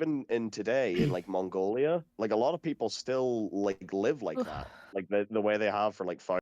even in today in like Mongolia, like a lot of people still like live like that, like the way they have for like 5.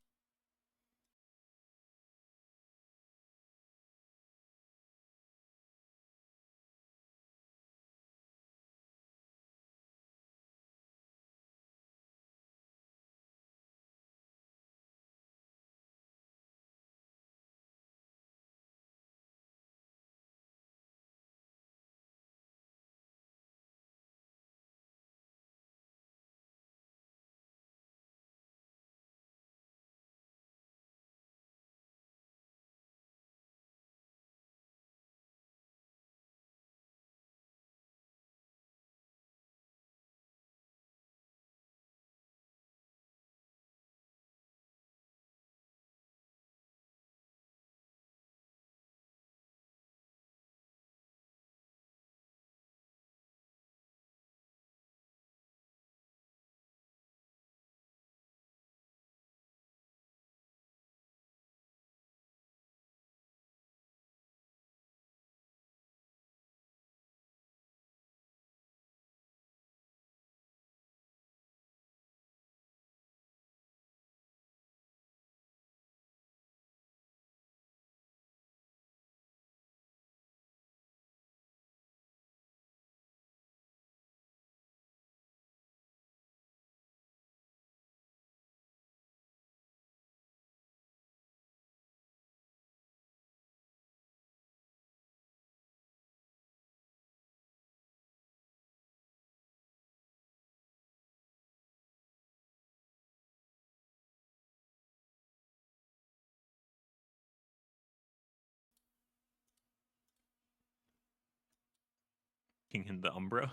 In the Umbra.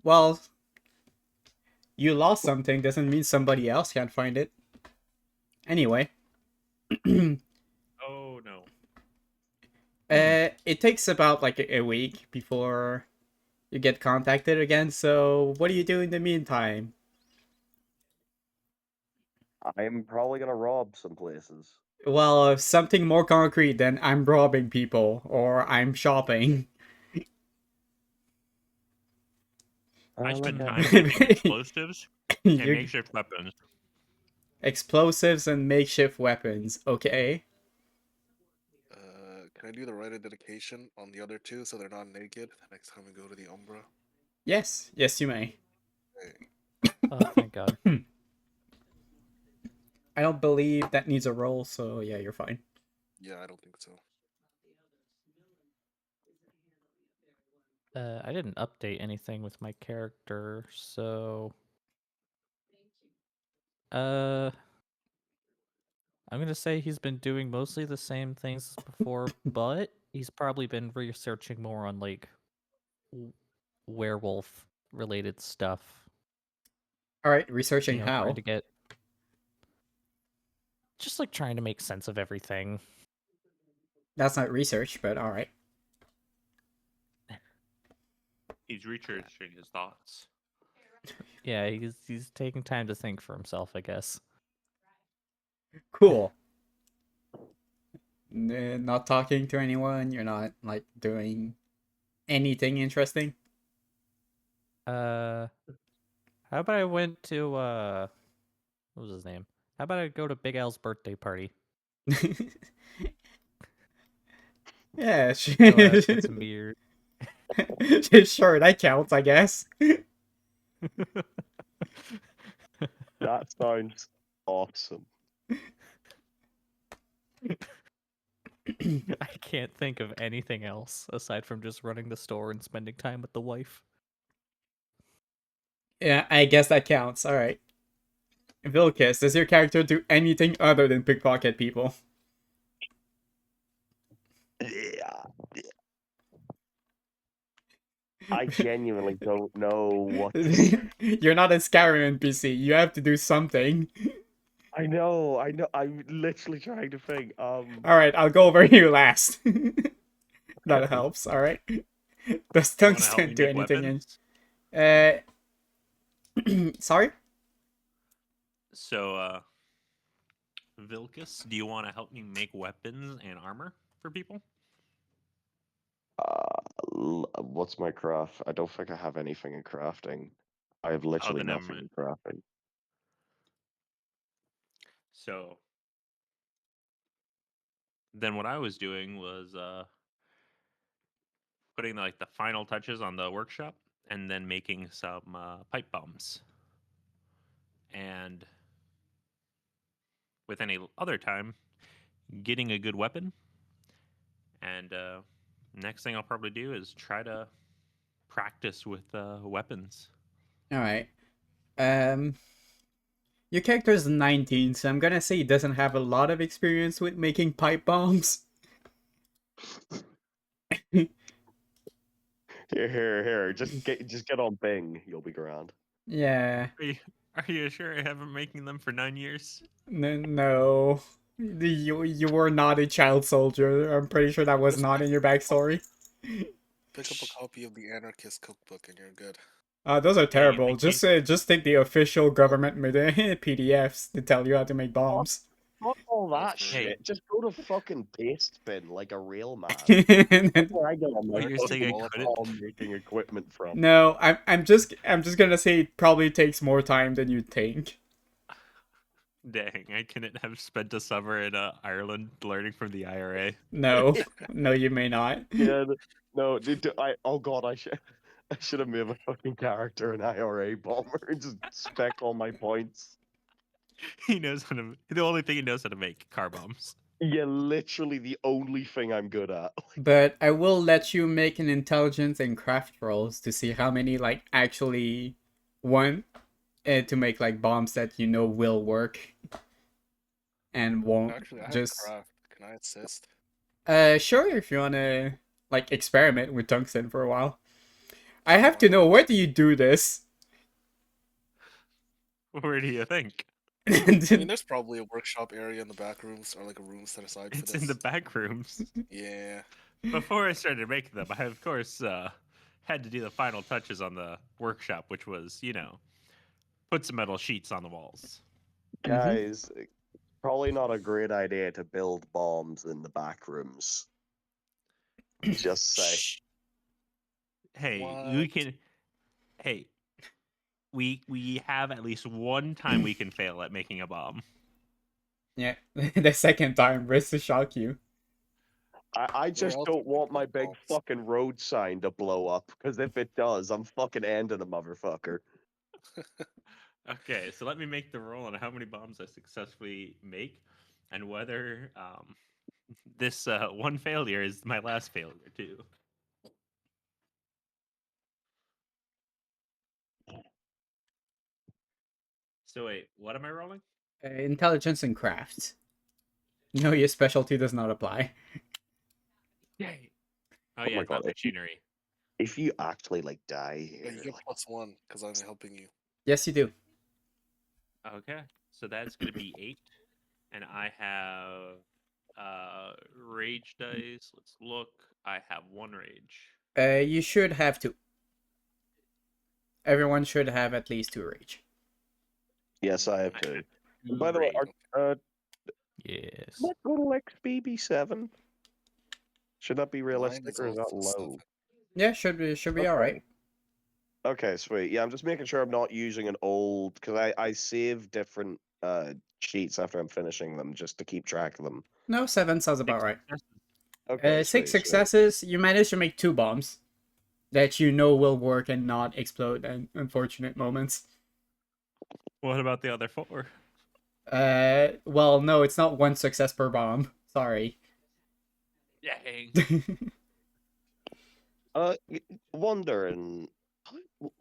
Well, you lost something doesn't mean somebody else can't find it. Anyway. Oh no. It takes about like a week before you get contacted again. So what do you do in the meantime? I'm probably gonna rob some places. Well, something more concrete than I'm robbing people or I'm shopping. I Like spend time making explosives and You makeshift weapons. explosives and makeshift weapons. Okay. Can I do the rite of dedication on the other two so they're not naked the next time we go to the Umbra? Yes. Yes, you may. Hey, Oh, thank God. I don't believe that needs a roll, so yeah, you're fine. yeah, I don't think so. I didn't update anything with my character, so uh I'm gonna say he's been doing mostly the same things as before, but he's probably been researching more on like werewolf related stuff. All right, researching Trying how. to get just like trying to make sense of everything. That's not research, but all right. He's researching his thoughts. Yeah, he's taking time to think for himself, I guess. Cool. Not talking to anyone. You're not like doing anything interesting. How about I went to what was his name? How about I go to Big Al's birthday party? Yeah, Go out, get some beer. sure, that counts, I guess. that sounds awesome. I can't think of anything else aside from just running the store and spending time with the wife. Yeah, I guess that counts. All right. Vilkis, does your character do anything other than pickpocket people? Yeah. I genuinely don't know what to say. You're not a Skyrim NPC. You have to do something. I know. I'm literally trying to think. All right, I'll go over you last. That Okay. helps. All right. Does You want to help me tungsten do make anything in? weapons? Sorry. So, Vilcus, do you want to help me make weapons and armor for people? What's my craft? I don't think I have anything in crafting. I have Oh, literally then never nothing mind. in crafting. So then what I was doing was putting like the final touches on the workshop and then making some pipe bombs. And with any other time, getting a good weapon. And next thing I'll probably do is try to practice with weapons. All right. Um, your character's 19, so I'm gonna say he doesn't have a lot of experience with making pipe bombs. Here. Just get on Bing. You'll be grand. Yeah. Are you sure I haven't making them for 9 years? No. You were not a child soldier. I'm pretty sure that was Just not in your backstory. pick up a copy of the Anarchist Cookbook and you're good. Those are Yeah, you terrible. think Just take the official government made PDFs to tell you how to make bombs. Fuck all that That's great. shit. Just go to fucking paste bin like a real man. And That's then- where I get all my Wait, you're saying I fucking couldn't? bomb making equipment from. no, I'm just gonna say it probably takes more time than you think. Dang, I couldn't have spent a summer in Ireland learning from the IRA. No, no, you may not. Yeah, no, oh god, I should have made a fucking character an IRA bomber and just spec all my points. He knows how to. The only thing he knows how to make car bombs. Yeah, literally the only thing I'm good at. But I will let you make an intelligence and craft rolls to see how many like actually want to make like bombs that you know will work and won't. Actually, I have Just craft. Can I assist? sure, if you wanna like experiment with tungsten for a while. I have to know, where do you do this? Where do you think? I mean, there's probably a workshop area in the back rooms or like a room set aside for It's this. in the back rooms. Yeah. Before I started making them, I of course had to do the final touches on the workshop, which was, put some metal sheets on the walls. Guys, probably not a great idea to build bombs in the back rooms. Just say. Shh. Hey, we What? can. Hey, we have at least one time we can fail at making a bomb. Yeah, the second time risks to shock you. I just else don't would we want my build big bombs? fucking road sign to blow up, because if it does, I'm fucking ending the motherfucker. Okay, so let me make the roll on how many bombs I successfully make, and whether this one failure is my last failure too. So wait, what am I rolling? Intelligence and crafts. No, your specialty does not apply. Yay! Oh, Oh yeah, my it's not God, machinery. If you actually like die Yeah, here, you get like, +1 because I'm helping you. Yes, you do. Okay, so that's gonna be 8, and I have rage dice. Let's look. I have 1 rage. You should have 2. Everyone should have at least 2 rage. yes, I have I to. have And by the way, rage. Yes. let's go to XBB7. Should that be Mine realistic or is that also low? 7. Yeah, should be Okay. all right. Okay, sweet. Yeah, I'm just making sure I'm not using an old, because I save different sheets after I'm finishing them just to keep track of them. No, 7 sounds about 6 right. successes. Okay, 6 sweet. successes. You managed to make 2 bombs that you know will work and not explode at unfortunate moments. What about the other 4? Well, no, it's not 1 success per bomb. Sorry. Dang. Wondering,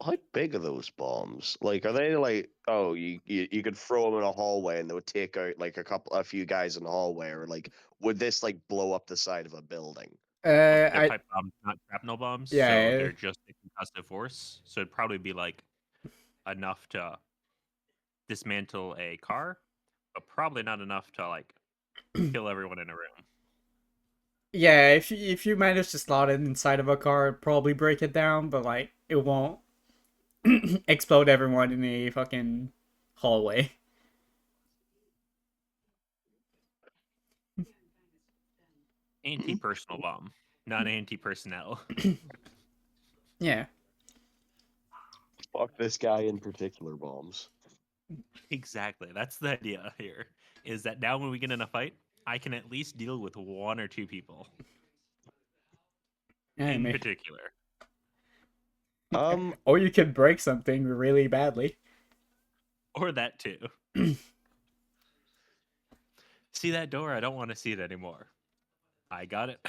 how big are those bombs? Like, are they like, oh, you could throw them in a hallway and they would take out like a few guys in the hallway, or like, would this like blow up the side of a building? They're I pipe bombs, not shrapnel bombs, so Yeah. they're just a concussive force. So it'd probably be like enough to dismantle a car, but probably not enough to like kill everyone in a room. Yeah, if you manage to slot it inside of a car, it'd probably break it down, but like it won't explode everyone in a fucking hallway. Anti-personal bomb, not anti-personnel. Yeah. Fuck this guy in particular, bombs. Exactly. That's the idea here. Is that now when we get in a fight, I can at least deal with 1 or 2 people Yeah, in man. particular. Or you could break something really badly. Or that too. See that door? I don't want to see it anymore. I got it.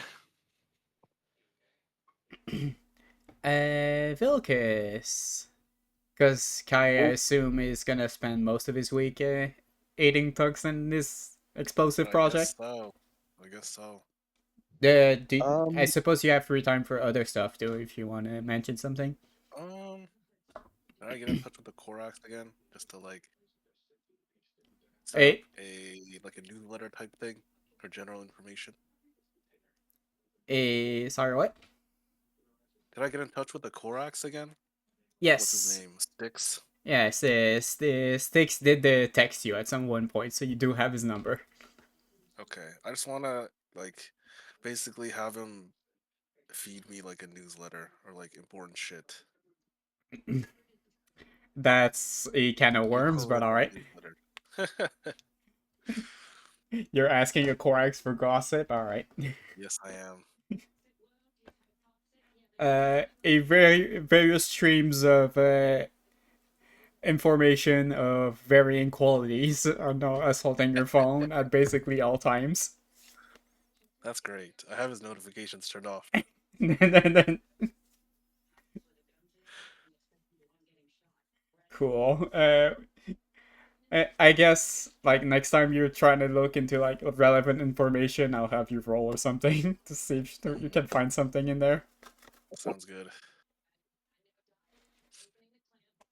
Vilkis. Because Kai, I Oh. assume, is gonna spend most of his week aiding thugs in this explosive project. I guess so. I suppose you have free time for other stuff too, if you want to mention something. Did I get in touch with the Korax again? Just to like set Hey, up a newsletter type thing for general information. sorry, what? Did I get in touch with the Korax again? Yes. What's his name? Sticks? Yes, Sticks did text you at some one point, so you do have his number. Okay. I just wanna like basically have him feed me like a newsletter or like important shit. That's a can of worms, but alright. Newsletter. You're asking a Korax for gossip? Alright. Yes, I am. A various streams of information of varying qualities are now assaulting your phone at basically all times. That's great. I have his notifications turned off. Cool. I guess like next time you're trying to look into like relevant information, I'll have you roll or something to see if you can find something in there. Sounds good.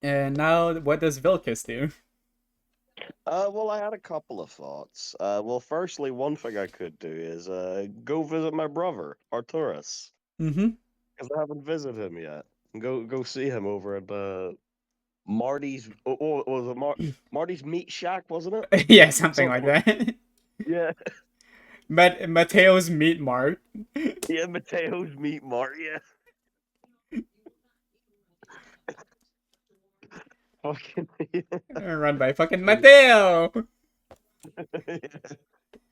And now, what does Vilkis do? Well, I had a couple of thoughts. Well, firstly, one thing I could do is go visit my brother, Arturus, Mm-hmm. because I haven't visited him yet. Go see him over at Marty's. Oh, was it Marty's Meat Shack? Wasn't it? Yeah, something like that. Yeah, Mateo's Meat Mart. yeah, Mateo's Meat Mart. Yeah. Fucking. Run by fucking Mateo.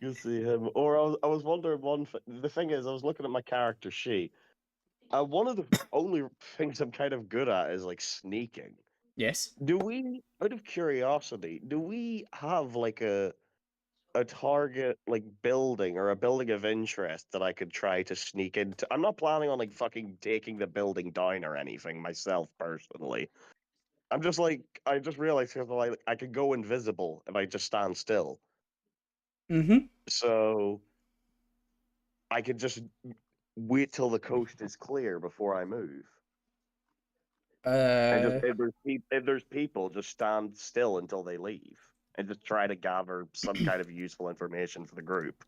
You see him, or I was wondering the thing is, I was looking at my character sheet. One of the only things I'm kind of good at is like sneaking. Yes. Do we, out of curiosity, do we have like a target like building or a building of interest that I could try to sneak into? I'm not planning on like fucking taking the building down or anything myself personally. I'm just like I just realized because like I could go invisible if I just stand still. Mm-hmm. So I could just wait till the coast is clear before I move. And just if there's people, just stand still until they leave, and just try to gather some kind of useful information for the group.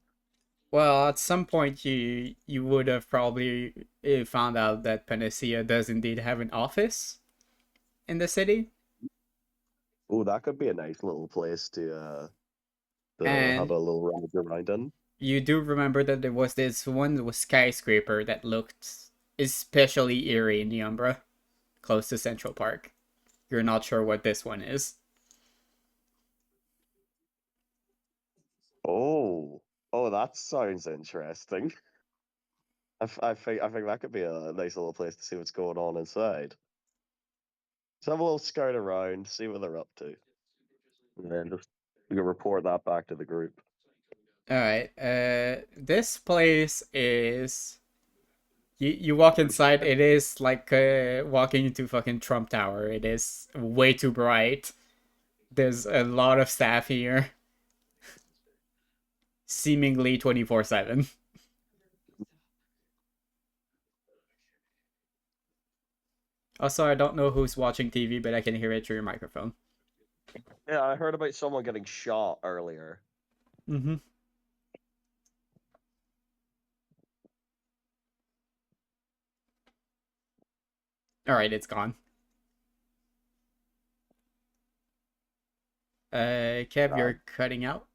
Well, at some point you would have probably found out that Panacea does indeed have an office in the city, Oh, that could be a nice little place to have and a little rummage around in. you do remember that there was this one skyscraper that looked especially eerie in the Umbra, close to Central Park. You're not sure what this one is. Oh, oh, that sounds interesting. I think that could be a nice little place to see what's going on inside. Just have a little scout around, see what they're up to, and then just we can report that back to the group. All right. This place is. You walk inside. It is like walking into fucking Trump Tower. It is way too bright. There's a lot of staff here, seemingly 24/7. Also, I don't know who's watching TV, but I can hear it through your microphone. Yeah, I heard about someone getting shot earlier. Mm-hmm. All right, it's gone. Kev, you're cutting out.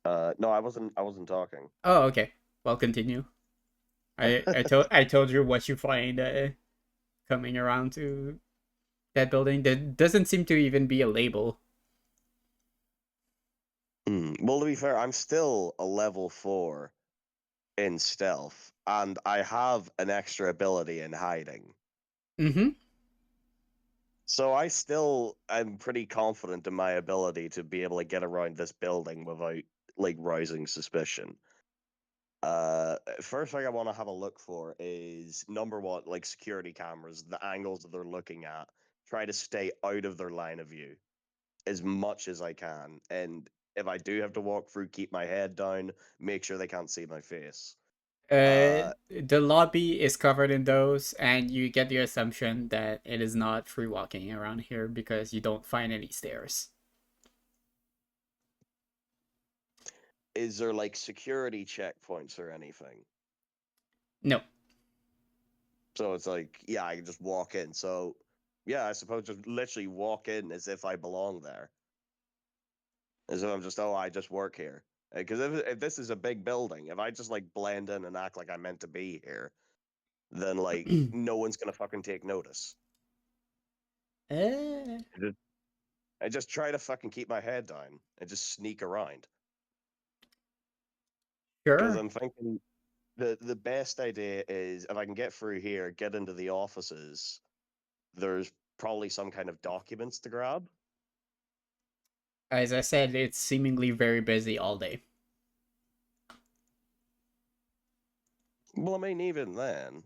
No, I wasn't. I wasn't talking. Oh, okay. Well, continue. I told you what you find coming around to that building. There doesn't seem to even be a label. Well, to be fair, I'm still a level 4 in stealth, and I have an extra ability in hiding. Mm-hmm. So I still am pretty confident in my ability to be able to get around this building without like rousing suspicion. First thing I want to have a look for is number one, like security cameras, the angles that they're looking at. Try to stay out of their line of view as much as I can, and if I do have to walk through, keep my head down, make sure they can't see my face. The lobby is covered in those, and you get the assumption that it is not free walking around here because you don't find any stairs. Is there like security checkpoints or anything? No. So it's like, yeah, I can just walk in. So, yeah, I suppose just literally walk in as if I belong there. As if I'm just, oh, I just work here. Because if this is a big building, if I just like blend in and act like I'm meant to be here, then like no one's gonna fucking take notice. Eh, I just try to fucking keep my head down and just sneak around. Because sure. I'm thinking the best idea is if I can get through here, get into the offices, there's probably some kind of documents to grab. As I said, it's seemingly very busy all day. Well, I mean, even then,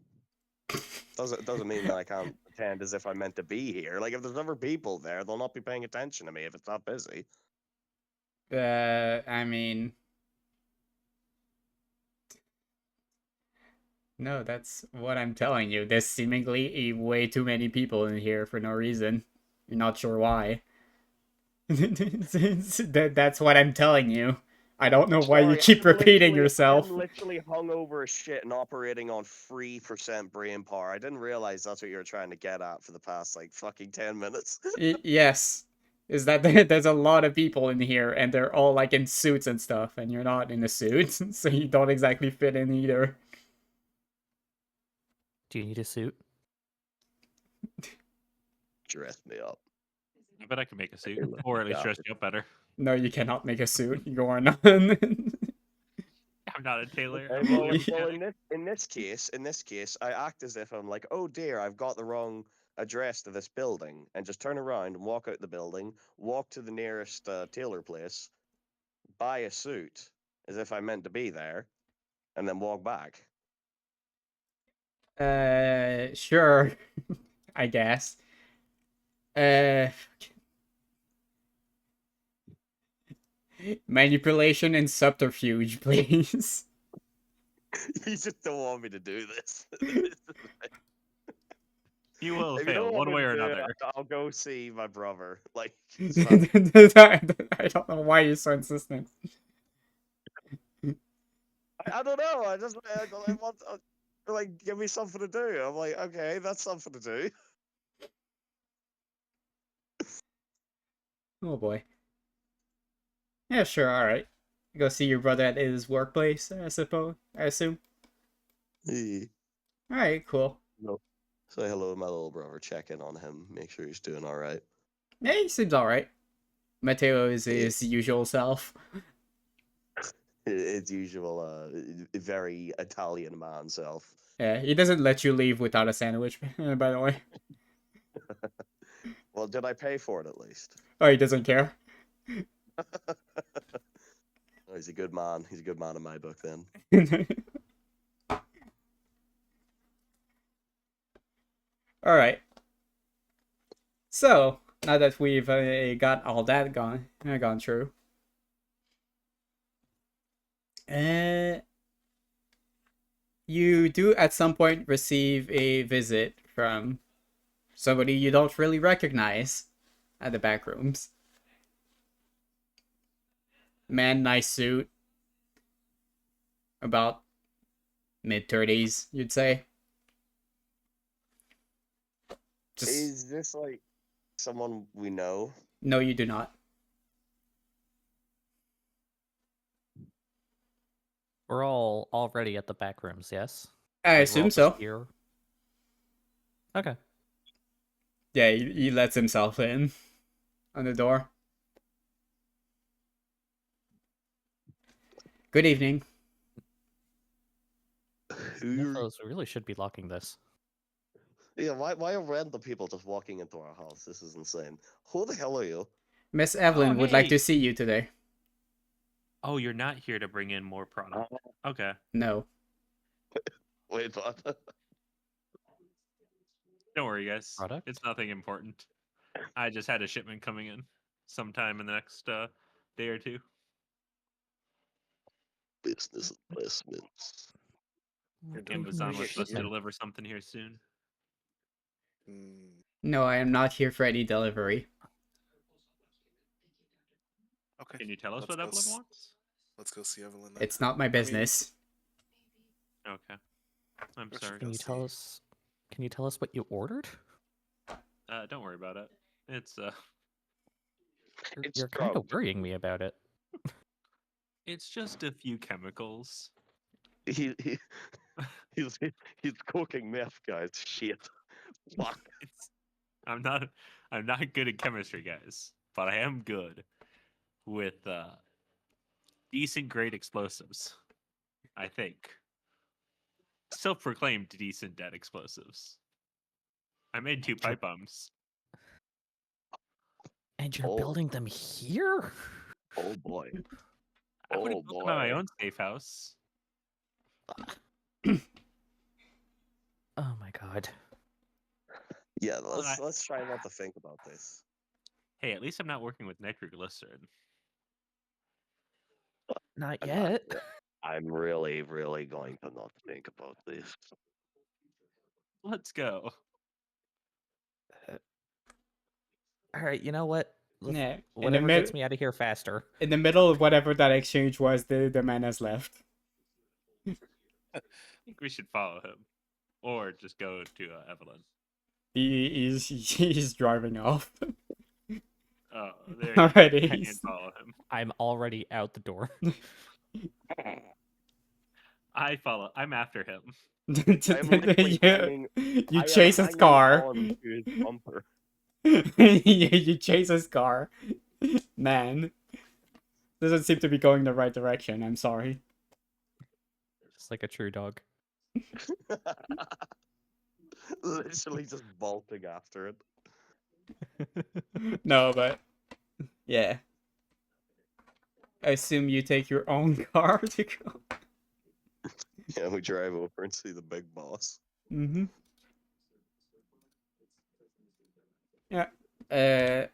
doesn't mean that I can't pretend as if I'm meant to be here. Like, if there's other people there, they'll not be paying attention to me if it's not busy. I mean, no, that's what I'm telling you. There's seemingly way too many people in here for no reason. You're not sure why. That's what I'm telling you. I don't know why you Sorry, keep repeating yourself. I'm literally hungover as shit and operating on 3% brain power. I didn't realize that's what you were trying to get at for the past like fucking 10 minutes. Yes. Is that there's a lot of people in here and they're all like in suits and stuff, and you're not in a suit, so you don't exactly fit in either. Do you need a suit? Dress me up. I bet I could make a suit, look, or at least yeah. dress you up better. No, you cannot make a suit. You are none. I'm not a tailor. Okay, I'm well, only a well, mechanic. in this case, I act as if I'm like, oh dear, I've got the wrong address to this building, and just turn around and walk out the building, walk to the nearest tailor place, buy a suit as if I'm meant to be there, and then walk back. Sure. I guess. Uh, Manipulation and subterfuge, please. You just don't want me to do this. You will If you fail don't want one me way to or do it, another. I'll go see my brother. Like, I don't know why you're so insistent. I don't know. I just I want like give me something to do. I'm like, okay, that's something to do. Oh boy. Yeah, sure, alright. Go see your brother at his workplace, I suppose. I assume. Hey. Alright, cool. No. Say hello to my little brother. Check in on him. Make sure he's doing all right. Yeah, he seems alright. Matteo is Yeah. his usual self. It's usual, very Italian man self. Yeah, he doesn't let you leave without a sandwich, by the way. Well, did I pay for it at least? Oh, he doesn't care. Oh, he's a good man. He's a good man in my book, then. Alright. So, now that we've got all that gone through, you do at some point receive a visit from somebody you don't really recognize at the back rooms. Man, nice suit. About mid-30s, you'd say. Just Is this like someone we know? no, you do not. We're all already at the back rooms, yes? I Like, we're all assume just so. Here. Okay. Yeah, he lets himself in on the door. Good evening. Mythos, we really should be locking this. Yeah, why are random people just walking into our house? This is insane. Who the hell are you? Miss Evelyn would like hey. to see you today. Oh, you're not here to bring in more product. Okay. No. Wait, what? Don't worry, guys. Product? It's nothing important. I just had a shipment coming in sometime in the next day or two. Business investments. You're What do done you with mean Amazon a was your supposed to shipment? deliver something here soon. Mm, No, I am not here for any delivery. okay. Can you tell us Let's what go Evelyn s- wants? Let's go see Evelyn then. It's not my I mean, business. Okay. I'm we should sorry. go Can you see. tell us? Can you tell us what you ordered? Don't worry about it. It's It's You're kind of drugged. worrying me about it. it's just a few chemicals. He he's he's cooking meth, guys. Shit. Fuck. It's I'm not good at chemistry, guys, but I am good with decent grade explosives. I think. Self-proclaimed decent dead explosives. I made 2 pipe bombs. And you're Oh. building them here? Oh boy. I would Oh have built them at my boy. own safe house. Oh my god. Yeah, Well, let's try not to think about this. Hey, at least I'm not working with nitroglycerin. Not I'm yet. I'm really, really going to not think about this. Let's go. All right, you know what? Yeah. In the Whatever gets me out of here faster. in the middle of whatever that exchange was, the man has left. I think we should follow him, or just go to Evelyn. He's driving off. Oh, there. Already. You can follow him. I'm already out the door. I follow. I'm after him. I'm literally hanging. You I am chase his hanging car. on to his bumper. You chase his car. Man. Doesn't seem to be going the right direction, I'm sorry. Just like a true dog. Literally just bolting after it. No, but yeah. I assume you take your own car to go. Yeah, we drive over and see the big boss. Mm-hmm. Yeah.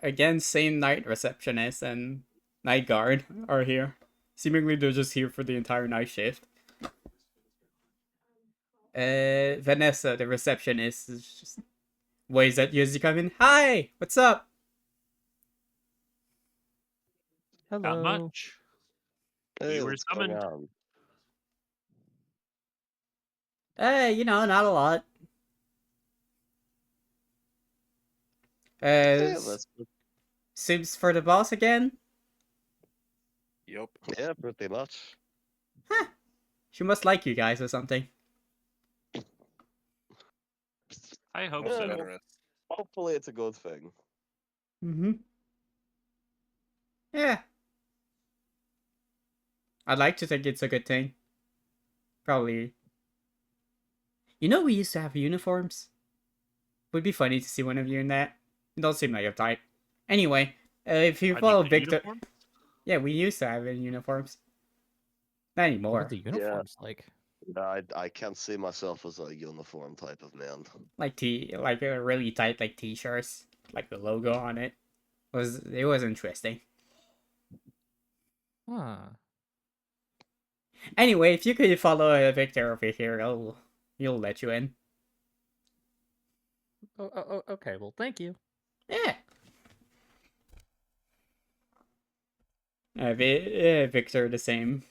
Again, same night receptionist and night guard are here. Seemingly they're just here for the entire night shift. Vanessa, the receptionist, is just waves at you as you come in. Hi, what's up? Not Hello. much. Hey, You were what's going summoned. on? Hey, not a lot. Yeah, Uh, that's Seems for the boss again? Yep. yeah, pretty much. Huh. She must like you guys or something. I hope Yeah, so. no. Generous. Hopefully, it's a good thing. Mm-hmm. Yeah. I'd like to think it's a good thing. Probably. We used to have uniforms. Would be funny to see one of you in that. It don't seem like your type. Anyway, if you Are follow they good Victor... uniforms? Yeah, we used to have in uniforms. Not What are anymore. the uniforms like? I can't see myself as a uniform type of man. Like a really tight like t-shirts, like the logo on it. It was interesting. Huh. Anyway, if you could follow Victor over here, he'll let you in. Oh, okay. Well, thank you. Yeah. Victor, the same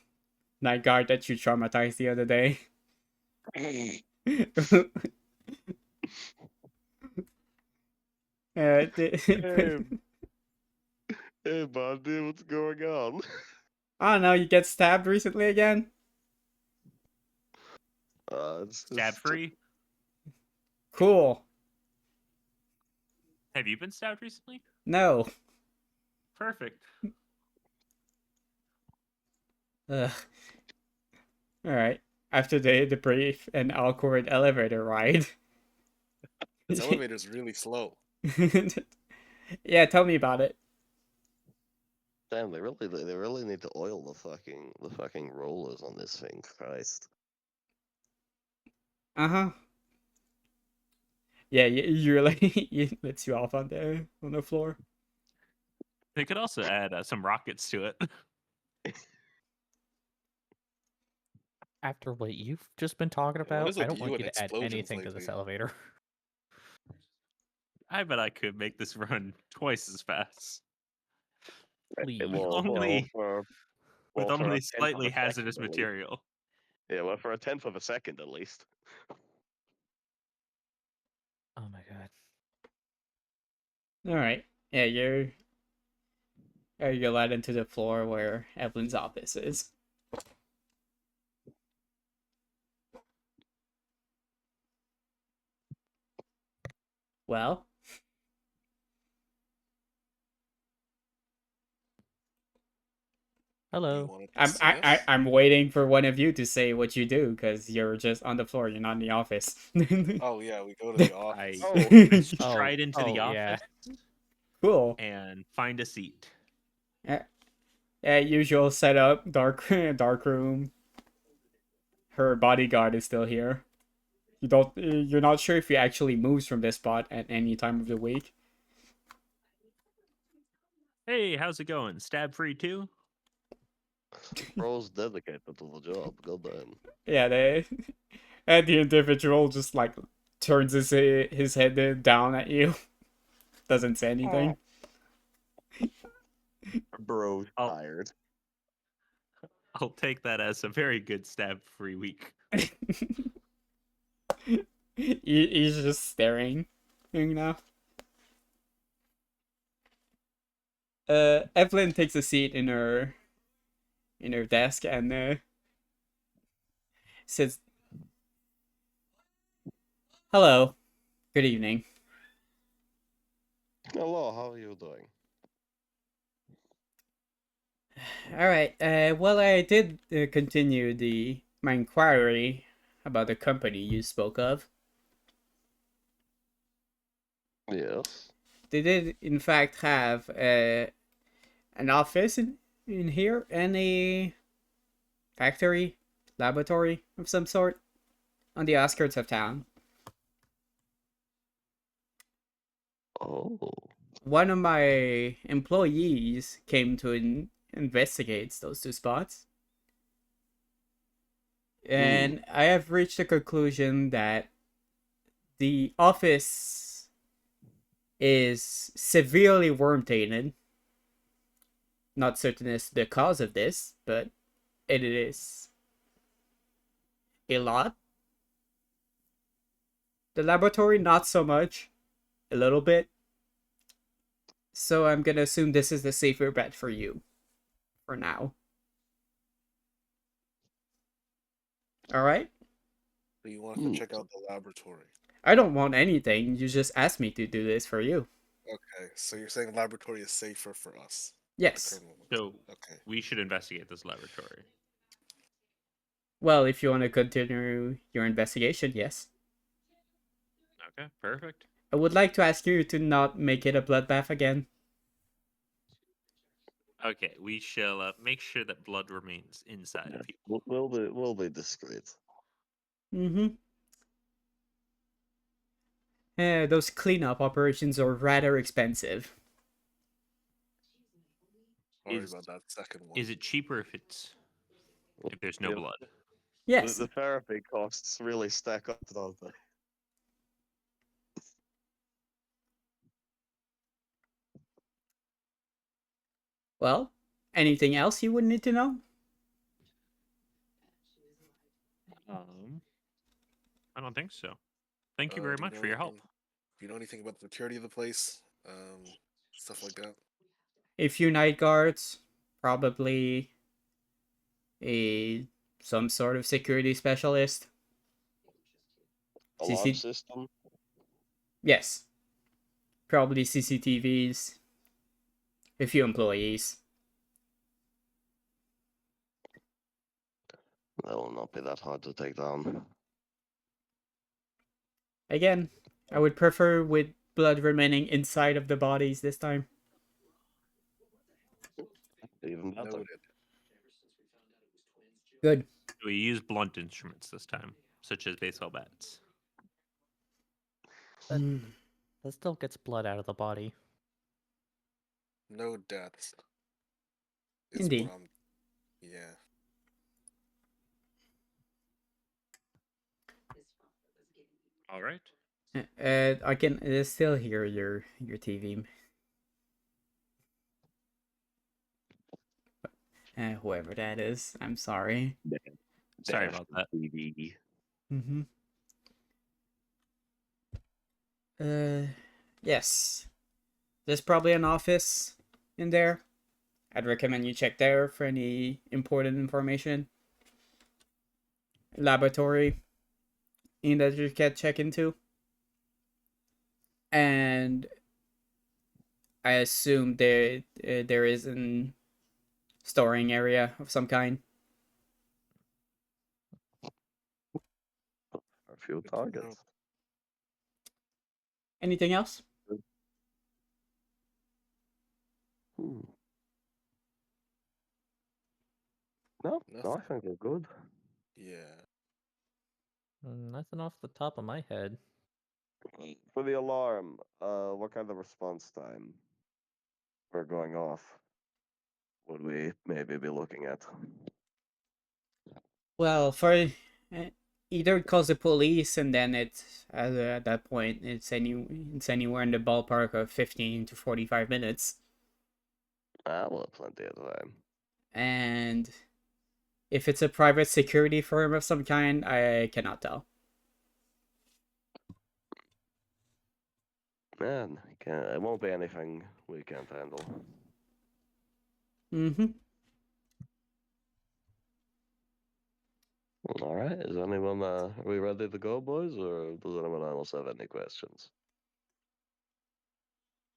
night guard that you traumatized the other day. Hey, hey, buddy, what's going on? I don't know, you get stabbed recently again? It's Stab free. Cool. Have you been stabbed recently? No. Perfect. Ugh. Alright. After the brief and awkward elevator ride. This elevator's really slow. Yeah, tell me about it. Damn, they really need to oil the fucking rollers on this thing. Christ. Uh-huh. Yeah, you really it lets you off on the floor. They could also add some rockets to it. After what you've just been talking Yeah, what about, is I with don't want you you and to add explosions anything to this lately? elevator. I bet I could make this run twice as fast. Please. Only- With for a only tenth of slightly a second, hazardous at least. material. Yeah, well, for a tenth of a second at least. Oh my god. Alright. Yeah, you're led into the floor where Evelyn's office is. Well, You Hello. wanted to see us? I'm waiting for one of you to say what you do because you're just on the floor. You're not in the office. Oh yeah, we go to the office. I Oh, stride into the yeah. office Cool. and find a seat. Usual setup. Dark room. Her bodyguard is still here. You're not sure if he actually moves from this spot at any time of the week. Hey, how's it going? Stab free too? Bro's dedicated to the job. Goddamn. Yeah, and the individual just like turns his head down at you. Doesn't say anything. Bro's Oh. tired. I'll take that as a very good stab free week. He's just staring, you know. Evelyn takes a seat in her desk and says, "Hello, good evening." Hello, how are you doing? All right. Well, I did continue my inquiry about the company you spoke of. Yes. They did, in fact, have an office in here and a factory, laboratory of some sort on the outskirts of town. Oh. One of my employees came to investigate those two spots. And I have reached the conclusion that the office is severely worm tainted. Not certain as to the cause of this, but it is a lot. The laboratory, not so much. A little bit. So I'm gonna assume this is the safer bet for you. For now. Alright? So you want to check out the laboratory? I don't want anything. You just asked me to do this for you. Okay, so you're saying laboratory is safer for us? the Yes. criminals. So Okay. we should investigate this laboratory. Well, if you want to continue your investigation, yes. Okay, perfect. I would like to ask you to not make it a bloodbath again. Okay, we shall make sure that blood remains inside of people. We'll be discreet. Mm-hmm. Those cleanup operations are rather expensive. Sorry Is- about that second one. Is it cheaper if there's no Yeah. blood? Yes. The therapy costs really stack up, don't they? Well, anything else you would need to know? I don't think so. Thank you Do very much know for your help. anything- Do you know anything about the security of the place? Stuff like that. A few night guards, probably some sort of security specialist. Alarm CC system. Yes. probably CCTVs, a few employees. That will not be that hard to take down. Again, I would prefer with blood remaining inside of the bodies this time. Even better. Noted. Good. We use blunt instruments this time, such as baseball bats. That, Mm. that still gets blood out of the body. No deaths. Is Indeed. what I'm. Yeah. All right. I can still hear your TV. Whoever that is, I'm sorry. Sorry about that. TV. Mm-hmm. Yes. There's probably an office in there. I'd recommend you check there for any important information. Laboratory that you can check into. And I assume there is an storing area of some kind. A few targets. Anything else? Hmm. No, I Nothing. think we're good. Yeah. Nothing off the top of my head. For the alarm, what kind of response time we're going off would we maybe be looking at? Well, for either calls the police and then it's at that point it's anywhere in the ballpark of 15 to 45 minutes. We'll have plenty of time. And if it's a private security firm of some kind, I cannot tell. Man, it won't be anything we can't handle. Mm-hmm. All right, is anyone, are we ready to go, boys, or does anyone else have any questions?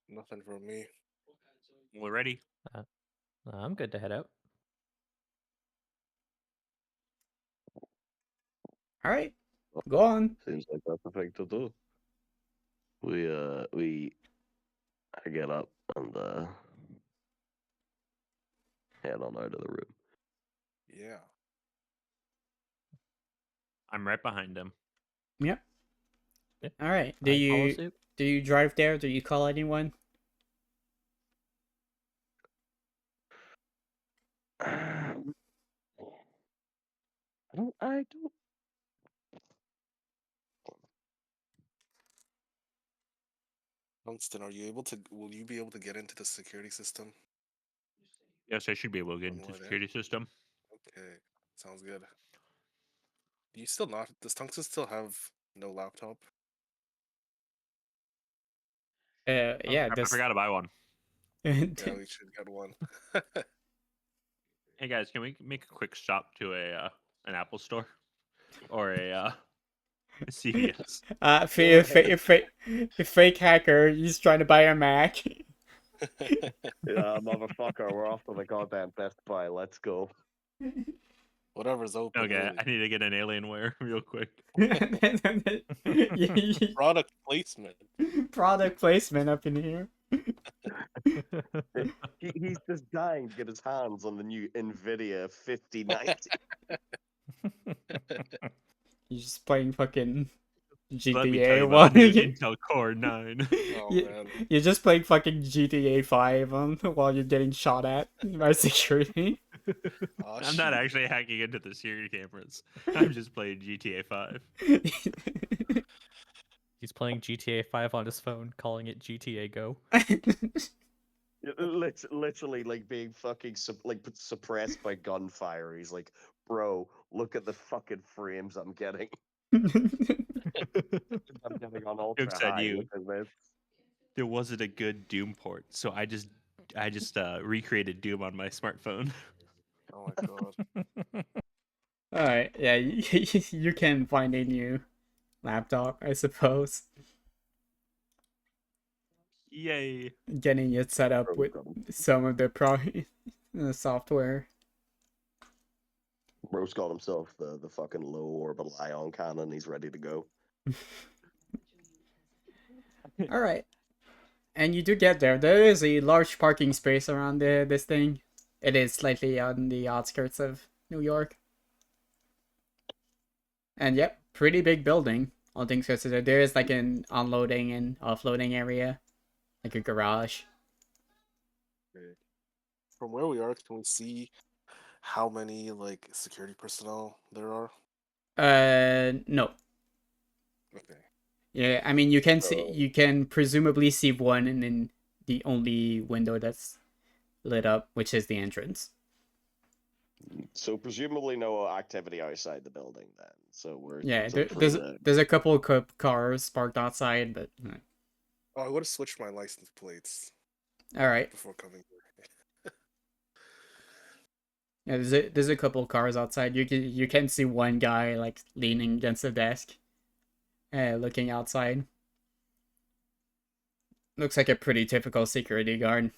Nothing from me. We're ready. I'm good to head out. All right, go on. Seems like that's the thing to do. I get up and, head on out of the room. Yeah. I'm right behind him. Yep. Yeah. All right. I follow suit. Do you drive there? Do you call anyone? I don't. Dunstan, will you be able to get into the security system? Yes, I should be able to get One into more the there. security system. Okay. Sounds good. Do you still not? Does Tungsten still have no laptop? Yeah. I forgot to buy one. Yeah, we should get one. Hey guys, can we make a quick stop to an Apple store or a CVS? Fake hacker. He's trying to buy a Mac. Yeah, motherfucker, we're off to the goddamn Best Buy. Let's go. Whatever's open. Okay, Really. I need to get an Alienware real quick. Product placement. Product placement up in here. He's just dying to get his hands on the new NVIDIA 5090. He's just playing fucking Let me tell GTA you about 1. the new Intel Core 9. Oh man. You're just playing fucking GTA 5 while you're getting shot at by security. Aw, I'm not shoot. actually hacking into the security cameras. I'm just playing GTA 5. He's playing GTA 5 on his phone, calling it GTA Go. Literally, like being fucking suppressed by gunfire. He's like, bro, look at the fucking frames I'm getting. I'm getting on ultra Jokes on high. you. Look at this. There wasn't a good Doom port, so I just recreated Doom on my smartphone. Oh my god. Alright, yeah, you can find a new laptop, I suppose. Yay. getting it set up Bro's with got him. some of the software. Bro's got himself the fucking low orbital ion cannon. He's ready to go. All right, and you do get there. There is a large parking space around this thing. It is slightly on the outskirts of New York. And yep, pretty big building. All things considered, there is like an unloading and offloading area, like a garage. From where we are, can we see how many like security personnel there are? No. Okay. Yeah, I mean you can see, So- you can presumably see one, and then the only window that's lit up, which is the entrance. So presumably no activity outside the building then. So we're Yeah, sort of free to... there's a couple of cars parked outside, but Oh, I would have switched my license plates all right. before coming here. Yeah, there's a couple of cars outside. You can see one guy like leaning against the desk, looking outside. Looks like a pretty typical security guard.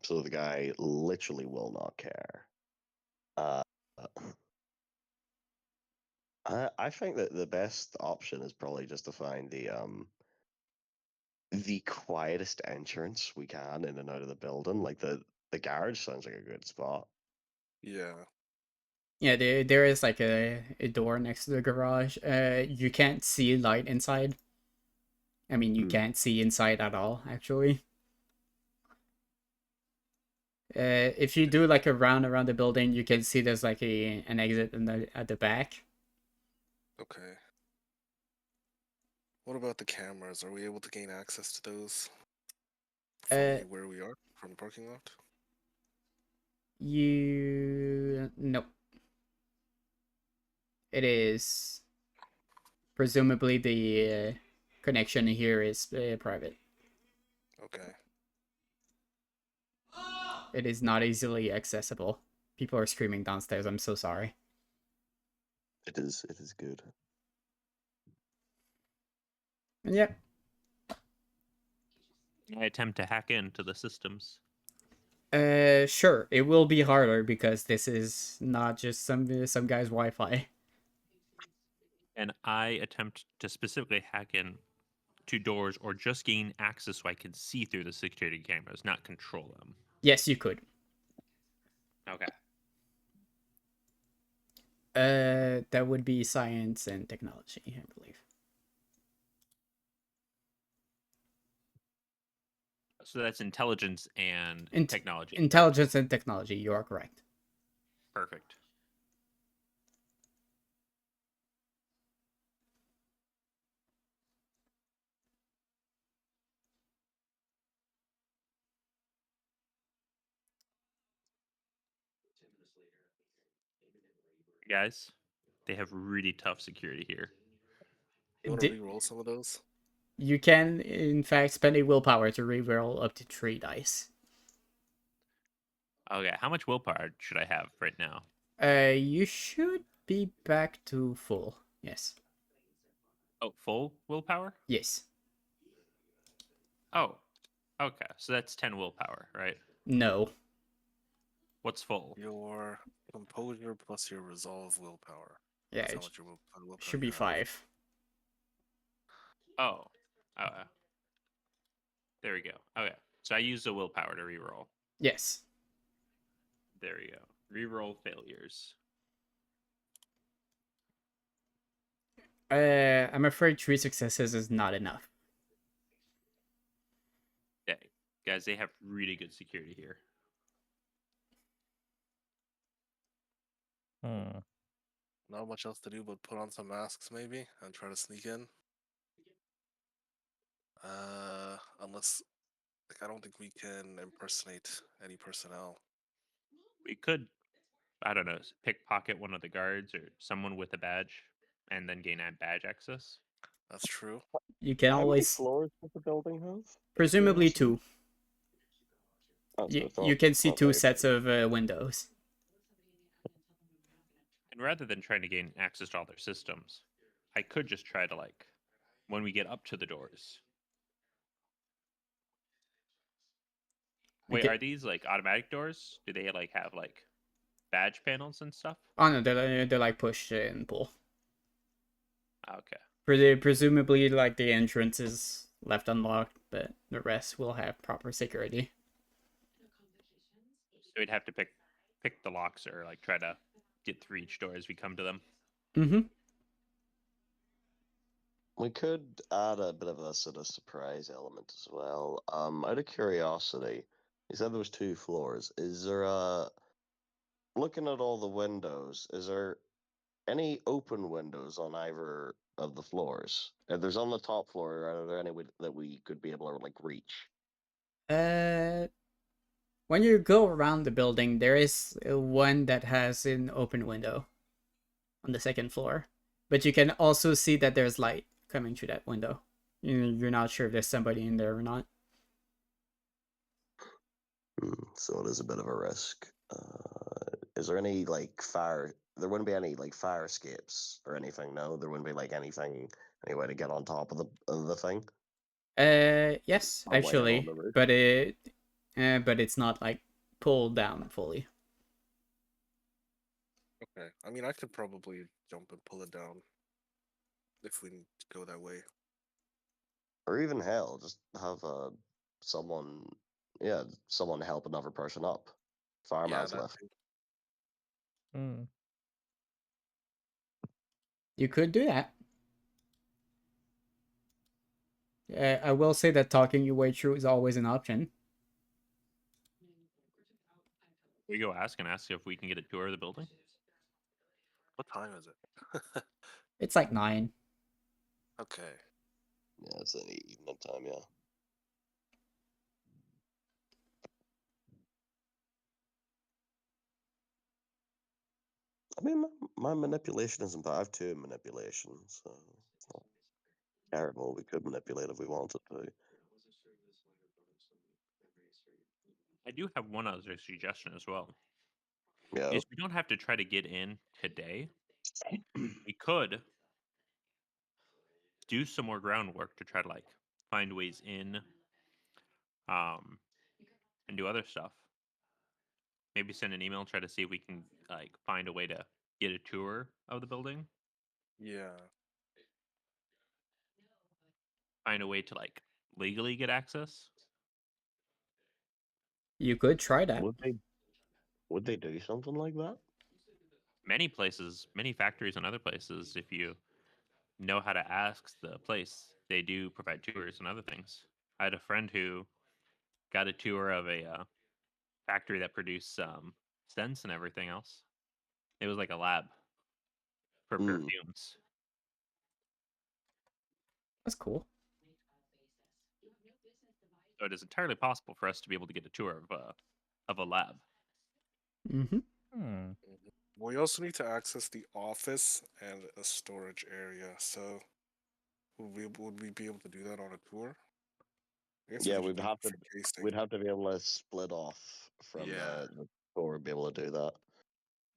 So the guy literally will not care. I think that the best option is probably just to find the quietest entrance we can in and out of the building. Like the garage sounds like a good spot. Yeah. Yeah, there is like a door next to the garage. You can't see light inside. I mean, you Hmm. can't see inside at all, actually. If you do like a round around the building, you can see there's like an exit at the back. Okay. What about the cameras? Are we able to gain access to those from where we are, from the parking lot? Nope. It is presumably the connection here is private. Okay. It is not easily accessible. People are screaming downstairs. I'm so sorry. It is good. And yep. I attempt to hack into the systems. Sure. It will be harder because this is not just some guy's Wi-Fi. And I attempt to specifically hack in to doors or just gain access so I can see through the security cameras, not control them. Yes, you could. Okay. That would be science and technology, I believe. So that's intelligence and technology. Intelligence and technology. You are correct. Perfect. Guys, they have really tough security here. You want to re-roll some of those? You can, in fact, spend a willpower to reroll up to 3 dice. Okay, how much willpower should I have right now? You should be back to full. Yes. Oh, full willpower? Yes. Oh, okay. So that's 10 willpower, right? No. What's full? Your composure plus your resolve willpower. Yeah, That's how it much your willpower should be you have. 5. Oh, there we go. Okay, so I used a willpower to reroll. Yes. There we go. Reroll failures. I'm afraid 3 successes is not enough. Yeah, guys, they have really good security here. Not much else to do but put on some masks maybe and try to sneak in. Unless like I don't think we can impersonate any personnel. We could, I don't know, pickpocket one of the guards or someone with a badge and then gain badge access. That's true. You can How many always, floors does the building have? presumably Curiosity. 2. Oh, so it's You not- can it's see not 2 very sets big. of windows. And rather than trying to gain access to all their systems, I could just try to like when we get up to the doors. Wait, Okay. are these like automatic doors? Do they like have like badge panels and stuff? Oh no, they're like push and pull. Okay. Presumably, like the entrance is left unlocked, but the rest will have proper security. So we'd have to pick the locks or like try to get through each door as we come to them. Mm-hmm. We could add a bit of a sort of surprise element as well. Out of curiosity, you said there was 2 floors. Is there looking at all the windows, is there any open windows on either of the floors? If there's on the top floor, are there any that we could be able to like reach? When you go around the building, there is one that has an open window on the second floor, but you can also see that there's light coming through that window. You're not sure if there's somebody in there or not. So it is a bit of a risk. Is there any like fire? There wouldn't be any like fire escapes or anything. No, there wouldn't be like anything, any way to get on top of the thing. Yes, A way on actually, the roof. but it's not like pulled down fully. Okay. I mean, I could probably jump and pull it down if we go that way. Or even hell, just have someone, yeah, someone help another person up. Yeah, Fireman's that lift. too. Hmm. You could do that. I will say that talking your way through is always an option. We go ask if we can get a tour of the building. What time is it? It's like 9. Okay. Yeah, it's an evening time. Yeah. I mean, my manipulation isn't bad. I have 2 manipulation, so it's not terrible. We could manipulate if we wanted to. I do have one other suggestion as well. Yeah. Is we don't have to try to get in today. We could do some more groundwork to try to like find ways in, and do other stuff. Maybe send an email and try to see if we can like find a way to get a tour of the building. Yeah. Find a way to like legally get access. You could try that. Would they do something like that? Many places, many factories and other places, if you know how to ask the place, they do provide tours and other things. I had a friend who got a tour of a factory that produced scents and everything else. It was like a lab for Hmm. perfumes. That's cool. So it is entirely possible for us to be able to get a tour of a lab. Mm-hmm. Hmm. We also need to access the office and a storage area. So, would we be able to do that on a tour? I guess we Yeah, could just do it for tasting. we'd have to be able to split off from Yeah. the store to be able to do that.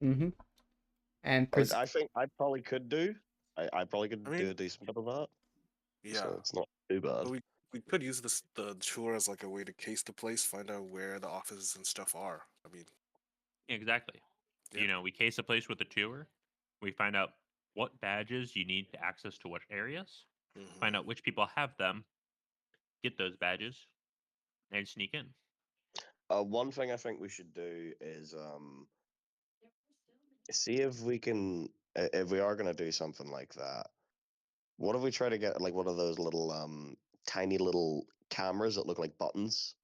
Mm-hmm. And I think I probably could do. I probably could I do mean, a decent bit of that. yeah. So it's not too bad. But we could use the tour as like a way to case the place, find out where the offices and stuff are. I mean, Exactly. yeah. You know, we case a place with a tour. We find out what badges you need to access to what areas. Find out which people have them. Get those badges and sneak in. One thing I think we should do is see if we can, if we are going to do something like that. What if we try to get like one of those little tiny little cameras that look like buttons?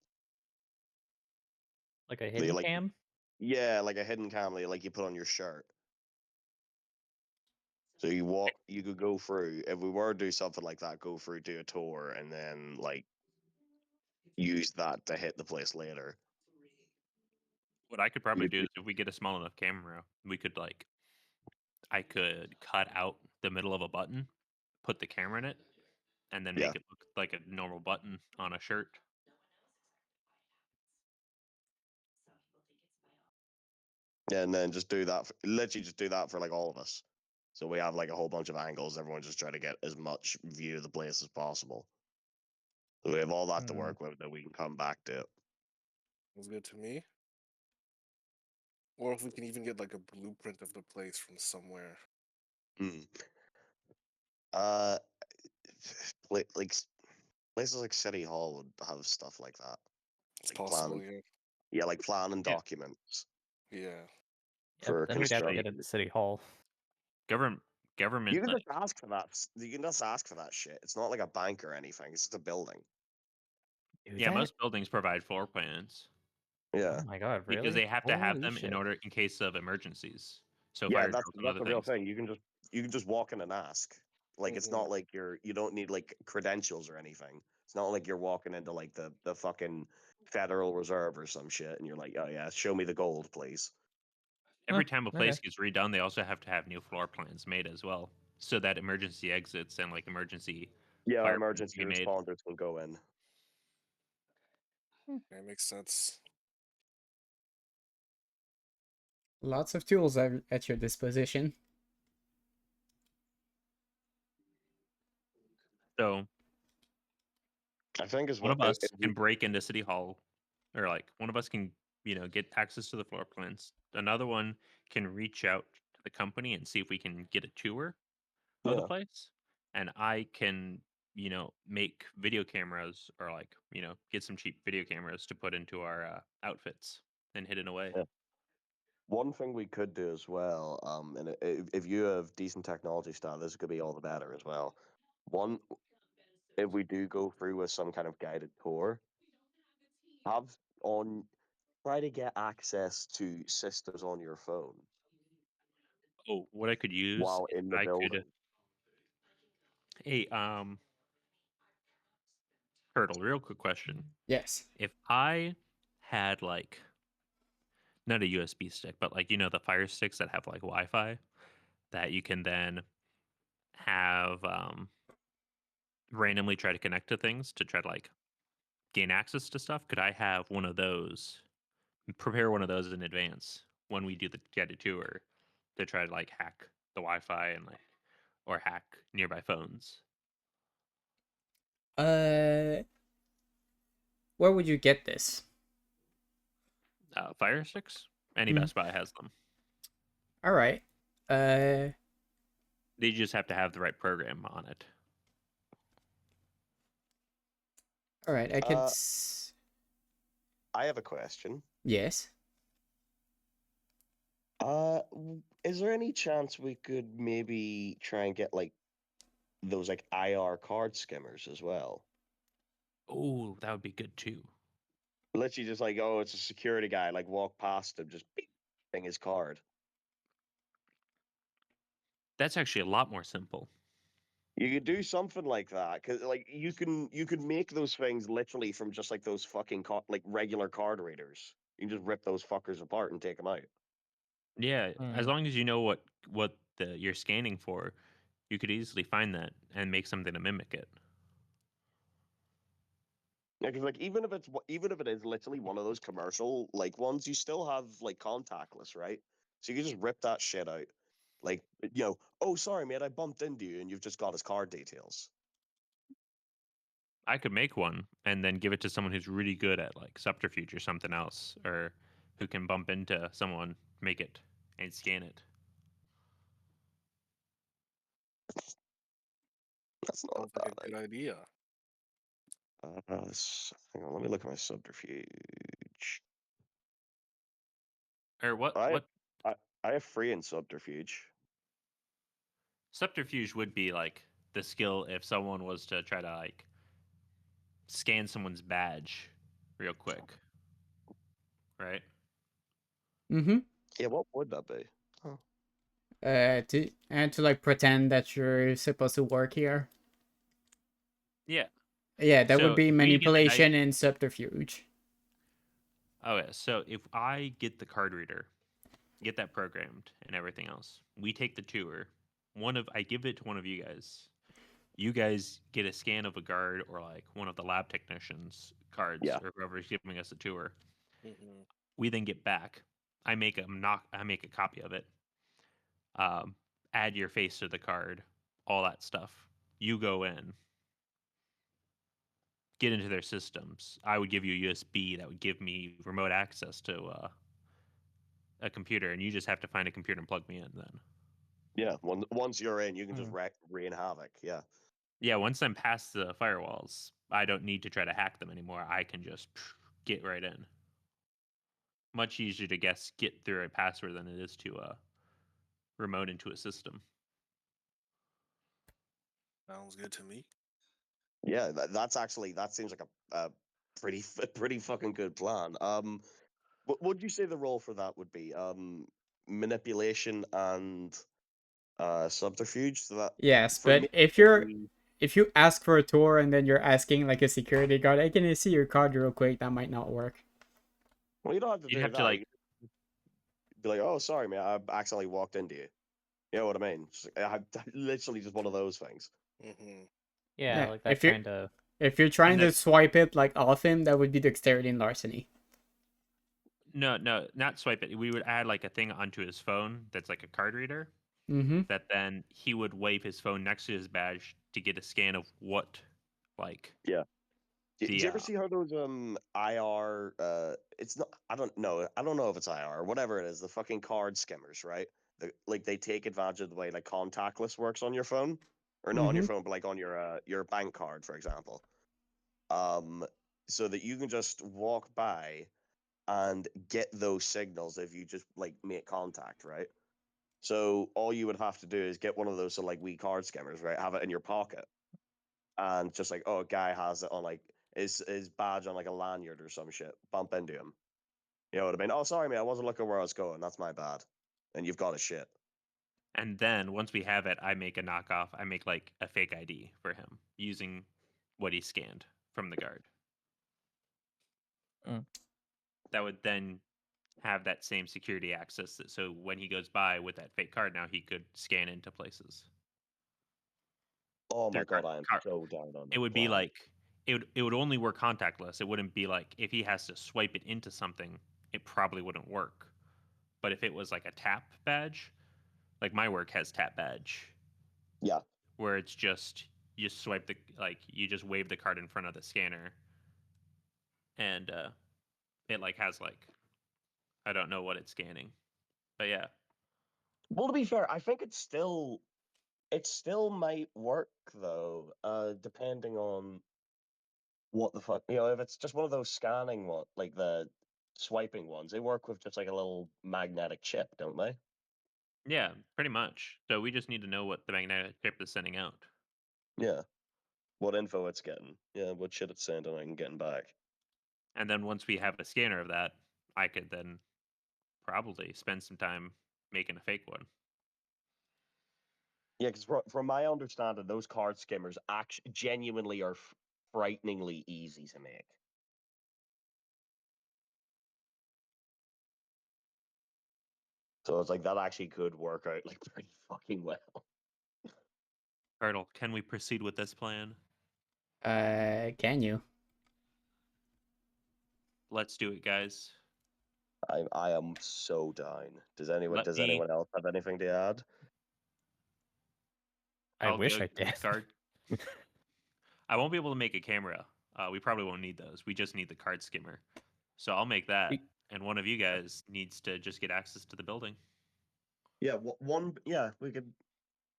Like a They hidden like, cam? yeah, like a hidden camera like you put on your shirt. So you could go through, if we were to do something like that, go through, do a tour, and then like use that to hit the place later. What I could probably Would do you- is if we get a small enough camera, we could like I could cut out the middle of a button, put the camera in it, and then Yeah, make it look like a normal button on a shirt. yeah, and then just do that. Literally, just do that for like all of us. So we have like a whole bunch of angles. Everyone just try to get as much view of the place as possible. So we have all that to Hmm. work with that we can come back to. Sounds good to me. Or if we can even get like a blueprint of the place from somewhere. Hmm. Uh, like places like City Hall would have stuff like that. It's Like possible, plan, yeah, like plan and Yeah. documents yeah. Yep, for then we'd have to get construction. into City Hall. Government, You can like, just ask for that. You can just ask for that shit. It's not like a bank or anything. It's just a building. Do yeah, that? most buildings provide floor plans Yeah. Oh my god, really? because they have to have Holy them shit. in order in case of emergencies. So Yeah, fire drills and that's other the real things. thing. You can just walk in and ask. Like it's Mhm. not like you don't need like credentials or anything. It's not like you're walking into like the fucking Federal Reserve or some shit and you're like, oh yeah, show me the gold, please. Every Huh, time a okay. place gets redone, they also have to have new floor plans made as well, so that emergency exits and like emergency Yeah, fire plans emergency can be made. responders will go in. That makes sense. Lots of tools at your disposition. So I think is one what of us can break into City Hall, or like one of us can, get access to the floor plans. Another one can reach out to the company and see if we can get a tour of the yeah. place, and I can, make video cameras or like, get some cheap video cameras to put into our outfits and hidden away. Yeah. One thing we could do as well, and if you have decent technology stuff, this could be all the better as well. One, if we do go through with some kind of guided tour, have on try to get access to systems on your phone Oh, what I could use while if in the I could, building. hey, Turtle, real quick question. Yes. If I had like not a USB stick, but like the fire sticks that have like Wi-Fi that you can then have randomly try to connect to things to try to like gain access to stuff. Could I have one of those? Prepare one of those in advance when we do the guided tour to try to like hack the Wi-Fi and like or hack nearby phones. Uh, where would you get this? Fire sticks. Any Hmm. Best Buy has them. All right. Uh, They just have to have the right program on it. all right. I could. Uh, I have a question. Yes. Is there any chance we could maybe try and get like those like IR card skimmers as well? Oh, that would be good too. Literally just like, oh, it's a security guy, like walk past him, just beep, thing his card. That's actually a lot more simple. You could do something like that because, like, you can make those things literally from just like those fucking like regular card readers. You can just rip those fuckers apart and take them out. Yeah, as Hmm. long as you know what you're scanning for, you could easily find that and make something to mimic it. Yeah, because like even if it is literally one of those commercial like ones, you still have like contactless, right? So you can just rip that shit out. Like, oh sorry mate, I bumped into you, and you've just got his card details. I could make one and then give it to someone who's really good at like subterfuge or something else, or who can bump into someone, make it, and scan it. That's not a Sounds like a bad good idea. idea. Hang on, let me look at my subterfuge. Or what I what I I have free in subterfuge. subterfuge would be like the skill if someone was to try to like scan someone's badge real quick, right? Mm-hmm. Yeah, what would that be? Oh. To like pretend that you're supposed to work here. Yeah. Yeah, that would So be if we get the manipulation and subterfuge. okay, so if I get the card reader, get that programmed and everything else, we take the tour. I give it to one of you guys. You guys get a scan of a guard or like one of the lab technicians' cards Yeah. or whoever's giving us a tour. Hmm. We then get back. I make a copy of it. Um, add your face to the card, all that stuff. You go in, get into their systems. I would give you a USB that would give me remote access to a computer, and you just have to find a computer and plug me in then. Yeah, once you're in, you can just Mm. rain havoc. Yeah. Yeah, once I'm past the firewalls, I don't need to try to hack them anymore. I can just get right in. Much easier to get through a password than it is to remote into a system. Sounds good to me. Yeah, that seems like a pretty fucking good plan. What would you say the role for that would be? Manipulation and subterfuge. So that Yes, for but me, it'd be- if you ask for a tour and then you're asking like a security guard, "Hey, can I see your card real quick?" That might not work. well, you don't have to You'd do have to that. like, You could be like, "Oh, sorry, man, I accidentally walked into you." You know what I mean? Literally just one of those things. Hmm. Yeah, Yeah, like that if you're kind of. if you're trying And to then swipe it like off him, that would be dexterity and larceny. no, not swipe it. We would add like a thing onto his phone that's like a card reader. Mm-hmm. That then he would wave his phone next to his badge to get a scan of what, like Yeah. Do the you ever see how those IR it's not I don't know if it's IR or whatever it is, the fucking card skimmers, right? Like they take advantage of the way like contactless works on your phone. Or not on your Mm-hmm. phone, but like on your bank card, for example. Um so that you can just walk by and get those signals if you just like make contact, right? So all you would have to do is get one of those so like wee card skimmers, right? Have it in your pocket and just like, oh, a guy has it on like his badge on like a lanyard or some shit. Bump into him. You know what I mean? Oh, sorry, man, I wasn't looking where I was going. That's my bad. And you've got a shit. and then once we have it, I make a knockoff. I make like a fake ID for him using what he scanned from the guard. Mm. That would then have that same security access. So when he goes by with that fake card, now he could scan into places. Oh my Through god, I am so down on it that would be plan. like it would only work contactless. It wouldn't be like if he has to swipe it into something, it probably wouldn't work. But if it was like a tap badge, like my work has tap badge, Yeah. where it's just you swipe the like you just wave the card in front of the scanner, and it like has like I don't know what it's scanning, but yeah, Well, to be fair, I think it still might work though, depending on what the fuck, if it's just one of those scanning one, like the swiping ones, they work with just like a little magnetic chip, don't they? yeah, pretty much. So we just need to know what the magnetic chip is sending out, Yeah. What info it's getting. Yeah, what shit it's sending and getting back. and then once we have a scanner of that, I could then probably spend some time making a fake one. Yeah, because from my understanding, those card skimmers actually genuinely are frighteningly easy to make. So it's like that actually could work out like pretty fucking well. Colonel, can we proceed with this plan? Can you? Let's do it, guys. I am so down. Does Let me. anyone else have anything to add? I I'll wish go I get the did. card. I won't be able to make a camera. We probably won't need those. We just need the card skimmer. So I'll make that, and one of you guys needs to just get access to the building. Yeah, one. Yeah, we could.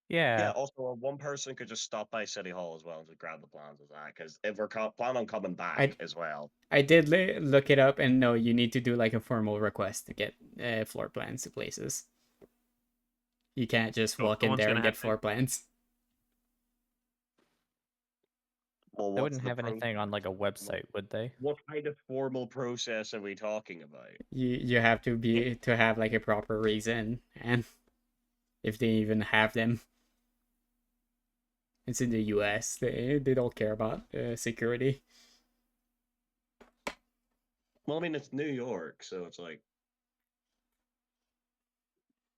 Yeah. Yeah, also one person could just stop by City Hall as well and just grab the plans of that. Because if we're planning on coming back I as well, I did look it up, and no, you need to do like a formal request to get floor plans to places. You can't just So walk in someone's there gonna and get have to. floor plans. well, They what's wouldn't the have anything on like a website, would they? what kind of formal process are we talking about? You have to have like a proper reason, and if they even have them, it's in the U.S. They don't care about security. Well, I mean, it's New York, so it's like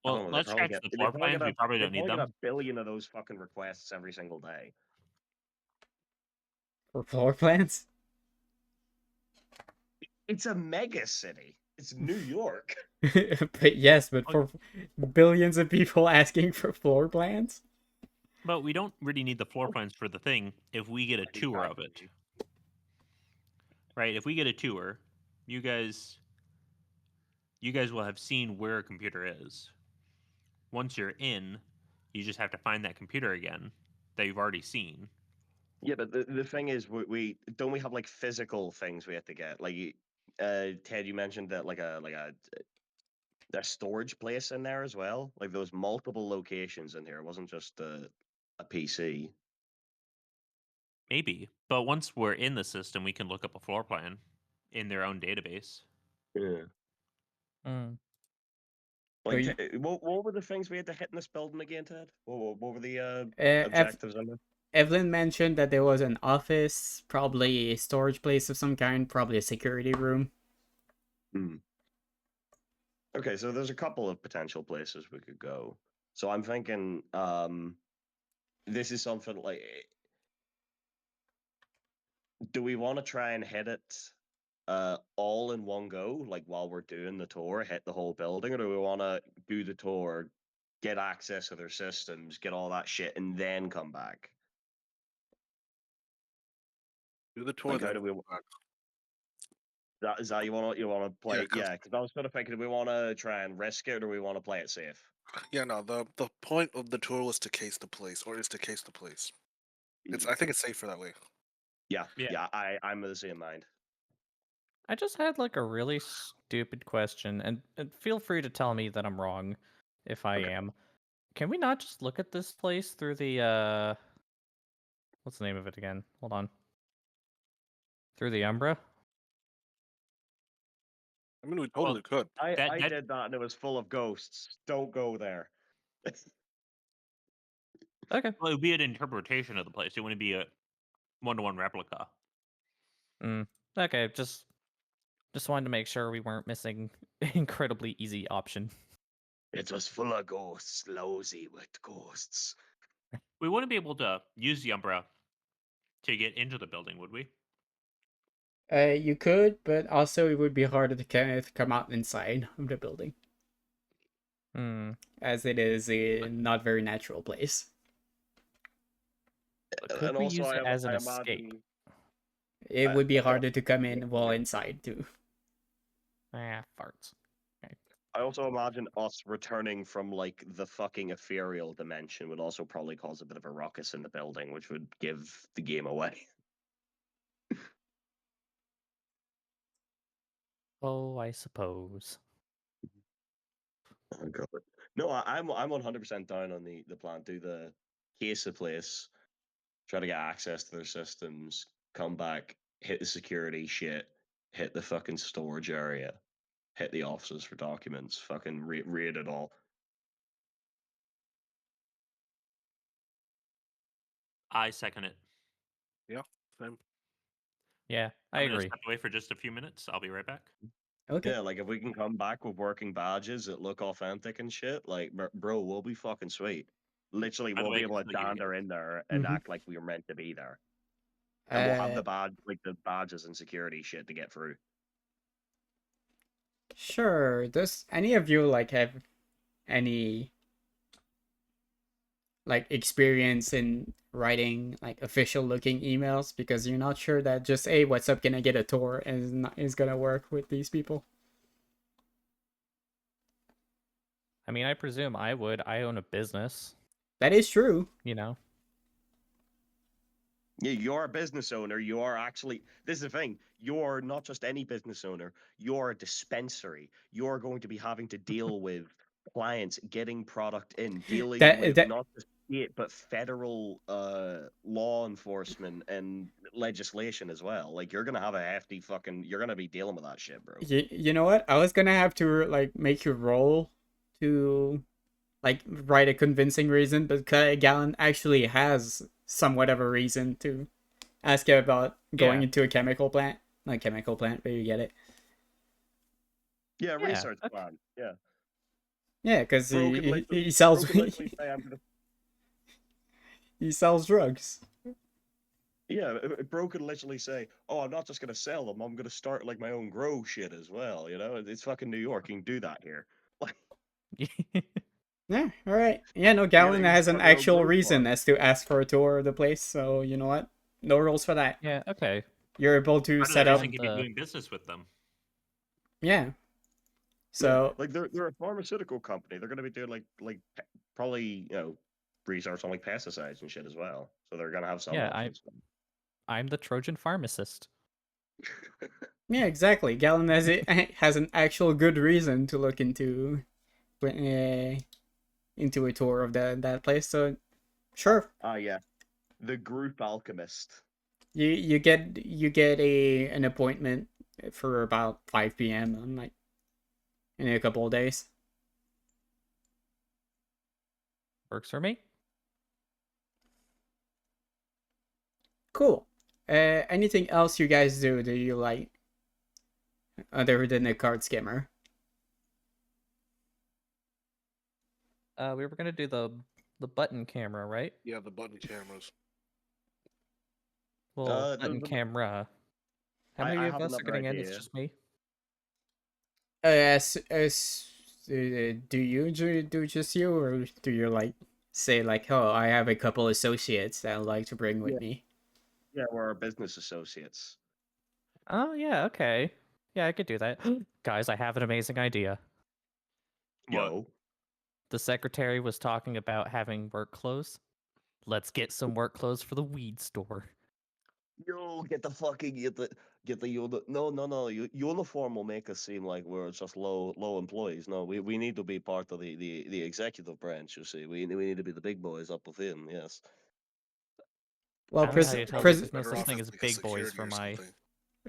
I Well, don't know. let's scratch the floor plans. We probably They don't need probably get a them. billion of those fucking requests every single day. For floor plans? It's a mega city. It's New York. But yes, but for billions of people asking for floor plans. But we don't really need the floor plans for the thing if we get a tour of it. Exactly. Right? If we get a tour, you guys will have seen where a computer is. Once you're in, you just have to find that computer again that you've already seen. Yeah, but the thing is, we don't we have like physical things we have to get. Like, Ted, you mentioned that like a storage place in there as well. Like there was multiple locations in here. It wasn't just a PC. Maybe. But once we're in the system, we can look up a floor plan in their own database. Yeah. Mm. Like, you- what were the things we had to hit in this building again, Ted? What were the Ev- objectives on it? Evelyn mentioned that there was an office, probably a storage place of some kind, probably a security room. Hmm. Okay, so there's a couple of potential places we could go. So I'm thinking, this is something like, do we want to try and hit it all in one go, like while we're doing the tour, hit the whole building, or do we want to do the tour, get access to their systems, get all that shit, and then come back? Do the tour Like, how then. do we? come back. Is that you want to play? 'cause- Yeah, because I was sort of thinking, do we want to try and risk it, or do we want to play it safe? Yeah, no. The point of the tour was to case the place, or is to case the place. I think it's safer that way. Yeah, Yeah. yeah. I'm of the same mind. I just had like a really stupid question, and feel free to tell me that I'm wrong if I Okay. am. Can we not just look at this place through the what's the name of it again? Hold on. Through the Umbra? I mean, we totally could. I That did that, and it was full of ghosts. Don't go there. Okay. well, it would be an interpretation of the place. It wouldn't be a one-to-one replica. Okay, just wanted to make sure we weren't missing an incredibly easy option. It was full of ghosts, lousy with ghosts. We wouldn't be able to use the Umbra to get into the building, would we? You could, but also it would be harder to come out inside of the building, Hmm. as it is a not very natural place. But could And we also, use it as an I escape? imagine It I- would be yeah, harder to come in while inside too. Farts. I also imagine us returning from like the fucking ethereal dimension would also probably cause a bit of a ruckus in the building, which would give the game away. Oh, I suppose. Oh god. No, I'm 100% down on the plan. Do the case of place, try to get access to their systems, come back, hit the security shit, hit the fucking storage area, hit the offices for documents, fucking raid it all. I second it. Yeah, same. Yeah, I I'm gonna agree. step away for just a few minutes. I'll be right back. Okay. Yeah, like if we can come back with working badges that look authentic and shit, like bro, we'll be fucking sweet. Literally, By the we'll way, be able to it's still you dander guys. in there and Mhm. act like we were meant to be there, and we'll have the badges and security shit to get through. Sure. Does any of you like have any like experience in writing like official looking emails, because you're not sure that just hey, what's up, can I get a tour is gonna work with these people? I mean, I presume I would. I own a business, That is true. you know? Yeah, you're a business owner. You are actually. This is the thing. You're not just any business owner. You're a dispensary. You're going to be having to deal with clients getting product in, dealing with That not just state but federal law enforcement and legislation as well. Like you're gonna have a hefty fucking. You're gonna be dealing with that shit, bro. you know what? I was gonna have to like make you roll to like write a convincing reason, but Gallon actually has somewhat of a reason to ask you about going Yeah. into a chemical plant. Not chemical plant, but you get it. Yeah, Yeah, research okay. plan. Yeah, Yeah, because bro can he literally, sells bro can literally say I'm gonna. he sells drugs. Yeah, bro could literally say, "Oh, I'm not just gonna sell them. I'm gonna start like my own grow shit as well." You know, it's fucking New York. You can do that here. Like, Yeah, all right. Yeah, no, you Galen can has an start your own actual grow reason farm. as to ask for a tour of the place, so you know what? No rules for that. Yeah, okay. You're able to Part of the set up. reason can be the- doing business with them. Yeah. Yeah, So like they're a pharmaceutical company. They're gonna be doing probably research on like pesticides and shit as well. So they're gonna have some Yeah, options. I'm the Trojan pharmacist. yeah, exactly. Galen has an actual good reason to look into a tour of that place. So sure, Ah, yeah, the group alchemist. you get an appointment for about 5 p.m. on like in a couple of days. Works for me. Cool. Anything else you guys do that you like other than a card skimmer? We were gonna do the button camera, right? Yeah, the button cameras. Well, button The- camera. How I many of have us are another getting in? It's idea. just me. Do you do just you, or do you like say like, oh, I have a couple associates that I'd like to bring with Yeah. me? Yeah, we're our business associates. Oh yeah, okay. Yeah, I could do that. Guys, I have an amazing idea. What? Yo, The secretary was talking about having work clothes. Let's get some work clothes for the weed store. get the fucking get the no. Uniform will make us seem like we're just low employees. No, we need to be part of the executive branch. You see, we need to be the big boys up within. Yes. Well, I don't know how you tell Probably there's no better such off thing as as like a big boys security for or my something.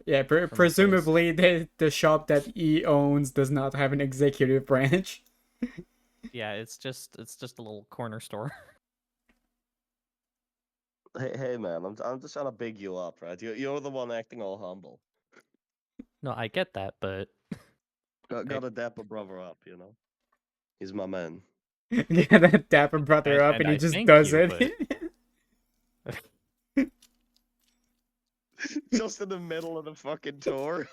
yeah, my place. presumably the shop that he owns does not have an executive branch. Yeah, it's just a little corner store. Hey man, I'm just trying to big you up, right? You're the one acting all humble. No, I get that, but Gotta dap a brother up, you know. He's my man. Yeah, that dapper brother up, and and he I just thank does you, it. Just in the middle of the fucking tour.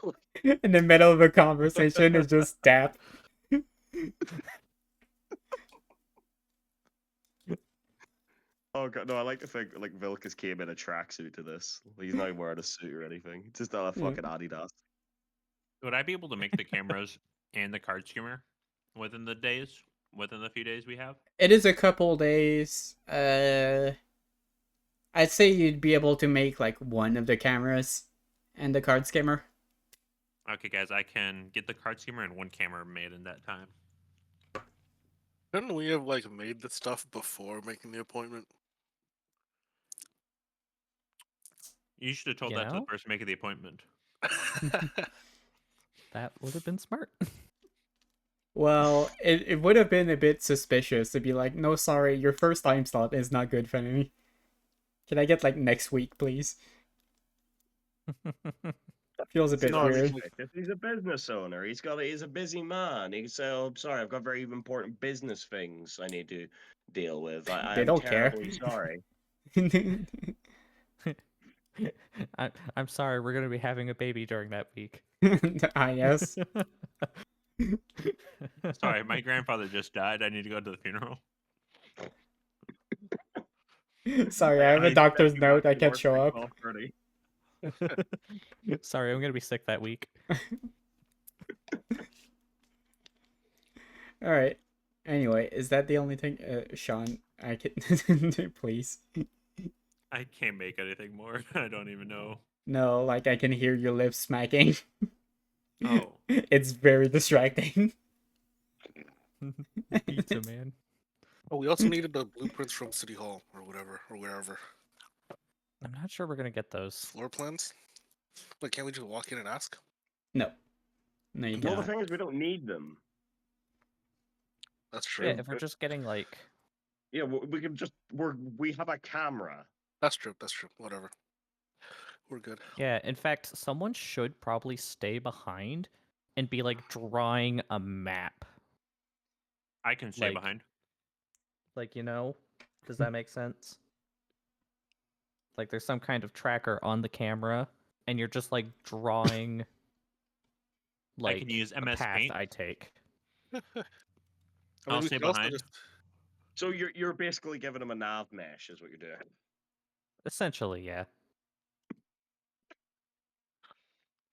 In the middle of a conversation, it's just dap. Oh god, no! I like to think like Vilkas came in a tracksuit to this. He's not even wearing a suit or anything. Just on a Yeah. fucking Adidas. Would I be able to make the cameras and the card skimmer within the few days we have? It is a couple days. I'd say you'd be able to make like one of the cameras and the card skimmer. Okay, guys, I can get the card skimmer and one camera made in that time. Couldn't we have like made the stuff before making the appointment? You should have told You that to the know? person making the appointment. that would have been smart. Well, it would have been a bit suspicious to be like, no, sorry, your first time slot is not good for me. Can I get like next week, please? Feels a bit No, weird. he's a business owner. He's a busy man. He can say, "Oh, I'm sorry, I've got very important business things I need to deal with. They I'm don't care. terribly sorry." I'm sorry, we're gonna be having a baby during that week. Yes. Sorry, my grandfather just died. I need to go to the funeral. Sorry, I have a doctor's note. I can't show up. Sorry, I'm gonna be sick that week. All right. Anyway, is that the only thing, Sean? I can please. I can't make anything more. I don't even know. No, like I can hear your lips smacking. Oh, It's very distracting. Pizza man. Oh, we also needed the blueprints from City Hall or whatever or wherever. I'm not sure we're gonna get those. Floor plans? Like, can't we just walk in and ask? No, no, you Well, the cannot. thing is, we don't need them. That's true. Yeah, if we're just getting like Yeah, we can just we have a camera. That's true. That's true. Whatever. We're good. yeah, in fact, someone should probably stay behind and be like drawing a map. I can stay Like- behind. Like, does that make sense? like there's some kind of tracker on the camera, and you're just like drawing like I can use a MS path Paint. I take. I I'll mean, we stay could also behind. just So you're basically giving him a nav mesh, is what you're doing. Essentially, yeah.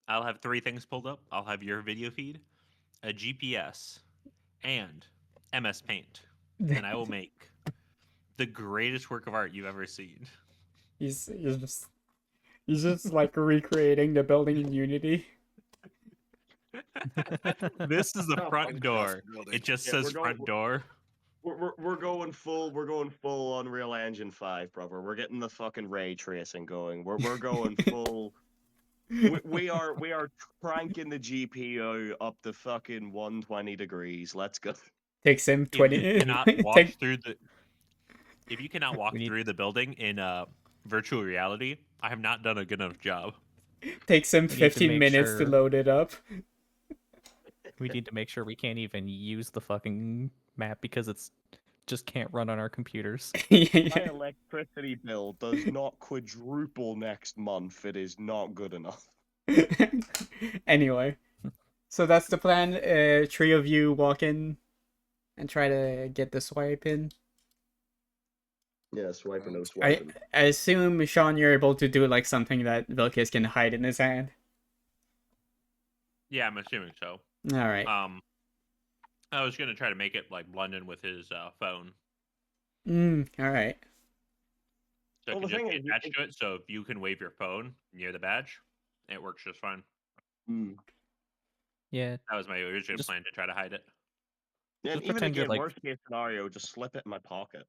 I'll have 3 things pulled up. I'll have your video feed, a GPS, and MS Paint, and I will make the greatest work of art you've ever seen. He's just like recreating the building in Unity. This is the Oh, front Minecraft door. building. It just Yeah, says front door. We're going full Unreal Engine 5, brother. We're getting the fucking ray tracing going. We're going full. We are cranking the GPU up to fucking 120 degrees. Let's go. Takes him If you 20. cannot walk take, through the if you cannot walk We need- through the building in virtual reality, I have not done a good enough job. takes him need to 15 make minutes to sure- load it up. We need to make sure we can't even use the fucking map because it's just can't run on our computers. My electricity bill does not quadruple next month. It is not good enough. Anyway, so that's the plan. 3 of you walk in and try to get the swipe in. Yeah, swipe or no I, swiping. I assume, Sean, you're able to do like something that Vilkis can hide in his hand. Yeah, I'm assuming so. All right. I was gonna try to make it like blend in with his phone, All right. so it Well, can the just thing be is, attached to it. So if you can wave your phone near the badge, it works just fine. Yeah, That was my original Just- plan to try to hide it. Yeah, Just and even pretend you're again, like- worst case scenario, just slip it in my pocket.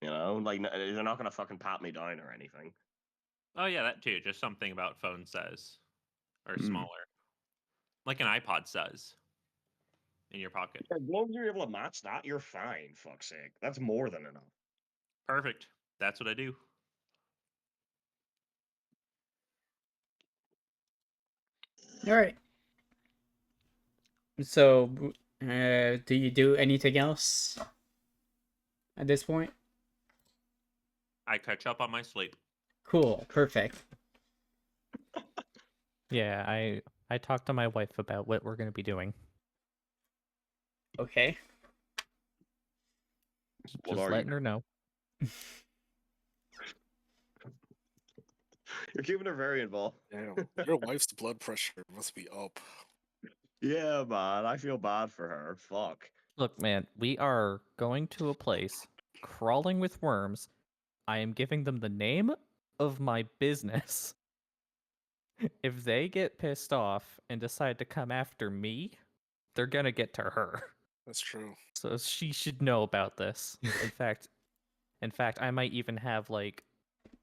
You know, like they're not gonna fucking pat me down or anything. Oh yeah, that too. Just something about phone size or Mm. smaller, like an iPod size in your pocket. As long as you're able to match that, you're fine. Fuck's sake, that's more than enough. Perfect. That's what I do. All right. So, do you do anything else at this point? I catch up on my sleep. Cool. Perfect. yeah. I talked to my wife about what we're gonna be doing. Okay. What Just are letting you? her know. You're keeping her very involved. damn. Your wife's blood pressure must be up. Yeah, man, I feel bad for her. Fuck. Look, man, we are going to a place crawling with worms. I am giving them the name of my business. If they get pissed off and decide to come after me, they're gonna get to her. That's true. So she should know about this. In fact, I might even have like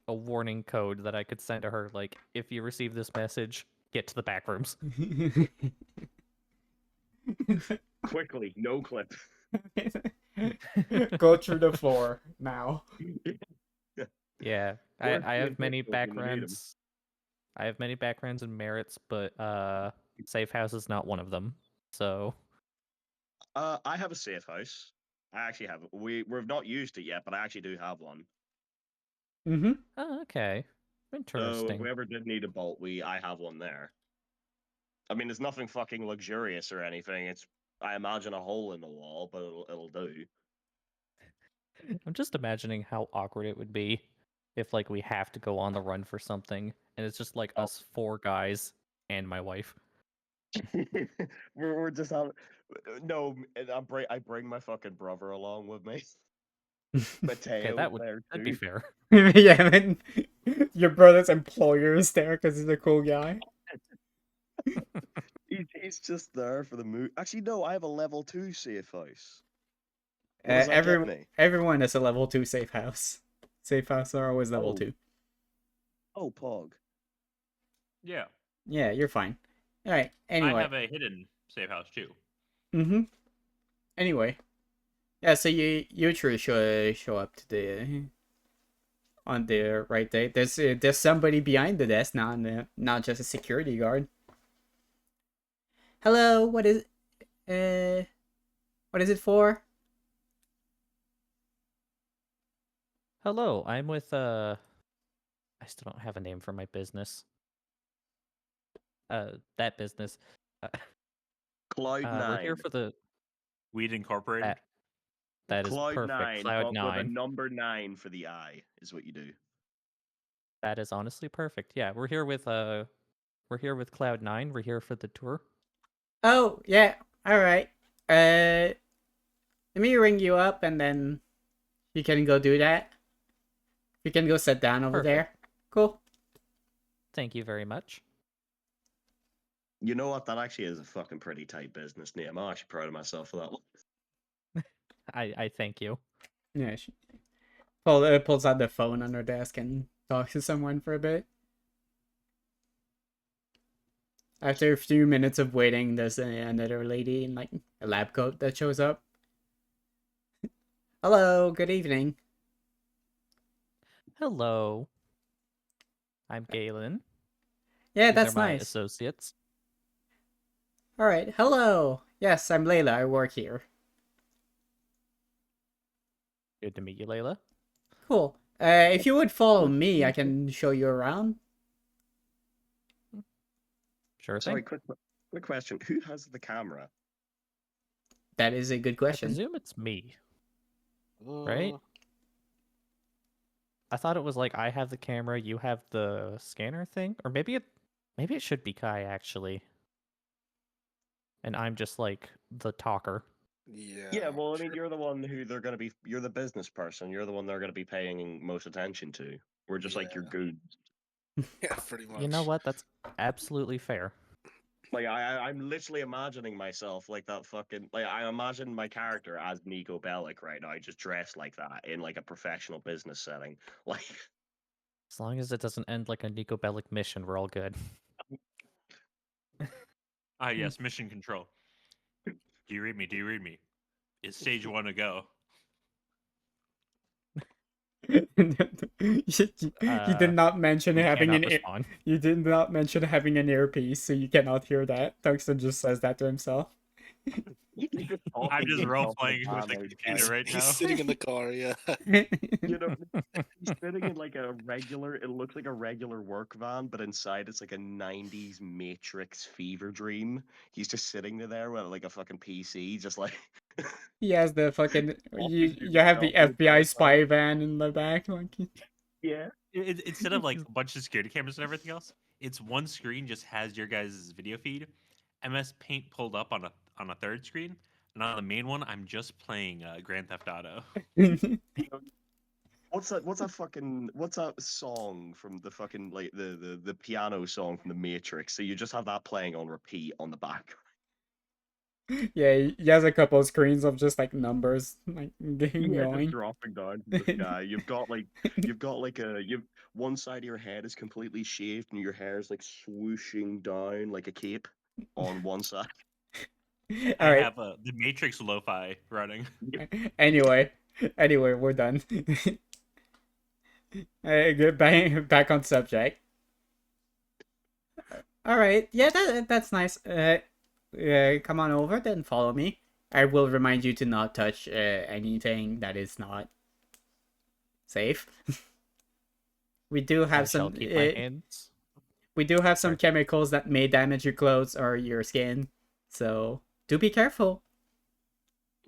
a warning code that I could send to her. Like, if you receive this message, get to the back rooms. Quickly, no clip. Go through the floor now. Yeah, Where's I the have many initials when you need 'em? backgrounds. I have many backgrounds and merits, but safe house is not one of them. So I have a safe house. I actually have. We've not used it yet, but I actually do have one. Mm-hmm. oh, okay, So if interesting. we ever did need a bolt, I have one there. I mean, it's nothing fucking luxurious or anything. It's I imagine a hole in the wall, but it'll do. I'm just imagining how awkward it would be if like we have to go on the run for something and it's just like Oh. us 4 guys and my wife. we're just having no. I bring my fucking brother along with me. Okay, Mateo there that'd be too. fair. Yeah, man. Your brother's employer is there because he's a cool guy. He's just there for the mood. Actually, no. I have a level 2 safe house. What does that get me? Everyone has a level 2 safe house. Safe house are always level Oh. 2. Oh, Pog. Yeah, Yeah, you're fine. All right. Anyway. I have a hidden safe house too. Mm-hmm. Anyway. Yeah, so you three should show up to the on the right day. There's somebody behind the desk, not just a security guard. Hello, what is it for? Hello, I'm with I still don't have a name for my business. That business. Uh, Cloud9. we're here for the Weed Incorporated. that is perfect. Cloud9, Cloud but with a 9. number 9 for the I is what you do. That is honestly perfect. Yeah, we're here with Cloud 9. We're here for the tour. Oh, yeah. All right. Let me ring you up and then you can go do that. You can go sit down over there. Cool. Thank you very much. You know what? That actually is a fucking pretty tight business name. I'm actually proud of myself for that one. I thank you. Yeah. She pulls out the phone on her desk and talks to someone for a bit. After a few minutes of waiting, there's another lady in like a lab coat that shows up. Hello, good evening. Hello. I'm Galen. Yeah, These that's are my nice. associates. All right, hello. Yes, I'm Layla. I work here. Good to meet you, Layla. Cool. If you would follow me, I can show you around. Sure Sorry, thing. quick question. Who has the camera? That is a good I question. presume it's me, right? Uh, I thought it was like I have the camera, you have the scanner thing, or maybe it should be Kai actually, and I'm just like the talker. yeah. Yeah, well, I mean, sure. you're the one who they're gonna be. You're the business person. You're the one they're gonna be paying most attention to. We're just like your Yeah. goods. Yeah, pretty much. You know what? That's absolutely fair. Like I'm literally imagining myself like that fucking like I imagine my character as Nico Bellic right now, just dressed like that in like a professional business setting. Like As long as it doesn't end like a Nico Bellic mission, we're all good. Ah, yes, mission control. Do you read me? Do you read me? Is stage 1 a go? You did not mention We having cannot an respond. you did not mention having an earpiece, so you cannot hear that. Tungsten just says that to himself. I'm just role playing with the computer right He's now. sitting in the car, yeah. You know, he's sitting in like a regular. It looks like a regular work van, but inside it's like a '90s Matrix fever dream. He's just sitting there with like a fucking PC, just like. He has the fucking walking through you the have the shop the entire FBI time. spy van in the back, like Yeah. Instead of like a bunch of security cameras and everything else, it's one screen just has your guys' video feed. MS Paint pulled up on a third screen, and on the main one, I'm just playing Grand Theft Auto. What's that song from the fucking like the piano song from the Matrix? So you just have that playing on repeat on the back. yeah, he has a couple of screens of just like numbers like Yeah, just going. dropping down from the sky. You've got like one side of your head is completely shaved and your hair is like swooshing down like a cape on one side. All I right. have the Matrix lo-fi running. Anyway, we're done. Get back on subject. All right. Yeah, that's nice. Come on over, then follow me. I will remind you to not touch anything that is not safe. We do I have shall some. keep my hands. We do have some Sorry. chemicals that may damage your clothes or your skin, so do be careful.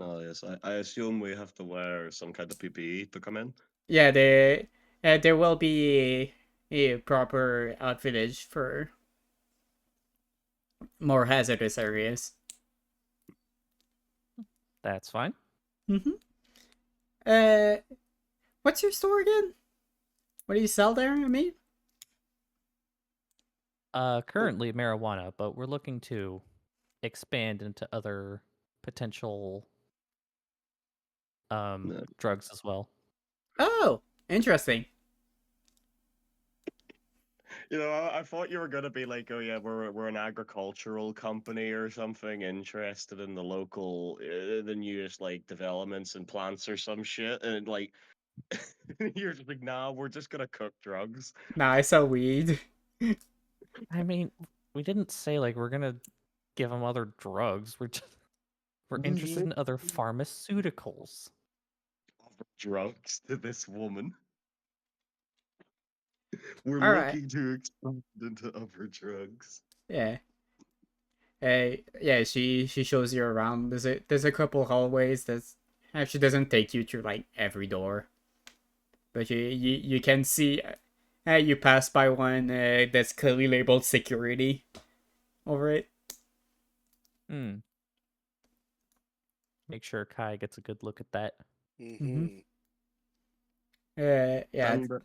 Oh yes, I assume we have to wear some kind of PPE to come in. Yeah, there will be a proper outfittage for more hazardous areas. That's fine. Mm-hmm. What's your store again? What do you sell there? I mean, Currently marijuana, but we're looking to expand into other potential No. drugs as well. oh, interesting. You know, I thought you were gonna be like, oh yeah, we're an agricultural company or something, interested in the local, the newest like developments and plants or some shit, and like, you're just like, nah, we're just gonna cook drugs. Nah, I sell weed. I mean, we didn't say like we're gonna give them other drugs. We're We interested in other literally pharmaceuticals. offer drugs to this woman. We're All right. looking to expand into upper drugs. Yeah. Yeah. She shows you around. There's a couple hallways that's actually doesn't take you to like every door, but you can see. You pass by one that's clearly labeled security over it. Hmm. Make sure Kai gets a good look at that. Mm-hmm. Yeah. And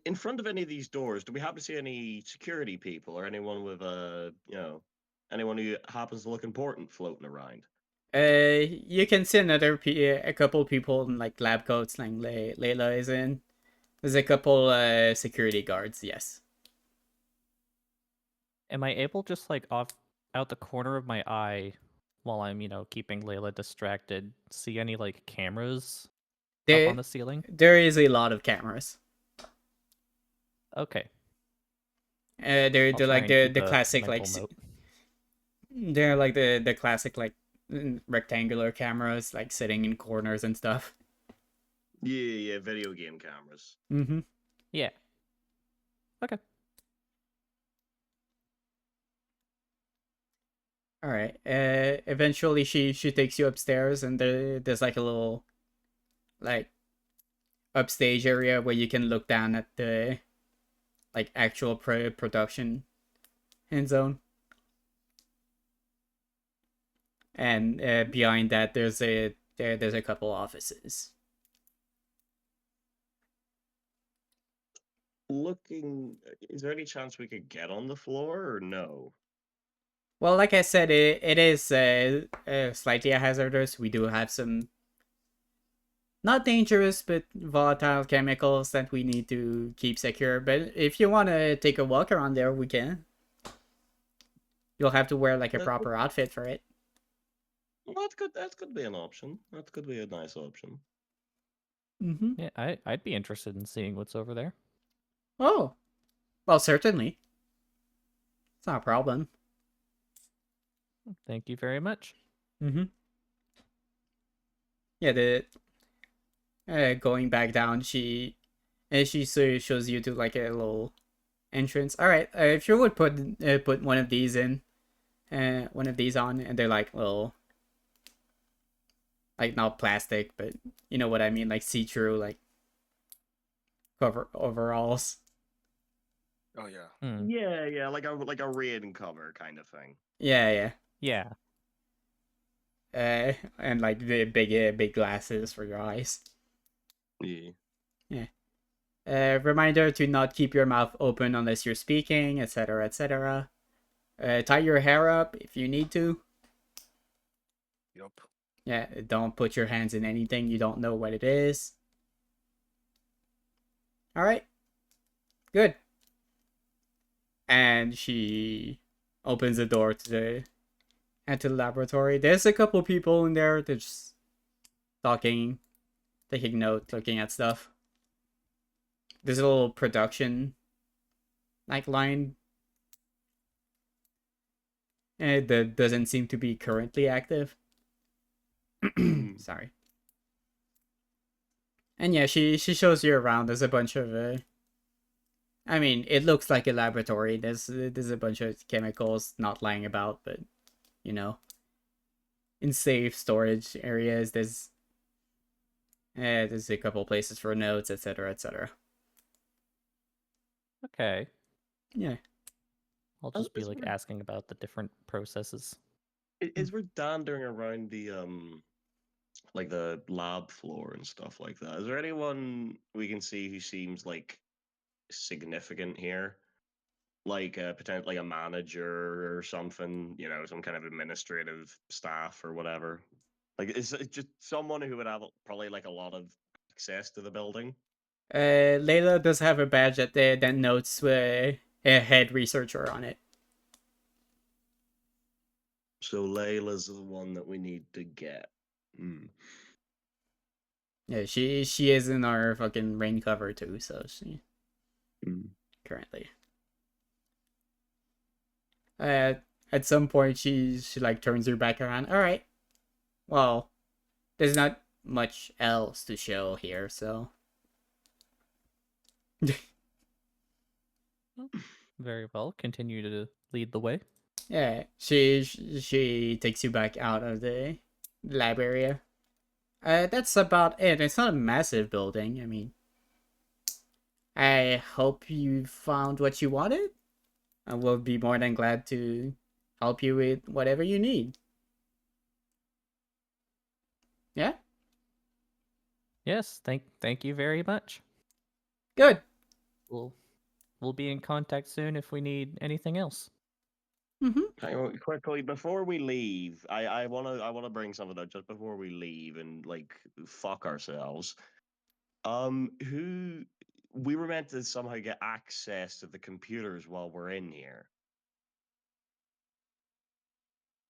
in front of any of these doors, do we happen to see any security people or anyone with anyone who happens to look important floating around? You can see a couple people in like lab coats, like Layla is in. There's a couple security guards. Yes. Am I able just like off out the corner of my eye while I'm, keeping Layla distracted, see any like cameras up on There the ceiling? there is a lot of cameras. Okay. They're I'll they're try like and keep the a classic mental note. they're like the classic like rectangular cameras like sitting in corners and stuff. Yeah, video game cameras. Mm-hmm. Yeah. Okay. All right. Eventually she takes you upstairs and there's like a little like upstage area where you can look down at the like actual production end zone. And behind that there's a couple offices. Is there any chance we could get on the floor or no? Well, like I said, it is slightly hazardous. We do have some not dangerous but volatile chemicals that we need to keep secure. But if you want to take a walk around there, we can. You'll have to wear like a proper outfit for it. Well, that could be an option. That could be a nice option. Mm-hmm. Yeah, I'd be interested in seeing what's over there. Oh, well, certainly. It's not a problem. Thank you very much. Mm-hmm. Yeah, the going back down, she shows you to like a little entrance. All right, if you would put one of these in, one of these on, and they're like little, like not plastic, but you know what I mean, like see-through, like cover overalls. Oh yeah. Hmm. Yeah, like a rain cover kind of thing. Yeah. Yeah. And like the big glasses for your eyes. Yeah. Reminder to not keep your mouth open unless you're speaking, etc., etc. Tie your hair up if you need to. Yup. Yeah, don't put your hands in anything you don't know what it is. All right. Good. And she opens the door to the laboratory. There's a couple people in there. They're just talking, taking notes, looking at stuff. There's a little production like line that doesn't seem to be currently active. Sorry. And yeah, she shows you around. There's a bunch of I mean, it looks like a laboratory. There's a bunch of chemicals not lying about, but you know, in safe storage areas, there's a couple places for notes, etc., etc. Okay. Yeah. I'll Oh, just be is like there- asking about the different processes. Is we're dandering around the like the lab floor and stuff like that. Is there anyone we can see who seems like significant here? Like potentially a manager or something, some kind of administrative staff or whatever. Like is it just someone who would have probably like a lot of access to the building? Layla does have a badge that notes a head researcher on it. So Layla's the one that we need to get. Yeah, she is in our fucking rain cover too, so she currently. At some point she like turns her back around. All right. Well, there's not much else to show here, so Very well. Continue to lead the way. Yeah, she takes you back out of the lab area. That's about it. It's not a massive building. I mean, I hope you found what you wanted. I will be more than glad to help you with whatever you need. Yeah? Yes, thank you very much. Good. We'll be in contact soon if we need anything else. Mm-hmm. Hang on, quickly before we leave, I wanna bring something up just before we leave and like fuck ourselves. Who we were meant to somehow get access to the computers while we're in here.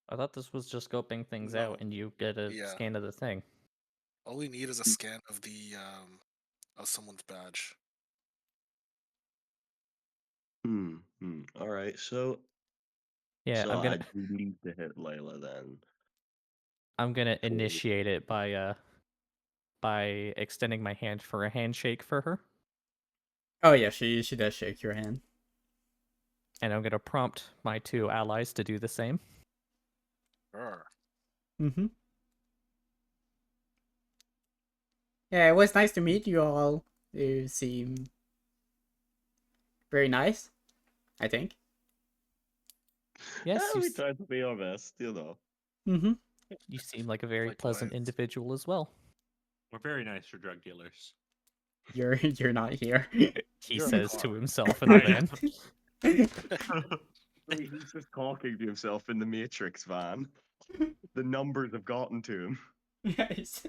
I thought this was just scoping things No. out and you get a Yeah. scan of the thing. All we need is a scan of the of someone's badge. All right. So Yeah, I'm I gonna do need to hit Layla then. Cool. initiate it by extending my hand for a handshake for her. Oh yeah, she does shake your hand. And I'm gonna prompt my two allies to do the same. Sure. Mm-hmm. Yeah, it was nice to meet you all. You seem very nice, I think. Yes, we tried to be our best, you know. Mm-hmm. you seem like a very pleasant Likewise. individual as well. We're very nice for drug dealers. You're not here. He You're in the says to car. himself in the I am. van. He's just talking to himself in the Matrix van. The numbers have gotten to him. Yes.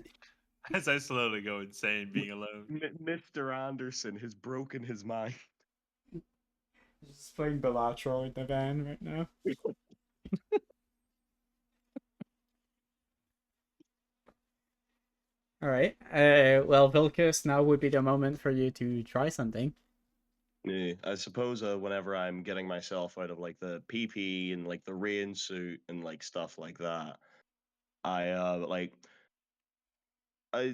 As I slowly go insane being alone. Mr. Anderson has broken his mind. Just playing Bellatrix in the van right now. All right. Well, Vilcus, now would be the moment for you to try something. Yeah, I suppose whenever I'm getting myself out of like the PP and like the rain suit and like stuff like that, I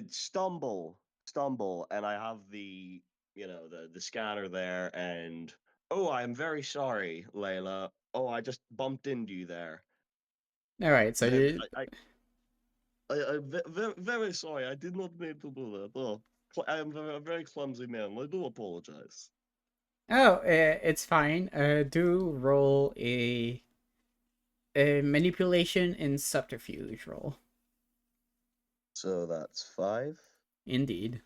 stumble, and I have the the scanner there, and oh, I'm very sorry, Layla. Oh, I just bumped into you there. All right. So Very, you. very sorry. I did not mean to do that. Oh, I am a very clumsy man. I do apologize. Oh, it's fine. Do roll a manipulation and subterfuge roll. So that's 5. Indeed.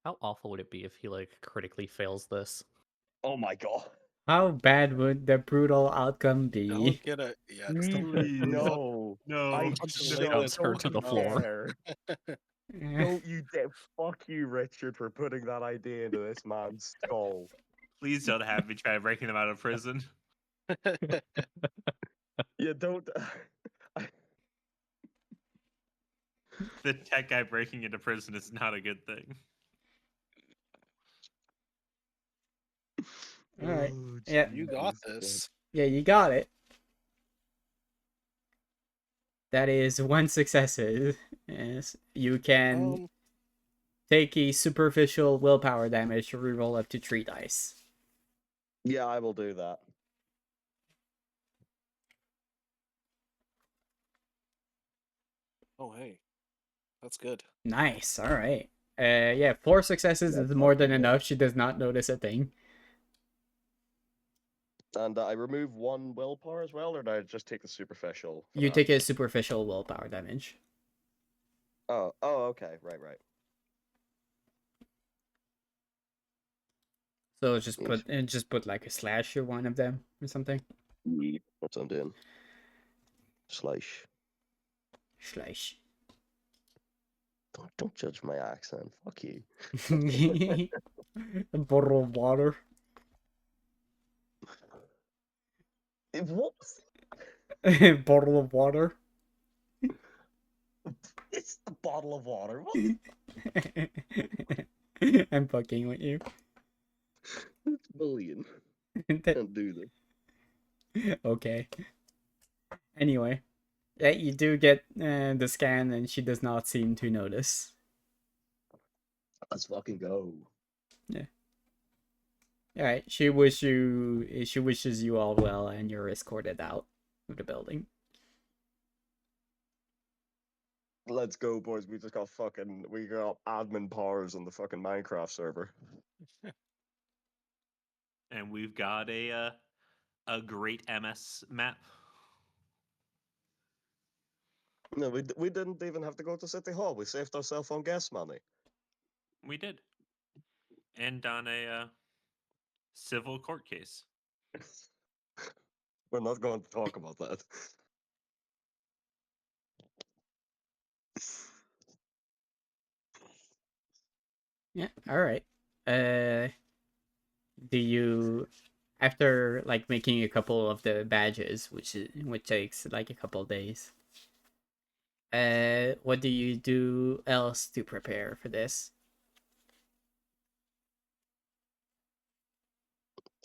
How awful would it be if he like critically fails this? Oh my god. How bad would the brutal outcome be? Don't get a just don't get Please. No. No. I Until don't, shoves her don't to the you floor. dare. Eh, Don't you dare. Fuck you, Richard, for putting that idea into this man's skull. Please don't have me try breaking them out of prison. Yeah, don't. The tech guy breaking into prison is not a good thing. All right. Oh, Yeah. You got Jesus. this. Yeah, you got it. That is one success. Yes, you can take a superficial willpower damage to reroll up to 3 dice. Yeah, I will do that. Oh hey. That's good. Nice. All right. Yeah, 4 successes That's is more than fucking good. enough. She does not notice a thing. And I remove 1 willpower as well, or do I just take the superficial? For You that? take a superficial willpower damage. Oh, okay, right. So just put like a slash through one of them or something. Yeah, that's what I'm doing. Slash. Slash. Don't judge my accent. Fuck you. A bottle of water. What? Bottle of water. It's a bottle of water. What? I'm fucking with you. Billion. That- Can't do this. okay. Anyway, yeah, you do get the scan, and she does not seem to notice. Let's fucking go. All right, she wishes you all well, and you're escorted out of the building. Let's go, boys. We got admin powers on the fucking Minecraft server. And we've got a great MS map. No, we didn't even have to go to City Hall. We saved ourselves on gas money. We did. And on a civil court case. We're not going to talk about that. Yeah. All right. Do you, after like making a couple of the badges, which takes like a couple of days, what do you do else to prepare for this?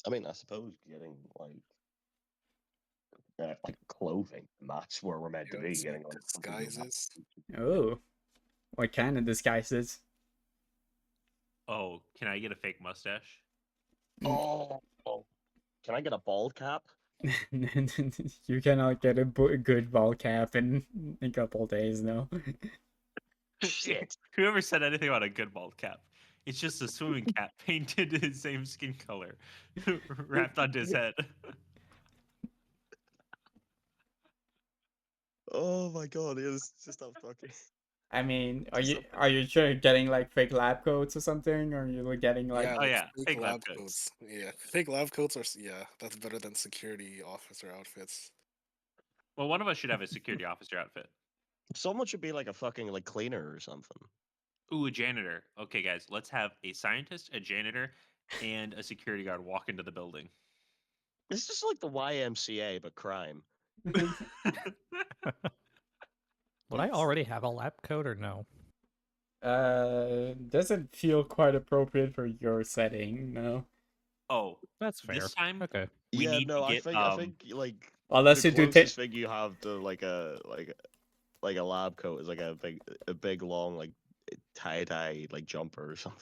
I mean, I suppose getting like clothing match where we're meant to Yeah, be. some Getting like something to disguises. Oh, what kind of disguises? Oh, can I get a fake mustache? Oh, can I get a bald cap? You cannot get a good ball cap in a couple days, no. Shit. Whoever said anything about a good bald cap? It's just a swimming cap painted the same skin color, wrapped onto his head. Oh my god, it's just not fucking. I mean, Just are you sure getting like fake lab coats or something, or you getting like? Yeah, Oh, like yeah, fake fake lab lab coats. coats. Yeah, fake lab coats are that's better than security officer outfits. Well, one of us should have a security officer outfit. Someone should be like a fucking like cleaner or something. Ooh, a janitor. Okay, guys, let's have a scientist, a janitor, and a security guard walk into the building. It's just like the YMCA but crime. Would I already have a lab coat or no? Doesn't feel quite appropriate for your setting, no. Oh, That's fair. this time Okay. we yeah, need no, to get. I think like Unless the you do closest thing you have to like a lab coat is like a big long like tie-dye like jumper or something.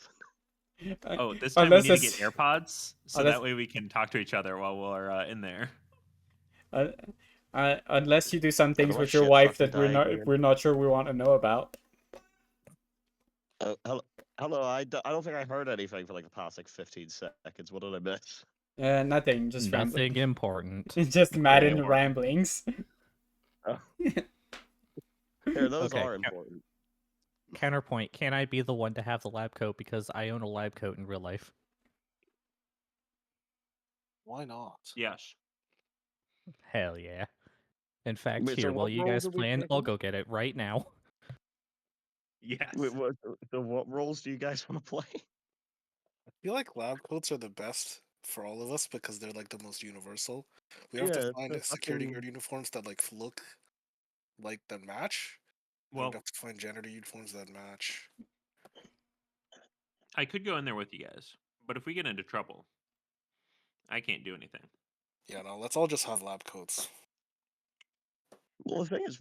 Oh, this time we need to get it's- AirPods, so unless- that way we can talk to each other while we're in there. unless you do some things Otherwise with your shit wife fucking that died again. we're not sure we want to know about. Hello, I don't think I heard anything for like the past like 15 seconds. What did I miss? Nothing, just Nothing important. just Madden Yeah. ramblings. Oh. Here, those Okay, are important. Counterpoint, can I be the one to have the lab coat because I own a lab coat in real life? Why not? Yes. Hell yeah. In fact, Wait, so here, while what you roles guys are we plan, I'll taking? go get it right now. Yes. Wait, what roles do you guys want to play? I feel like lab coats are the best for all of us because they're like the most universal. We have Yeah, to find the security fucking- guard uniforms that like look like that match. Well, We'd have to find janitor uniforms that match. I could go in there with you guys, but if we get into trouble, I can't do anything. Yeah, no, let's all just have lab coats. Well, the thing is,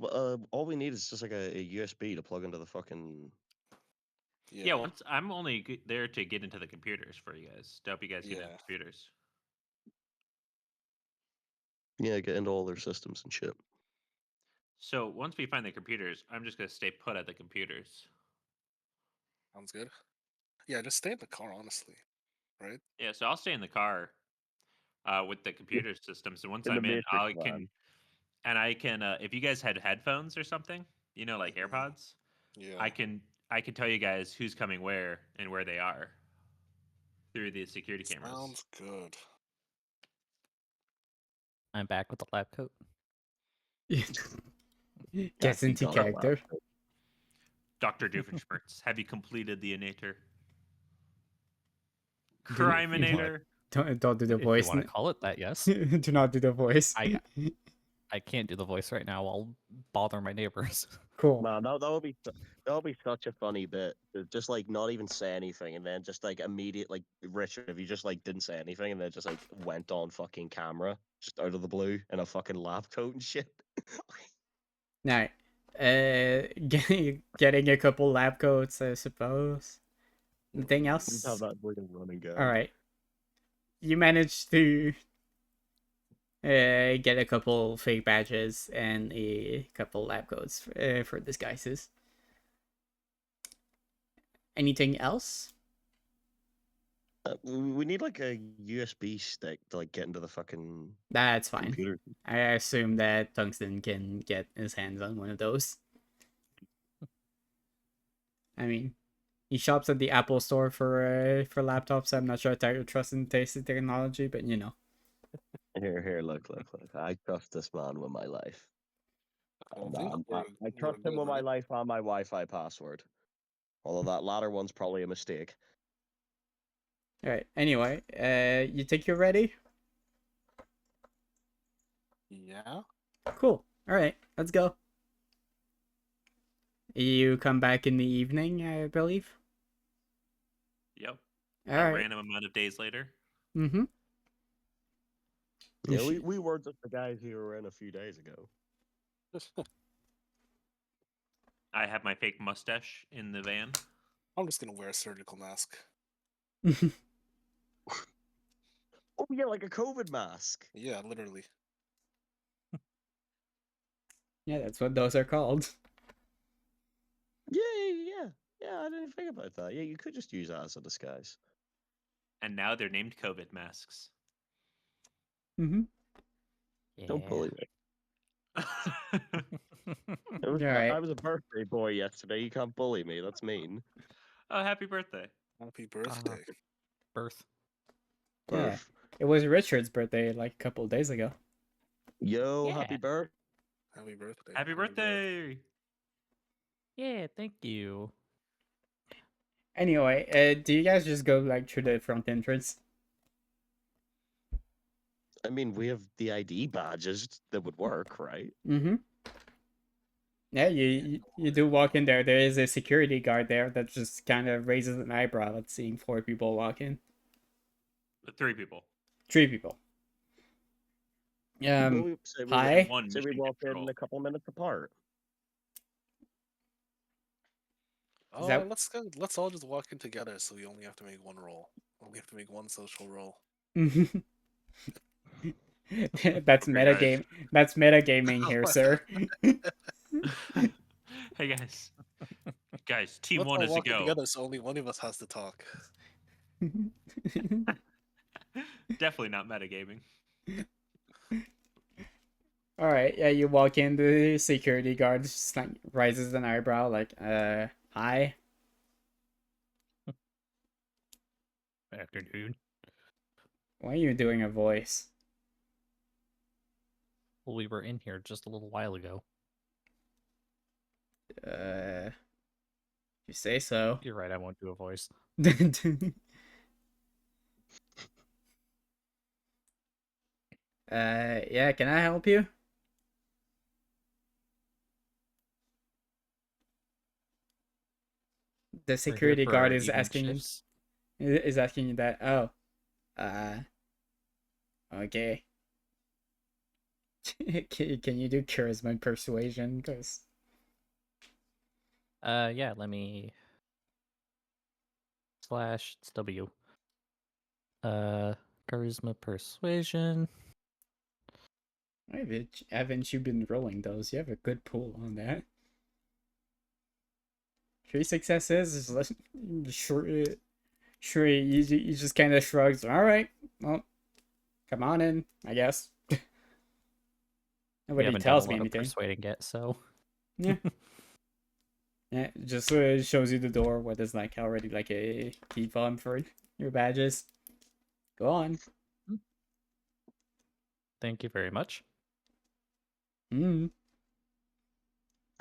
all we need is just like a USB to plug into the fucking. Yeah, once I'm only there to get into the computers for you guys, to help you guys get into Yeah. computers. Yeah, get into all their systems and shit. So once we find the computers, I'm just gonna stay put at the computers. Sounds good. Yeah, just stay in the car, honestly. Right? Yeah, so I'll stay in the car with the computer systems, and once In the I'm in, Matrix I lab. can, and I can, if you guys had headphones or something, you know, like Mhm. AirPods, Yeah. I can tell you guys who's coming where and where they are through the security cameras. Sounds good. I'm back with the lab coat. Gets Actually into got a lab character. coat. Dr. Doofenshmirtz, have you completed the Inator? Do- Criminator. Don't do the If voice. you want to call it that, yes. Do not do the voice. I can't do the voice right now. I'll bother my neighbors. Cool. Man, that would be such a funny bit. To just like not even say anything, and then just like immediate like Richard, if you just like didn't say anything, and then just like went on fucking camera, just out of the blue in a fucking lab coat and shit. Now, getting a couple lab coats, I suppose. Anything You'd have else? that fucking running gag. All right. You managed to get a couple fake badges and a couple lab coats for disguises. Anything else? We need like a USB stick to like get into the fucking That's fine. computer. I assume that Tungsten can get his hands on one of those. I mean, he shops at the Apple store for laptops. I'm not sure if I trust in tasty technology, but you know. Here, look. I trust this man with my life. I And, think I we're trust him good, with my right? life and my Wi-Fi password. Although that latter one's probably a mistake. All right. Anyway, you think you're ready? Yeah. Cool. All right. Let's go. You come back in the evening, I believe. Yep. All A right. random amount of days later. Mm-hmm. Yeah, we were just the guys who were in a few days ago. I have my fake mustache in the van. I'm just gonna wear a surgical mask. Oh yeah, like a COVID mask. Yeah, literally. Yeah, that's what those are called. Yeah. I didn't think about that. Yeah, you could just use that as a disguise. And now they're named COVID masks. Mm-hmm. Don't bully me. It was, All right. I was a birthday boy yesterday. You can't bully me. That's mean. Oh, happy birthday. Happy birthday. Birth. Yeah. Birth. It was Richard's birthday like a couple of days ago. Yo, Yeah. happy birth. Happy birthday. Happy birthday. Yeah, thank you. Anyway, do you guys just go like through the front entrance? I mean, we have the ID badges that would work, right? Mm-hmm. Yeah, you do walk in there. There is a security guard there that just kind of raises an eyebrow at seeing 4 people walk in. 3 people. 3 people. Well, Hi. One Say we mission walk in control. a couple minutes apart. Is Oh, that- let's go. Let's all just walk in together, so we only have to make one roll. We have to make one social roll. That's Okay, metagame. That's metagaming here, sir. Hey guys. Guys, team Let's 1 all is a walk in go. together, so only one of us has to talk. Definitely not metagaming. All right, yeah, you walk in, the security guard just like raises an eyebrow, like, hi. Afternoon. Why are you doing a voice? Well, we were in here just a little while ago. You say so. You're right, I won't do a voice. Yeah, can I help you? The We're here security for guard our is evening asking you shifts. is asking you that. Oh. Okay. Can you do charisma and persuasion? Because Yeah, let me / it's W. Charisma persuasion. haven't you been rolling those? You have a good pool on that. 3 successes. Sure. You just kind of shrugs. All right. Well, come on in, I guess. We Nobody haven't tells done me a lot anything. of persuading yet, so Yeah. Yeah, it just shows you the door where there's like already like a key fob for your badges. Go on. thank you very much. Mm.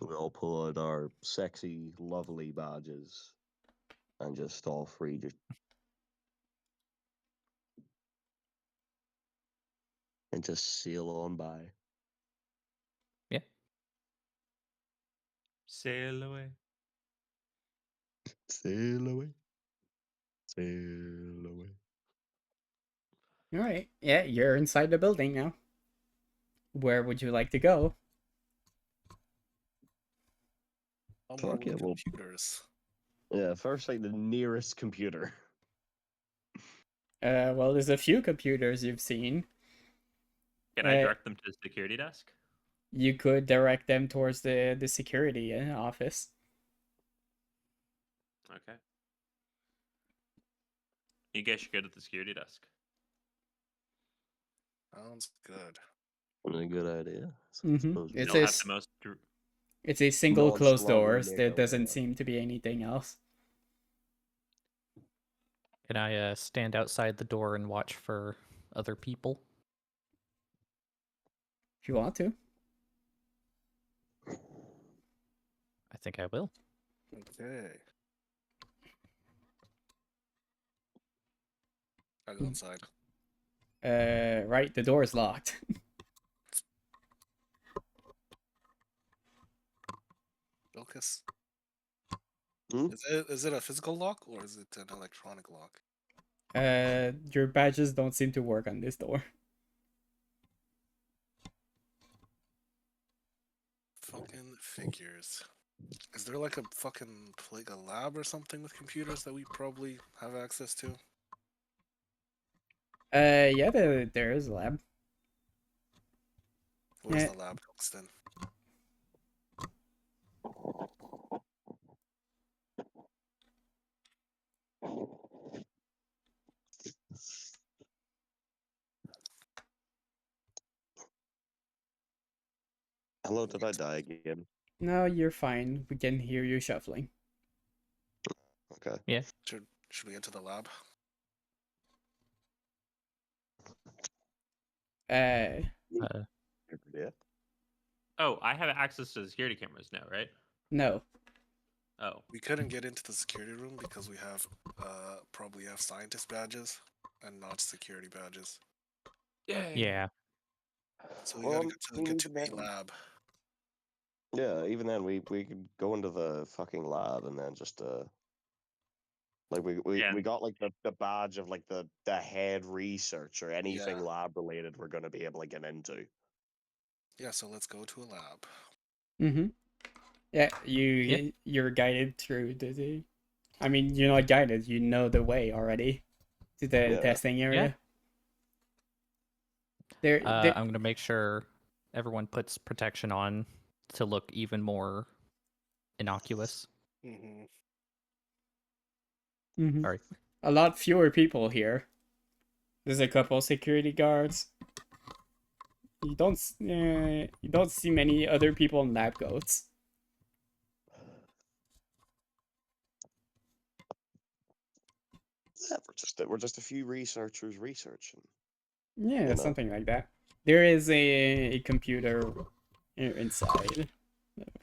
We all pull out our sexy, lovely badges, and just all three just and just sail on by. Sail away. Sail away. Sail away. All right. Yeah, you're inside the building now. Where would you like to go? Somewhere Fuck yeah, with well, computers. yeah, first like the nearest computer. Well, there's a few computers you've seen. Can I direct them to the security desk? You could direct them towards the security office. Okay. You guys should go to the security desk. Sounds good. A good idea. So Mhm. I suppose we It's They'll a have the most. It's a single closed nonchalantly doors. make There our way doesn't there. seem to be anything else. Can I stand outside the door and watch for other people? If you want to. I think I will. Okay. I go inside. Right, the door is locked. Lucas. Hmm? Is it a physical lock or is it an electronic lock? Your badges don't seem to work on this door. Fucking figures. Is there like a fucking like a lab or something with computers that we probably have access to? Yeah, there is a lab. Where's Yeah. the lab, Tungsten? Hello, did I die again? No, you're fine. We can hear you shuffling. Okay. Yeah. Should we enter the lab? Uh, Yeah. Oh, I have access to the security cameras now, right? no. Oh, We couldn't get into the security room because we have probably have scientist badges and not security badges. Yeah. So we Well, gotta get to even the then- lab. Yeah, even then we could go into the fucking lab and then just like Yeah. we got like the badge of like the head research or anything lab related we're gonna be able to get into. Yeah, so let's go to a lab. Mm-hmm. Yeah, you're guided through the. I mean, you're not guided. You know the way already to the Yeah. testing area. There, I'm gonna make sure everyone puts protection on to look even more innocuous. Mm-hmm. Mhm. Sorry. A lot fewer people here. There's a couple security guards. You don't see many other people in lab coats. Yeah, we're just a few researchers researching. Yeah, You know. something like that. There is a computer inside of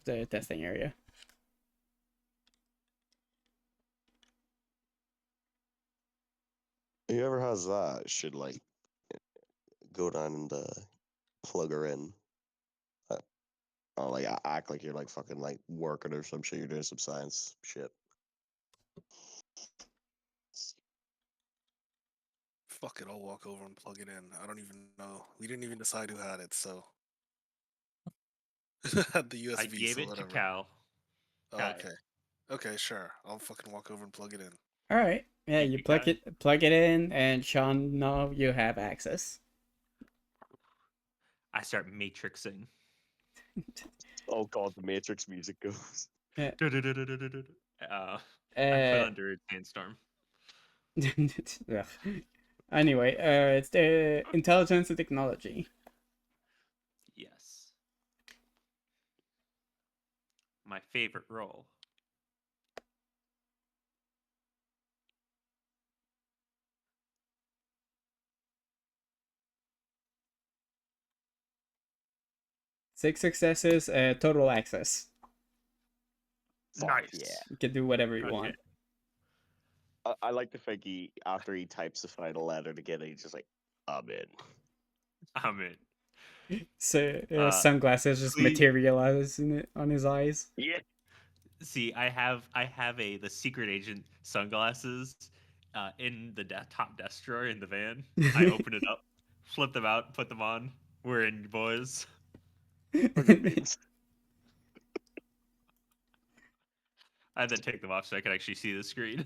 the testing area. Whoever has that should like go down and plug her in. Or like act like you're like fucking like working or some shit. You're doing some science shit. Fuck it, I'll walk over and plug it in. I don't even know. We didn't even decide who had it, so. Had the USB, I gave so it whatever. to Cal. Oh, Kai. okay. Okay, sure. I'll fucking walk over and plug it in. All right. Yeah, Thank you you, plug Kai. it in, and Sean, now you have access. I start matrixing. Oh god, the Matrix music goes. I put Uh, under a sandstorm. ugh. Anyway, it's the intelligence and technology. Yes. My favorite role. Six successes, total access. Fuck Nice. yeah. You can do whatever you Okay. want. I like to think after he types the final letter together, he's just like, I'm in. I'm in. So Uh, sunglasses just please- materialize in it on his eyes. Yeah. See, I have the secret agent sunglasses in the top desk drawer in the van. I open it up, flip them out, put them on. We're in, boys. For good means. I then take them off so I can actually see the screen.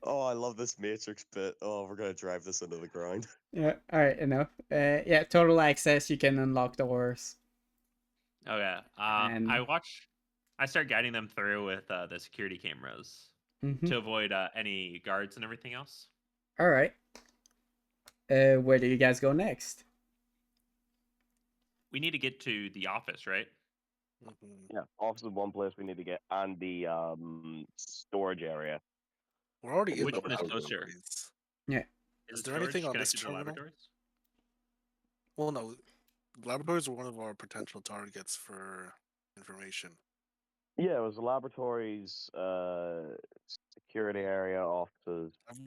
Oh, I love this Matrix bit. Oh, we're gonna drive this into the ground. Yeah, all right, enough. Yeah, total access. You can unlock doors. Oh yeah. And I start guiding them through with the security cameras to avoid any guards and everything else. all right. Where do you guys go next? We need to get to the office, right? Mm-hmm. Yeah, office is one place we need to get, and the storage area. We're already in Which the one is closer? laboratories. Yeah. Is Is the there anything storage on this connected to the terminal? laboratories? Well, no. Laboratories are one of our potential targets for information. Yeah, it was the laboratories, security area, offices, and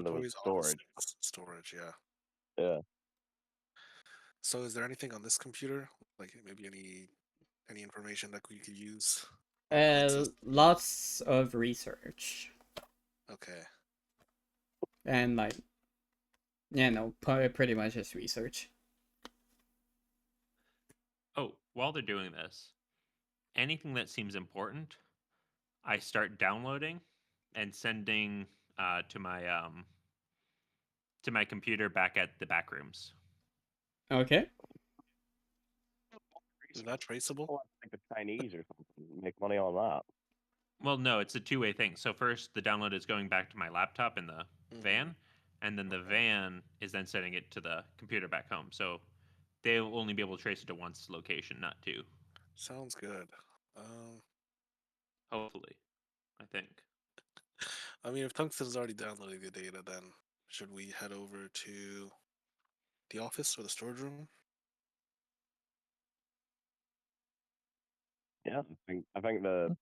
there was Laboratories, storage. offices, storage. Yeah. Yeah. So, is there anything on this computer, like maybe any information that we could use? Lots of research Okay. and like, yeah, no, pretty much just research. Oh, while they're doing this, anything that seems important, I start downloading and sending to my computer back at the back rooms. Okay. Is that traceable? Oh, like the Chinese or something. Make money on that. Well, no, it's a two-way thing. So first, the download is going back to my laptop in the van, and then the van is then sending it to the computer back home. So they'll only be able to trace it to one location, not two. Sounds good. Hopefully, I think. I mean, if Tungsten's already downloading the data, then should we head over to the office or the storage room? Yeah, I think the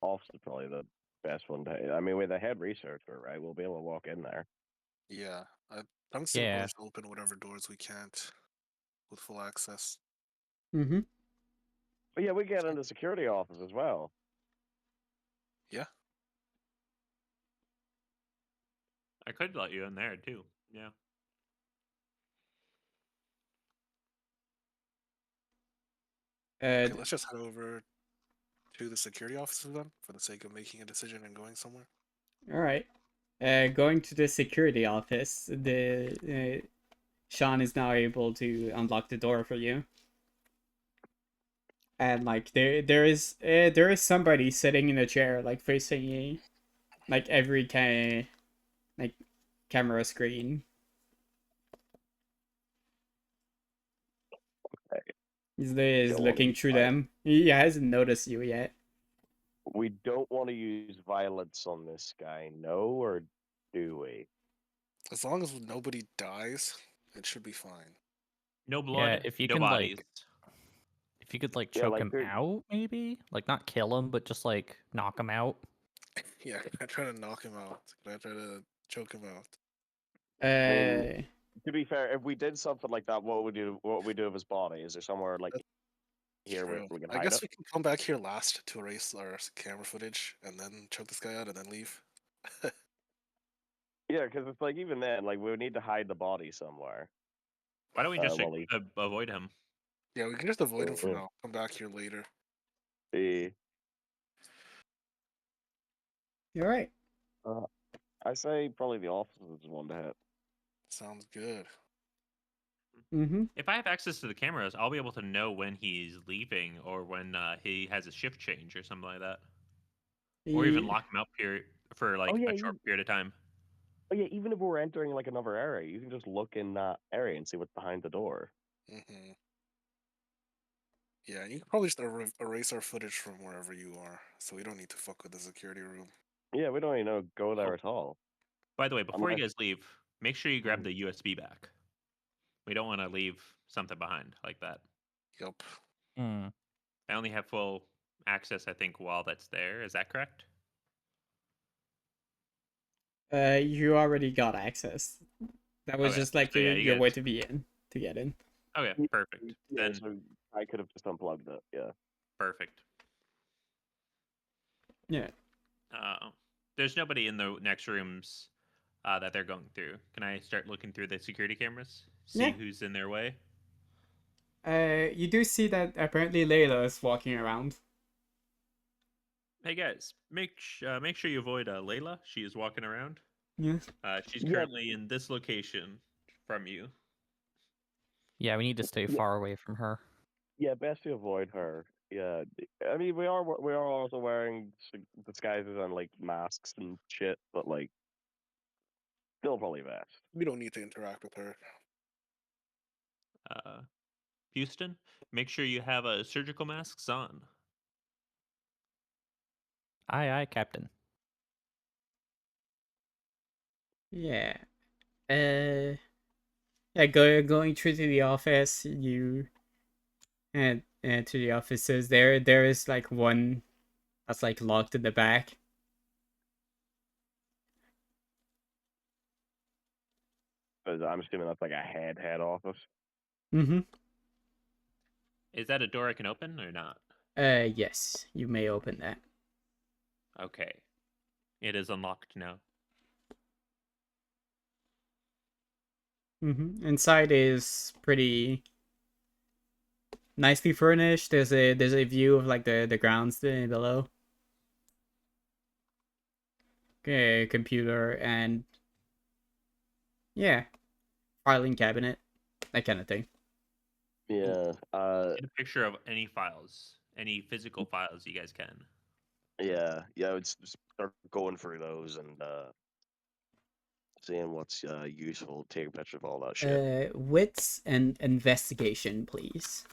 office is probably the best one to. I mean, with the head researcher, right? We'll be able to walk in there. Yeah. Tungsten Yeah. wants to open whatever doors we can't with full access. Mm-hmm. But yeah, we get into the security office as well. Yeah. I could let you in there too. Yeah. Okay, let's just head over to the security offices then, for the sake of making a decision and going somewhere. All right. Going to the security office. The Sean is now able to unlock the door for you. And like there is somebody sitting in a chair like facing you, like every like camera screen. He's Don't wanna looking use through violence. them. He hasn't noticed you yet. We don't want to use violence on this guy, no, or do we? As long as nobody dies, it should be fine. No Yeah, blood, if you no can bodies. if you could like Yeah, choke like him there- out, maybe like not kill him, but just like knock him out. Yeah, I try to knock him out. I try to choke him out. Uh, To be fair, if we did something like that, what would we do? What would we do with his body? Is there somewhere like here where True. we can I hide guess it? we can come back here last to erase our camera footage and then choke this guy out and then leave. Yeah, because it's like even then, like we would need to hide the body somewhere. Why don't we just While he- avoid him? Yeah, we can just avoid him for Yeah. now. Come back here later. you're right. I say probably the office is one to hit. Sounds good. Mm-hmm. If I have access to the cameras, I'll be able to know when he's leaving or when he has a shift change or something like that, or even lock him up here for like yeah, a short period of time. Oh yeah, even if we're entering like another area, you can just look in that area and see what's behind the door. Mm-hmm. Yeah, you can probably just erase our footage from wherever you are, so we don't need to fuck with the security room. Yeah, we don't even go there at all. By the way, before you Unless- guys leave, make sure you grab Mhm. the USB back. We don't want to leave something behind like that. Yup. Hmm. I only have full access, I think, while that's there. Is that correct? You already got access. That was Okay, just like so yeah, your you way guys- to be in, to get in. Okay, perfect. Yeah, Then so I could have just unplugged it. Yeah. Perfect. Yeah. There's nobody in the next rooms that they're going through. Can I start looking through the security cameras? See Yeah. who's in their way? You do see that apparently Layla is walking around. Hey guys, make sure you avoid Layla. She is walking around. Yeah. She's Yeah. currently in this location from you. Yeah, we need to stay Yeah. far away from her. Yeah, best to avoid her. Yeah, I mean we are also wearing disguises and like masks and shit, but like still probably best. We don't need to interact with her. Houston, make sure you have surgical masks on. Aye, aye, Captain. Yeah. Yeah. Going through to the office, you and to the offices. There is like one that's like locked in the back. But I'm assuming that's like a head office. Mm-hmm. Is that a door I can open or not? Yes, you may open that. Okay. It is unlocked now. Mm-hmm. Inside is pretty nicely furnished. There's a view of like the grounds below. Okay, computer and yeah, filing cabinet, that kind of thing. Yeah. Get a picture of any files, any physical files you guys can. Yeah. Yeah. I would start going through those and seeing what's useful. Take a picture of all that shit. Wits and investigation, please.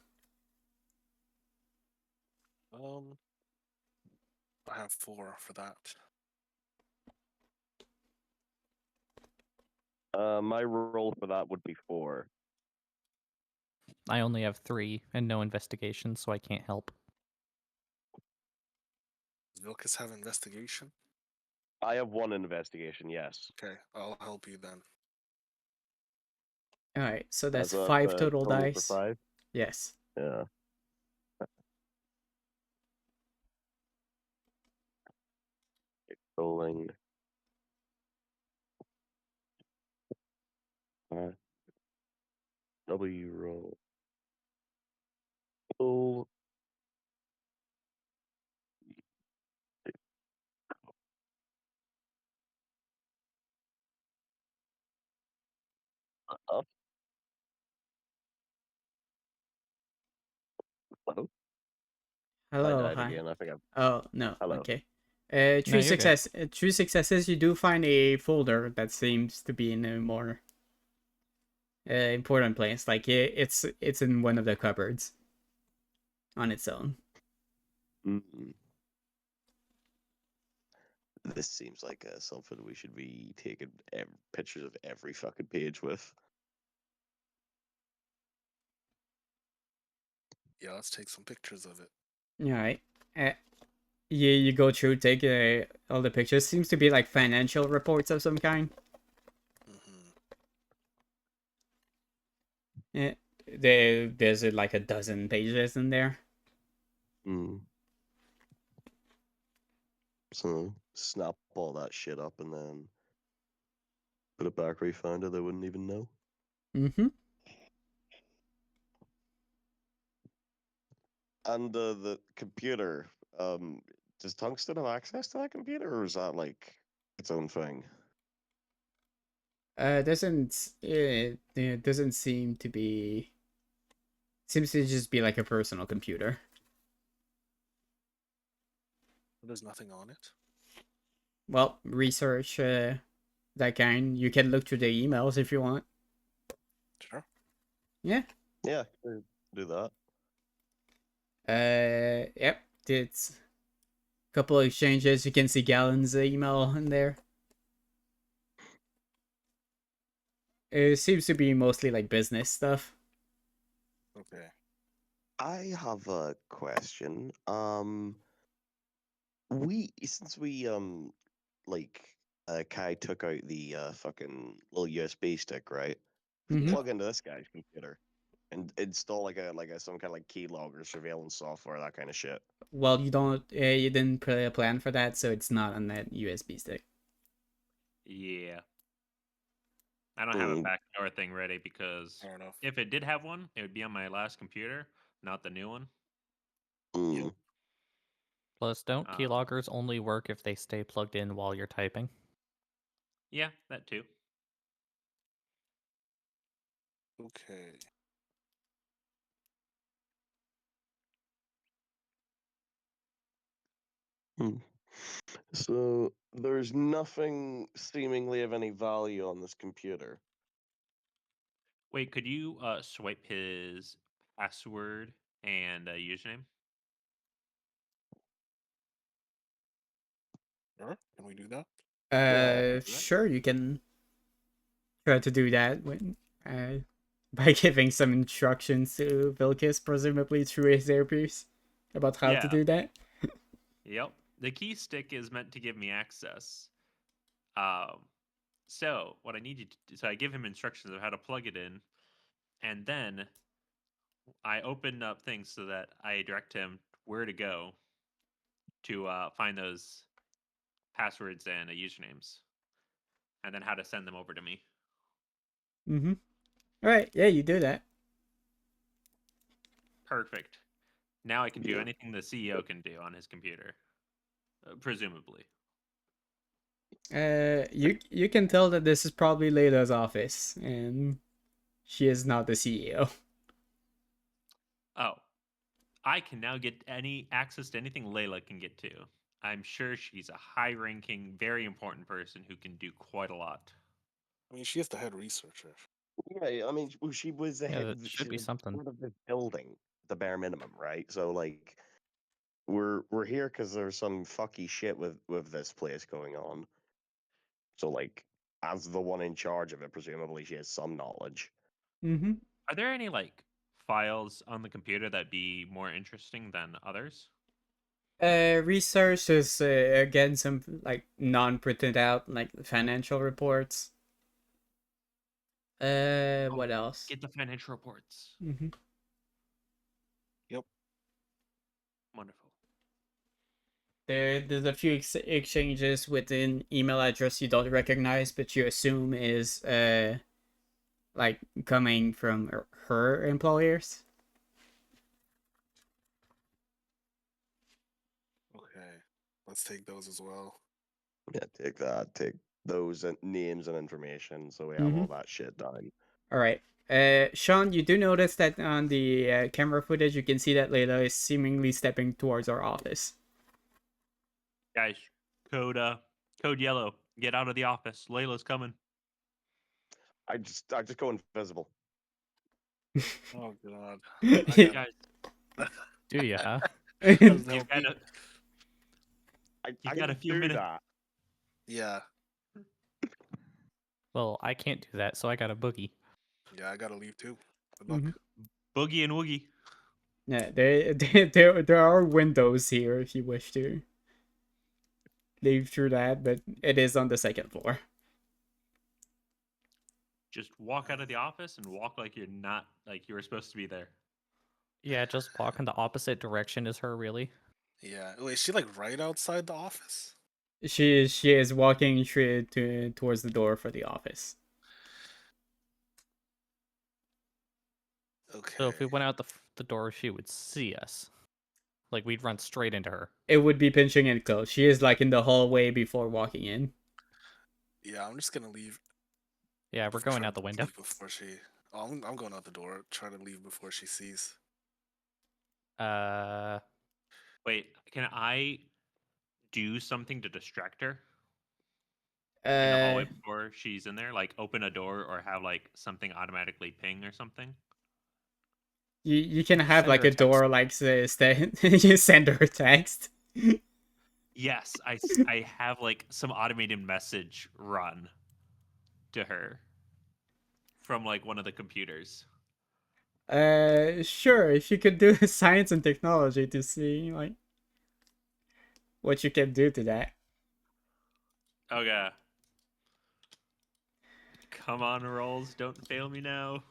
I have 4 for that. My role for that would be 4. I only have 3 and no investigation, so I can't help. Does Vilkas have investigation? I have 1 investigation. Yes. Okay, I'll help you then. All right, so that's So 5 a total total dice. for 5. Yes. Yeah. Rolling. W roll. Roll. Up. Hello. I Hello, died hi. again. I think I'm. Oh no, Hello. okay. No, Three you're good. three successes. You do find a folder that seems to be in a more important place. Like it's in one of the cupboards on its own. Mm-mm. This seems like something we should be taking pictures of every fucking page with. Yeah, let's take some pictures of it. All right. You go through, take all the pictures. Seems to be like financial reports of some kind. Hmm. Yeah. There's like a dozen pages in there. Mm. So snap all that shit up and then put it back where you found it. They wouldn't even know. Mm-hmm. And the computer. Does Tungsten have access to that computer, or is that like its own thing? It doesn't seem to be. Seems to just be like a personal computer. There's nothing on it. Well, research that kind. You can look through the emails if you want. Sure. Yeah. Yeah, do that. Yep. It's a couple of exchanges. You can see Gallen's email in there. It seems to be mostly like business stuff. Okay. I have a question. Since we like Kai took out the fucking little USB stick, right? Mm-hmm. Plug into this guy's computer. and install like a some kind of like keylogger surveillance software, that kind of shit. Well, you didn't plan for that, so it's not on that USB stick. Yeah. I don't have a Mm, backdoor thing ready because Fair enough. if it did have one, it would be on my last computer, not the new one. mm. Plus, don't Um, keyloggers only work if they stay plugged in while you're typing? Yeah, that too. Okay. Hmm. So there's nothing seemingly of any value on this computer. Wait, could you swipe his password and username? Sure. Can we do that? Yeah. Do that? Sure, you can try to do that when by giving some instructions to Vilkis, presumably through his earpiece, about how to Yeah. do that. Yep. The key stick is meant to give me access. Um, so what I need you to do, so I give him instructions of how to plug it in, and then I open up things so that I direct him where to go to find those passwords and usernames, and then how to send them over to me. Mm-hmm. All right, yeah, you do that. Perfect. Now I can do Yeah. anything the CEO can do on his computer, presumably. You can tell that this is probably Layla's office, and she is not the CEO. Oh, I can now get any access to anything Layla can get to. I'm sure she's a high-ranking, very important person who can do quite a lot. I mean, she is the head researcher. Yeah, I mean, she was the Yeah, head. that should She's be the something. head of the building, the bare minimum, right? So like, we're here because there's some fucky shit with this place going on. So like, as the one in charge of it, presumably she has some knowledge. Mm-hmm. Are there any like files on the computer that'd be more interesting than others? Research is again some like non-printed out like financial reports. Oh, What else? get the financial reports. Mm-hmm. Yep. Wonderful. There's a few exchanges with an email address you don't recognize, but you assume is like coming from her employers. Okay. Let's take those as well. Yeah, take that. Take those names and information, so we have Mm-hmm. all that shit down. All right. Sean, you do notice that on the camera footage, you can see that Layla is seemingly stepping towards our office. Guys, code yellow. Get out of the office. Layla's coming. I just go invisible. Oh god. Yeah. Guys, Do ya? Doesn't you've help me. got a I You've got a can few do minutes. that. Yeah. Well, I can't do that, so I got a boogie. Yeah, I gotta leave too. Good luck. Mhm. Boogie and Woogie. Yeah, there are windows here if you wish to leave through that, but it is on the second floor. Just walk out of the office and walk like you're not like you were supposed to be there. Yeah, just walk in the opposite direction as her, really. Yeah. Wait, is she like right outside the office? She is walking straight towards the door for the office. Okay. So if we went out the door, she would see us. Like, we'd run straight into her. It would be pinching it close. She is like in the hallway before walking in. Yeah, I'm just gonna leave. Yeah, we're going Try out the to window. leave before she. Oh, I'm going out the door. Try to leave before she sees. Uh, Wait, can I do something to distract her in the Uh, hallway before she's in there? Like open a door or have like something automatically ping or something? you can just have send like her a a text. door like you send her a text. Yes, I have like some automated message run to her from like one of the computers. Sure, if you could do science and technology to see like what you can do to that. Okay. Come on, rolls. Don't fail me now.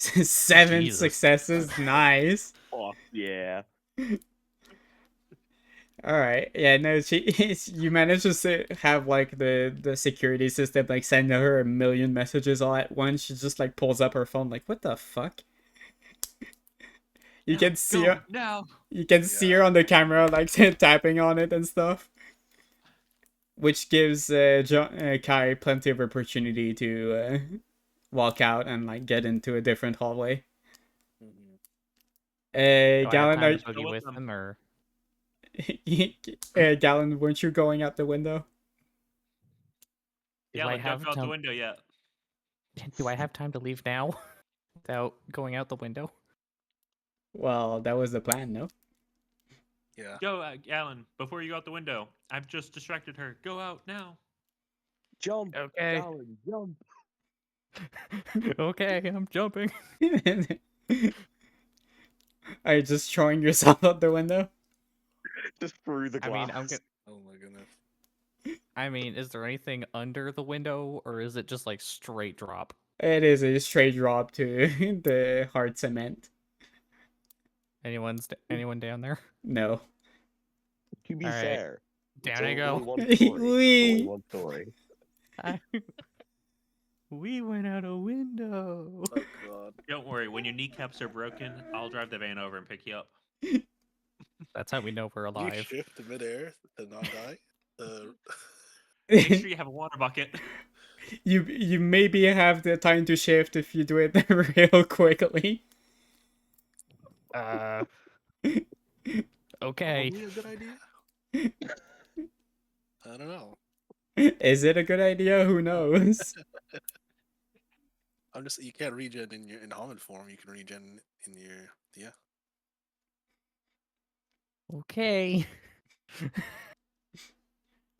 7 Jesus. successes, nice. Oh yeah. All right, yeah, no, you managed to have like the security system like send her a million messages all at once. She just like pulls up her phone, like, what the fuck? You can see her. now. You can see her on the camera, like tapping on it and stuff, which gives Kai plenty of opportunity to walk out and like get into a different hallway. Mhm. Do I have Galen, time to Go boogie with with them. him, or Galen, weren't you going out the window? do Yeah, I don't have go out the time? window yet. Do I have time to leave now without going out the window? Well, that was the plan, no? Yeah. Go, Alan, before you go out the window. I've just distracted her. Go out now. Jump. Okay. Alan, jump. Okay, I'm jumping. Are you just throwing yourself out the window? Just through the I glass. mean, Oh my goodness. I mean, is there anything under the window, or is it just like straight drop? It is a straight drop to the hard cement. Anyone down there? No. To be All right, fair, down it's I go. only one story. It's only Wee. one story. We went out a window. Oh god. Don't worry. When your kneecaps are broken, I'll drive the van over and pick you up. That's how we know we're You alive. shift midair to not die. Make sure you have a water bucket. You maybe have the time to shift if you do it real quickly. Okay. Probably a good idea. I don't know. Is it a good idea? Who knows? I'm just you can't regen in Hominid form. You can regen in your yeah. Okay.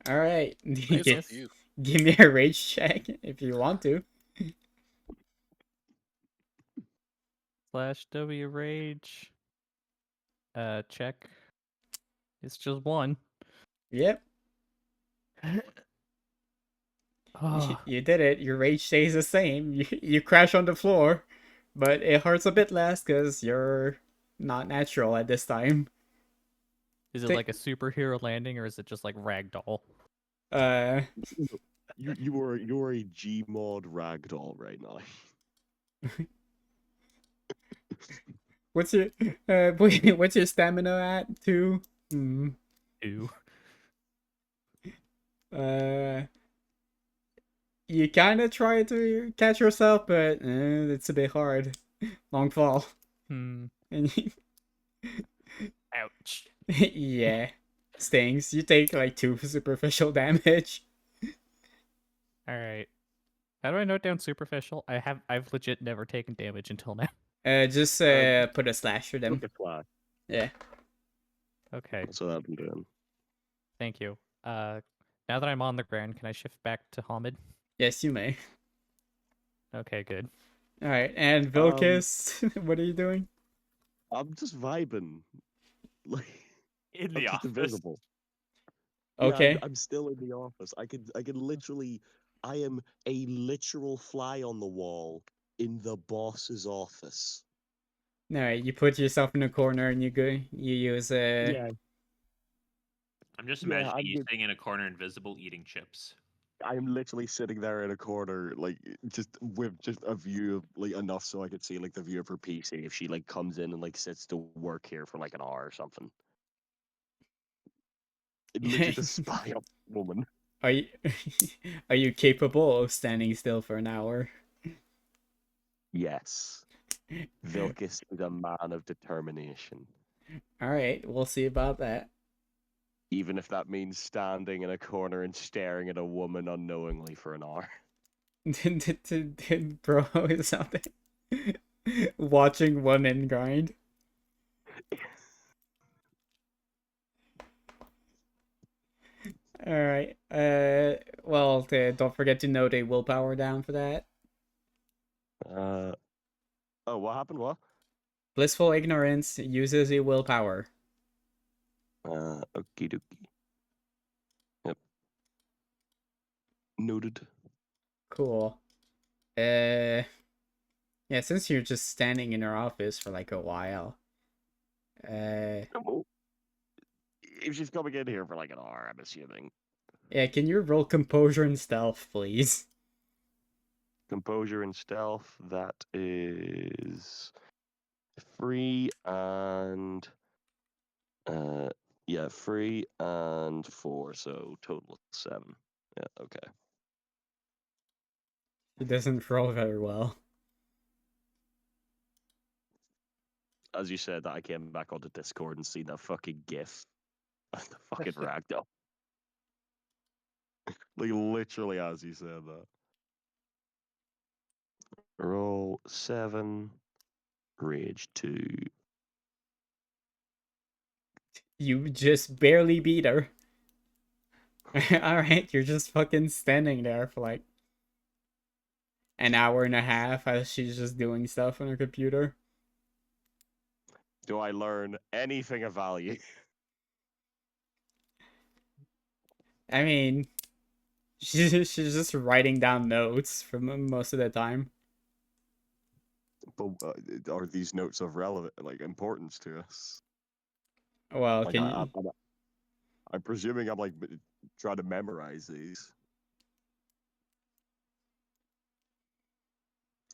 All right. I think it's up to you. Give me a rage check if you want to. /W rage. Check. It's just one. Yep. Oh, You did it. Your rage stays the same. You crash on the floor, but it hurts a bit less because you're not natural at this time. is it Take- like a superhero landing, or is it just like ragdoll? Uh, You're a Gmod ragdoll right now. what's your what's your stamina at? 2. Ew. You kind of try to catch yourself, but it's a bit hard. Long fall. And Ouch. yeah, stings. You take like 2 superficial damage. All right. How do I note down superficial? I've legit never taken damage until now. Just put a slash for them. Look at flash. Yeah. Okay. That's what I've been doing. Thank you. Now that I'm on the ground, can I shift back to Hamid? Yes, you may. Okay, good. All right, and Vilkis, what are you doing? I'm just vibing. Like In I'm the just office. invisible. Okay. Yeah, I'm still in the office. I can literally. I am a literal fly on the wall in the boss's office. All right, you put yourself in a corner and you use Yeah, I'm just Yeah, imagining I'm you good. sitting in a corner invisible eating chips. I'm literally sitting there in a corner, like just with just a view of like enough so I could see like the view of her PC if she like comes in and like sits to work here for like an hour or something. Literally just spy on the woman. Are you are you capable of standing still for an hour? Yes, Vilkis is a man of determination. All right, we'll see about that. Even if that means standing in a corner and staring at a woman unknowingly for an hour. Bro is out there watching women grind. All right. Well, don't forget to note a willpower down for that. Oh, what happened? What? Blissful ignorance uses a willpower. Okie dokie. Yep. Noted. Cool. Yeah, since you're just standing in her office for like a while. Well, if she's coming in here for like an hour, I'm assuming. Yeah, can you roll composure and stealth, please? Composure and stealth, that is 3 and yeah, 3 and 4, so total of 7. Yeah, okay. It doesn't roll very well. As you said, that I came back onto Discord and seen that fucking GIF. The fucking ragdoll. Like literally as you said that. Roll 7, rage 2. You just barely beat her. Alright, you're just fucking standing there for like an hour and a half as she's just doing stuff on her computer. Do I learn anything of value? I mean, she's just writing down notes for most of the time. But are these notes of relevant, like importance to us? Well, Like can you? I'm presuming I'm like trying to memorize these.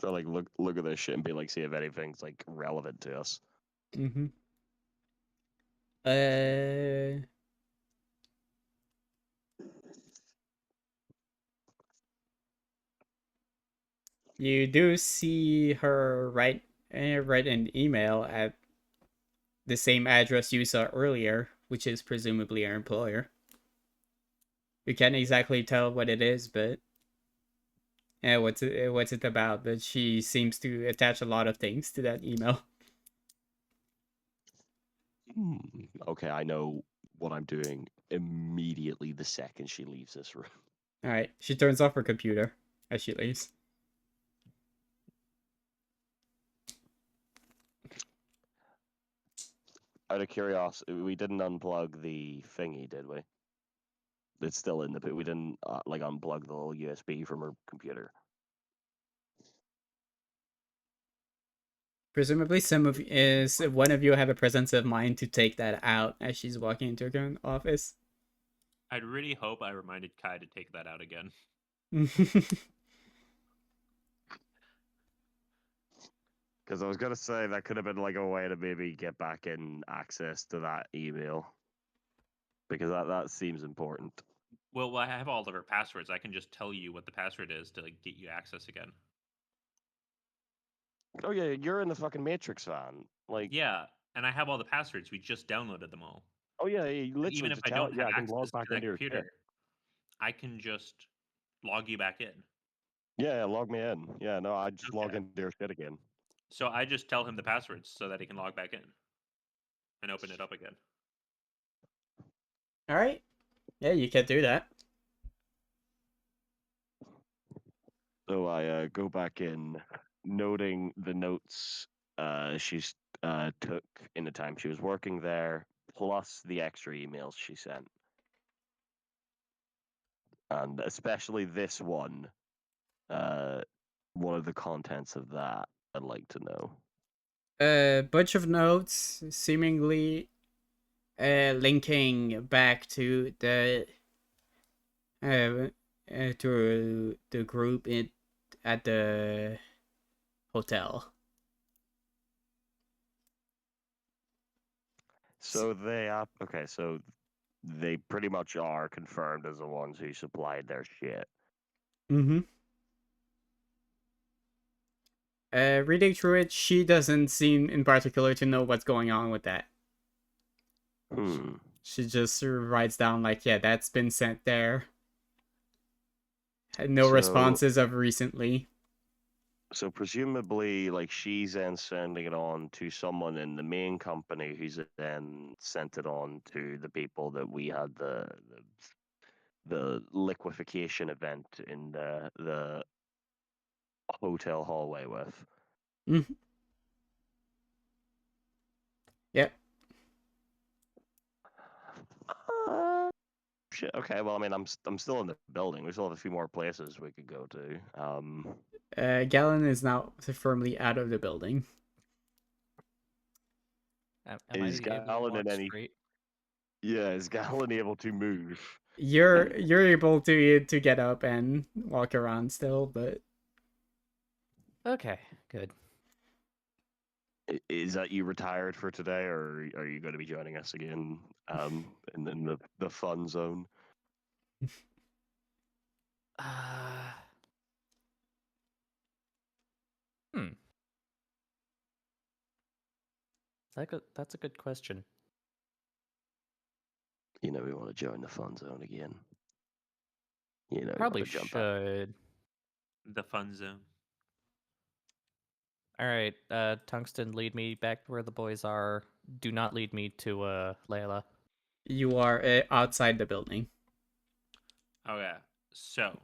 Try to like look at this shit and be like, see if anything's like relevant to us. Mm-hmm. Uh, you do see her write an email at the same address you saw earlier, which is presumably her employer. You can't exactly tell what it is, but what's it about? But she seems to attach a lot of things to that email. Okay, I know what I'm doing immediately the second she leaves this room. All right, she turns off her computer as she leaves. Out of curiosity, we didn't unplug the thingy, did we? It's still in the pit. We didn't like unplug the little USB from her computer. Presumably, one of you have a presence of mind to take that out as she's walking into her office. I'd really hope I reminded Kai to take that out again. Because I was gonna say that could have been like a way to maybe get back in access to that email. Because that seems important. Well, I have all of her passwords. I can just tell you what the password is to like, get you access again. Oh yeah, you're in the fucking Matrix fan. Like Yeah, and I have all the passwords. We just downloaded them all. oh yeah, you But literally even if just I tell don't it. Yeah, have I can log access back to that into your computer, shit. I can just log you back in. Yeah, log me in. Yeah, no, I just log Okay. into your shit again. So I just tell him the passwords so that he can log back in and open it up again. All right. Yeah, you can do that. So I go back in, noting the notes she's took in the time she was working there, plus the extra emails she sent, and especially this one. What are the contents of that? I'd like to know. A bunch of notes, seemingly linking back to the group at the hotel. So okay, so they pretty much are confirmed as the ones who supplied their shit. Mm-hmm. Reading through it, she doesn't seem in particular to know what's going on with that. She just writes down like, yeah, that's been sent there. Had no responses of recently. So presumably, like she's then sending it on to someone in the main company, who's then sent it on to the people that we had the liquefaction event in the hotel hallway with. Mm-hmm. Yep. shit. Okay, well, I mean, I'm still in the building. We still have a few more places we could go to. Galen is now firmly out of the building. Am Is I able to Galen walk in any? straight? Yeah, is Galen able to move? You're able to get up and walk around still, but Okay, good. Is that you retired for today, or are you going to be joining us again? In the fun zone. Uh, hmm. That's a good question. You know, we want to join the fun zone again. You know, you Probably want to jump out. should. The fun zone. All right, Tungsten, lead me back to where the boys are. Do not lead me to Layla. you are outside the building. Okay. So,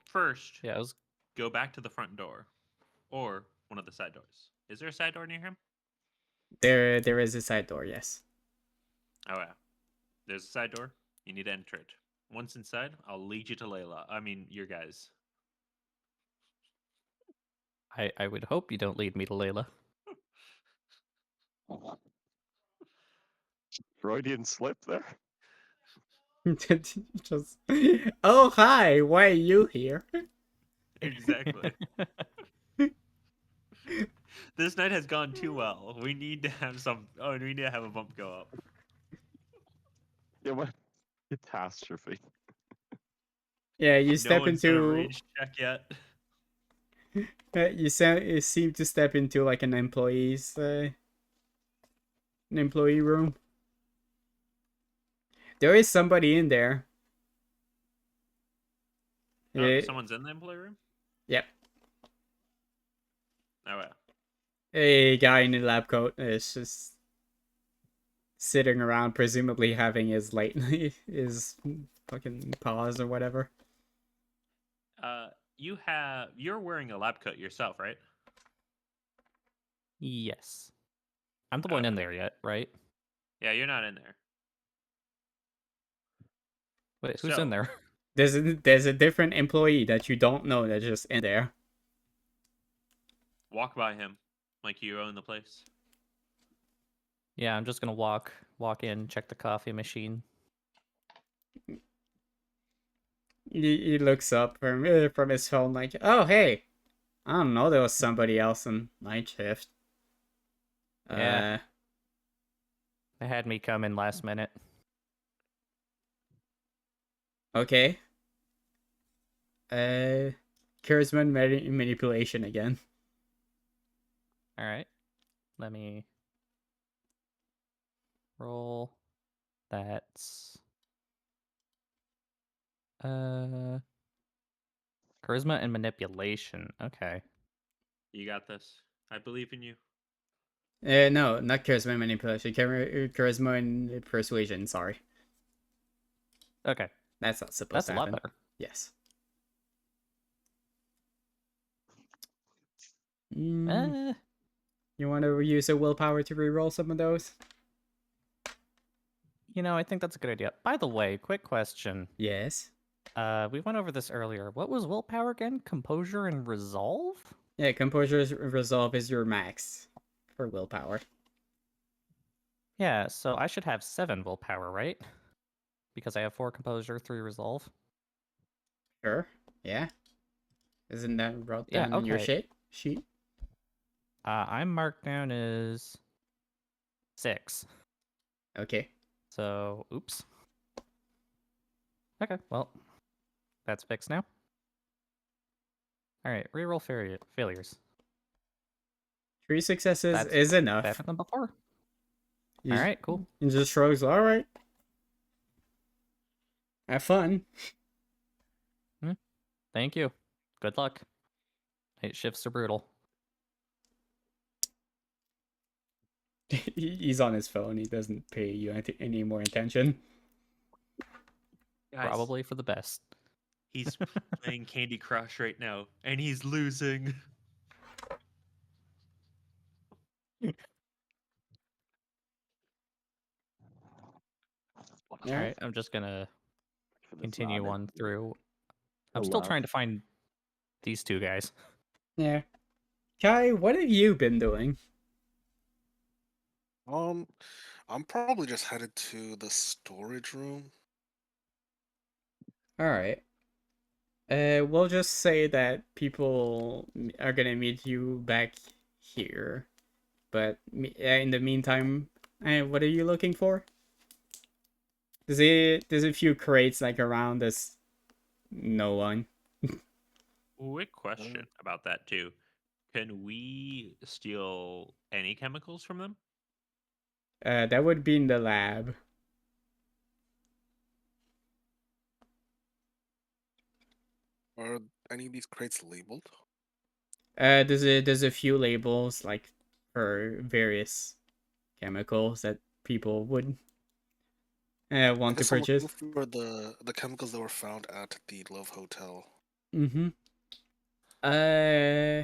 first, Yeah, I was. go back to the front door, or one of the side doors. Is there a side door near him? There is a side door, yes. Okay. There's a side door. You need to enter it. Once inside, I'll lead you to Layla. I mean, your guys. I would hope you don't lead me to Layla. Freudian slip there. Just, oh hi, why are you here? Exactly. This night has gone too well. We need to have some. Oh, we need to have a bump go up. Yeah, what catastrophe? Yeah, you No step one's done a into range check yet. you seem to step into like an employee room. There is somebody in there. Oh, Eh, someone's in the employee room. Yep. Oh, well. A guy in a lab coat is just sitting around, presumably having his his fucking pause or whatever. You're wearing a lab coat yourself, right? Yes. I'm the one in Okay. there yet, right? Yeah, you're not in there. Wait, who's So- in there? There's a different employee that you don't know that's just in there. Walk by him, like you own the place. Yeah, I'm just gonna walk in, check the coffee machine. He looks up from his phone like, oh hey, I don't know, there was somebody else on night shift. Yeah. They had me come in last minute. Okay. Charisma manipulation again. All right. Let me roll. That's charisma and manipulation. Okay. You got this. I believe in you. No, not charisma manipulation. Charisma and persuasion. Sorry, Okay. that's not supposed That's to a lot happen. better. Yes. Uh, You want to use a willpower to reroll some of those? I think that's a good idea. By the way, quick question. Yes. We went over this earlier. What was willpower again? Composure and resolve? Yeah, composure's resolve is your max for willpower. Yeah, so I should have 7 willpower, right? Because I have 4 composure, 3 resolve. Sure. Yeah. Isn't that wrote Yeah, down in your okay. sheet? I'm marked down as 6. Okay. So, oops. Okay, well, that's fixed now. All right, reroll failures. 3 successes That's is enough. better than before. You All j- right, cool. And just shrugs. All right. Have fun. Thank you. Good luck. Night shifts are brutal. He's on his phone. He doesn't pay you any more attention. Guys, Probably for the best. he's playing Candy Crush right now, and he's losing. All right, I'm just gonna continue on through. I'm Oh, still wow. trying to find these two guys. Yeah. Kai, what have you been doing? I'm probably just headed to the storage room. All right. We'll just say that people are gonna meet you back here, but in the meantime, what are you looking for? There's a few crates like around this. No one. Quick question about that too. Can we steal any chemicals from them? That would be in the lab. Are any of these crates labeled? There's a few labels like for various chemicals that people would I want to guess I'm looking purchase. for the chemicals that were found at the Love Hotel. Mm-hmm. Uh,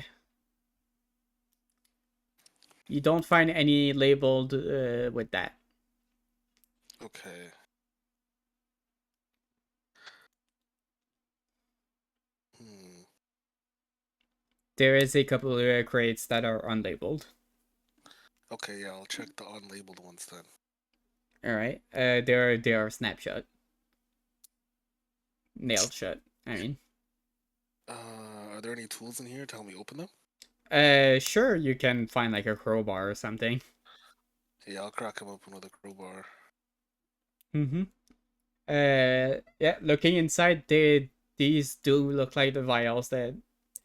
you don't find any labeled with that. Okay. Hmm. There is a couple of crates that are unlabeled. Okay, yeah, I'll check the unlabeled ones then. All right. They are snapshot, nailed shut. I mean, Are there any tools in here to help me open them? sure you can find like a crowbar or something. Yeah, I'll crack them open with a crowbar. Mm-hmm. Yeah. Looking inside, these do look like the vials that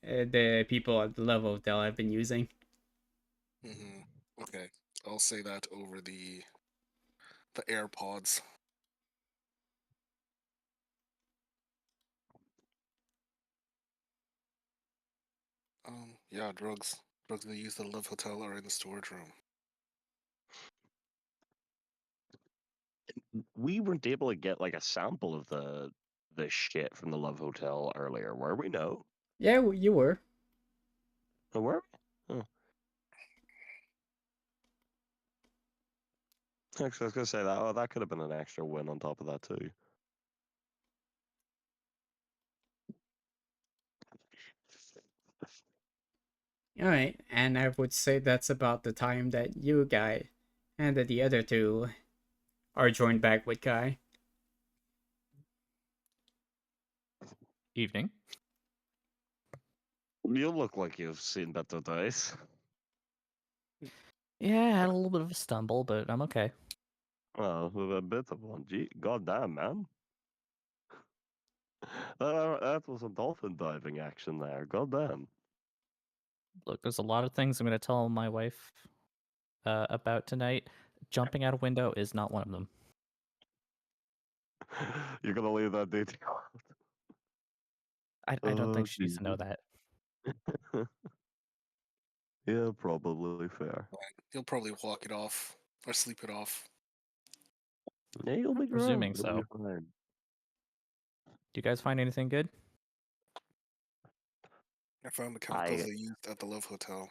the people at the Love Hotel have been using. Okay, I'll say that over the AirPods. Yeah, drugs. Drugs they use at the Love Hotel are in the storage room. We weren't able to get like a sample of the shit from the Love Hotel earlier, were we? No. Yeah, you were. Oh, were we? Oh. Actually, I was gonna say that. Oh, that could have been an extra win on top of that too. All right, and I would say that's about the time that you guy and the other two are joined back with Kai. Evening. You look like you've seen better days. Yeah, I had a little bit of a stumble, but I'm okay. Well, a bit of one. Gee, goddamn, man. That was some dolphin diving action there. Goddamn. Look, there's a lot of things I'm going to tell my wife about tonight. Jumping out a window is not one of them. You're gonna leave that detail I don't Oh, think she needs to know Jesus. that. Yeah, probably fair. He'll probably walk it off or sleep it off. Yeah, you'll be Presuming grand. You'll be so. fine. Do you guys find anything good? I found the chemicals I they used at the Love Hotel.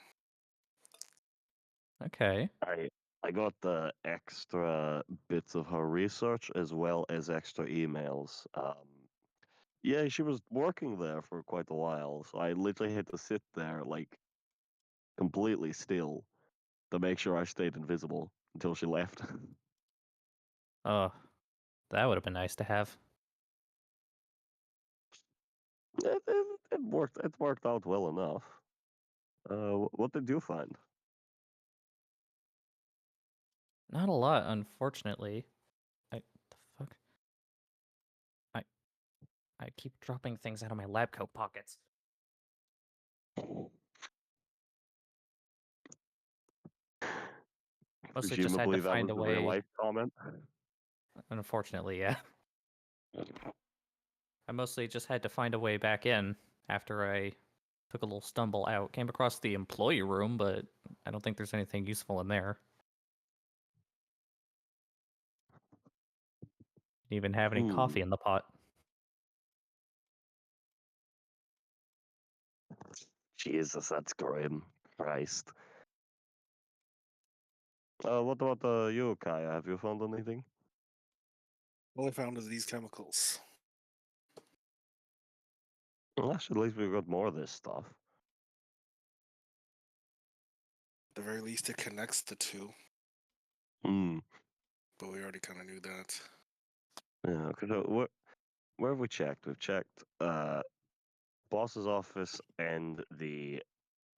Okay. I got the extra bits of her research as well as extra emails. Yeah, she was working there for quite a while, so I literally had to sit there like completely still to make sure I stayed invisible until she left. Oh, that would have been nice to have. It worked. It worked out well enough. What did you find? Not a lot, unfortunately. The fuck? I I keep dropping things out of my lab coat pockets. Mostly just had to Presumably that find was a a real way. life comment. Unfortunately, yeah. I mostly just had to find a way back in after I took a little stumble out. Came across the employee room, but I don't think there's anything useful in there. Didn't even have any coffee Hmm. in the pot. Jesus, that's grim. Christ. What about you, Kaya? Have you found anything? All I found is these chemicals. Well, at least we've got more of this stuff. At the very least, it connects the two, Hmm. but we already kind of knew that. Yeah. Because where have we checked? We've checked boss's office and the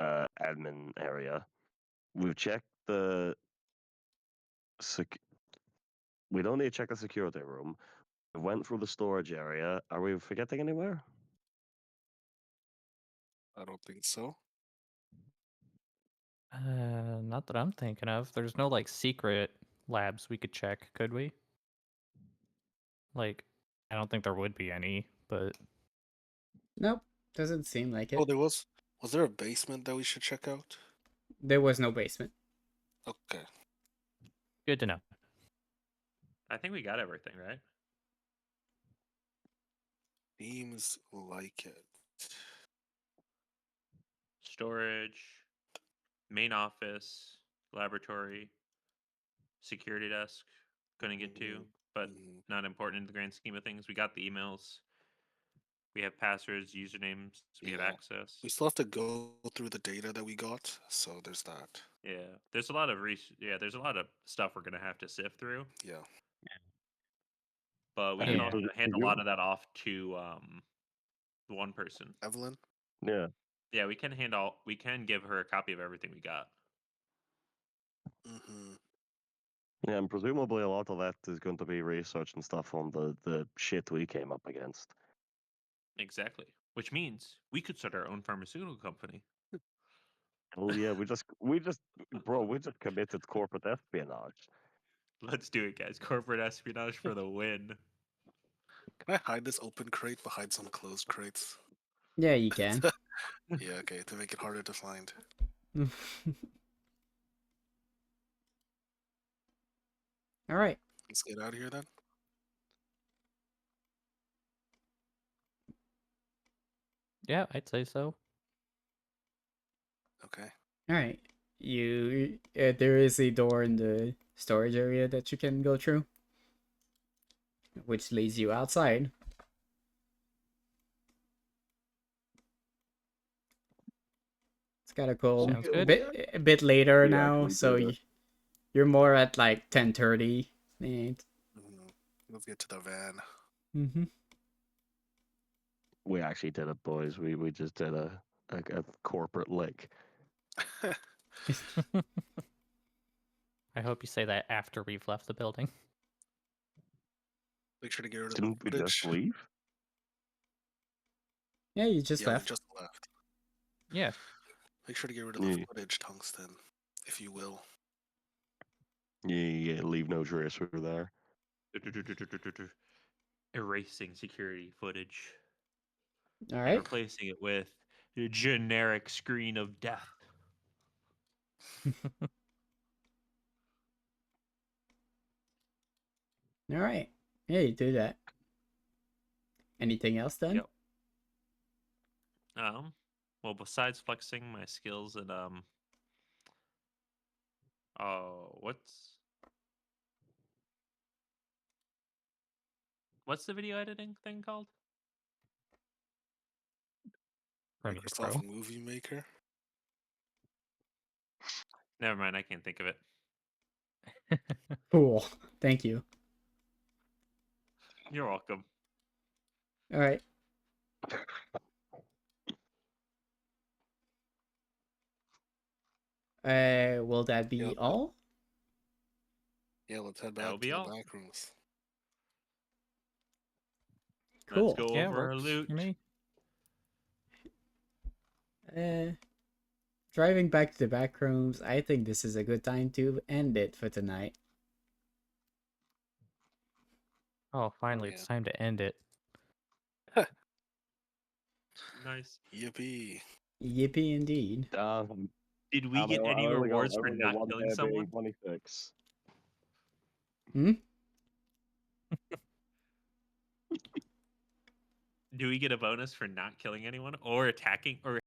admin area. We've checked the we don't need to check the security room. We went through the storage area. Are we forgetting anywhere? I don't think so. Not that I'm thinking of. There's no like secret labs we could check, could we? Like, I don't think there would be any, but Nope, doesn't seem like Oh, it. there was. Was there a basement that we should check out? There was no basement. Okay. good to know. I think we got everything, right? Seems like it. Storage, main office, laboratory, security desk. Couldn't get to, Mhm, but mhm. not important in the grand scheme of things. We got the emails. We have passwords, usernames. We have Yeah. access. We still have to go through the data that we got, so there's that. Yeah, there's a lot of there's a lot of stuff we're gonna have to sift through, Yeah. but we And can Yeah. also for hand a you? lot of that off to one person. Evelyn? Yeah. Yeah, we can give her a copy of everything we got. Mm-hmm. Yeah, and presumably a lot of that is going to be research and stuff on the shit we came up against. Exactly. Which means we could start our own pharmaceutical company. Well, yeah, we just committed corporate espionage. Let's do it, guys. Corporate espionage for the win. Can I hide this open crate behind some closed crates? Yeah, you can. Yeah, okay, to make it harder to find. All right. Let's get out of here then. Yeah, I'd say so. Okay. All right. There is a door in the storage area that you can go through, which leads you outside. It's kind of cool. Sounds good. A bit later We now, actually so did it. you're more at like 10:30. And Mhm. Let's get to the van. mm-hmm. We actually did it, boys. We just did a corporate lick. I hope you say that after we've left the building. Make sure to get rid of the Didn't we just footage. leave? Yeah, you just Yeah, we left. just left. Yeah. Make sure to get rid of Yeah. the footage, Tungsten, if you will. Yeah, leave no trace through there. Erasing security footage All and right. replacing it with a generic screen of death. All right. Yeah, you do that. Anything else then? Yep. Well, besides flexing my skills at what's the video editing thing called? Premiere Microsoft Pro. Movie Maker. Never mind, I can't think of it. Cool. Thank you. You're welcome. All right. Will that be Yep. all? Yeah, let's head That'll back be to the all. back rooms. Let's Cool. go Yeah, over our works loot. for me. Driving back to the back rooms, I think this is a good time to end it for tonight. Oh, finally, yeah. it's time to end it. Nice. Yippee. Yippee indeed. Did we get any rewards for not killing someone? 26. Hmm? Do we get a bonus for not killing anyone or attacking or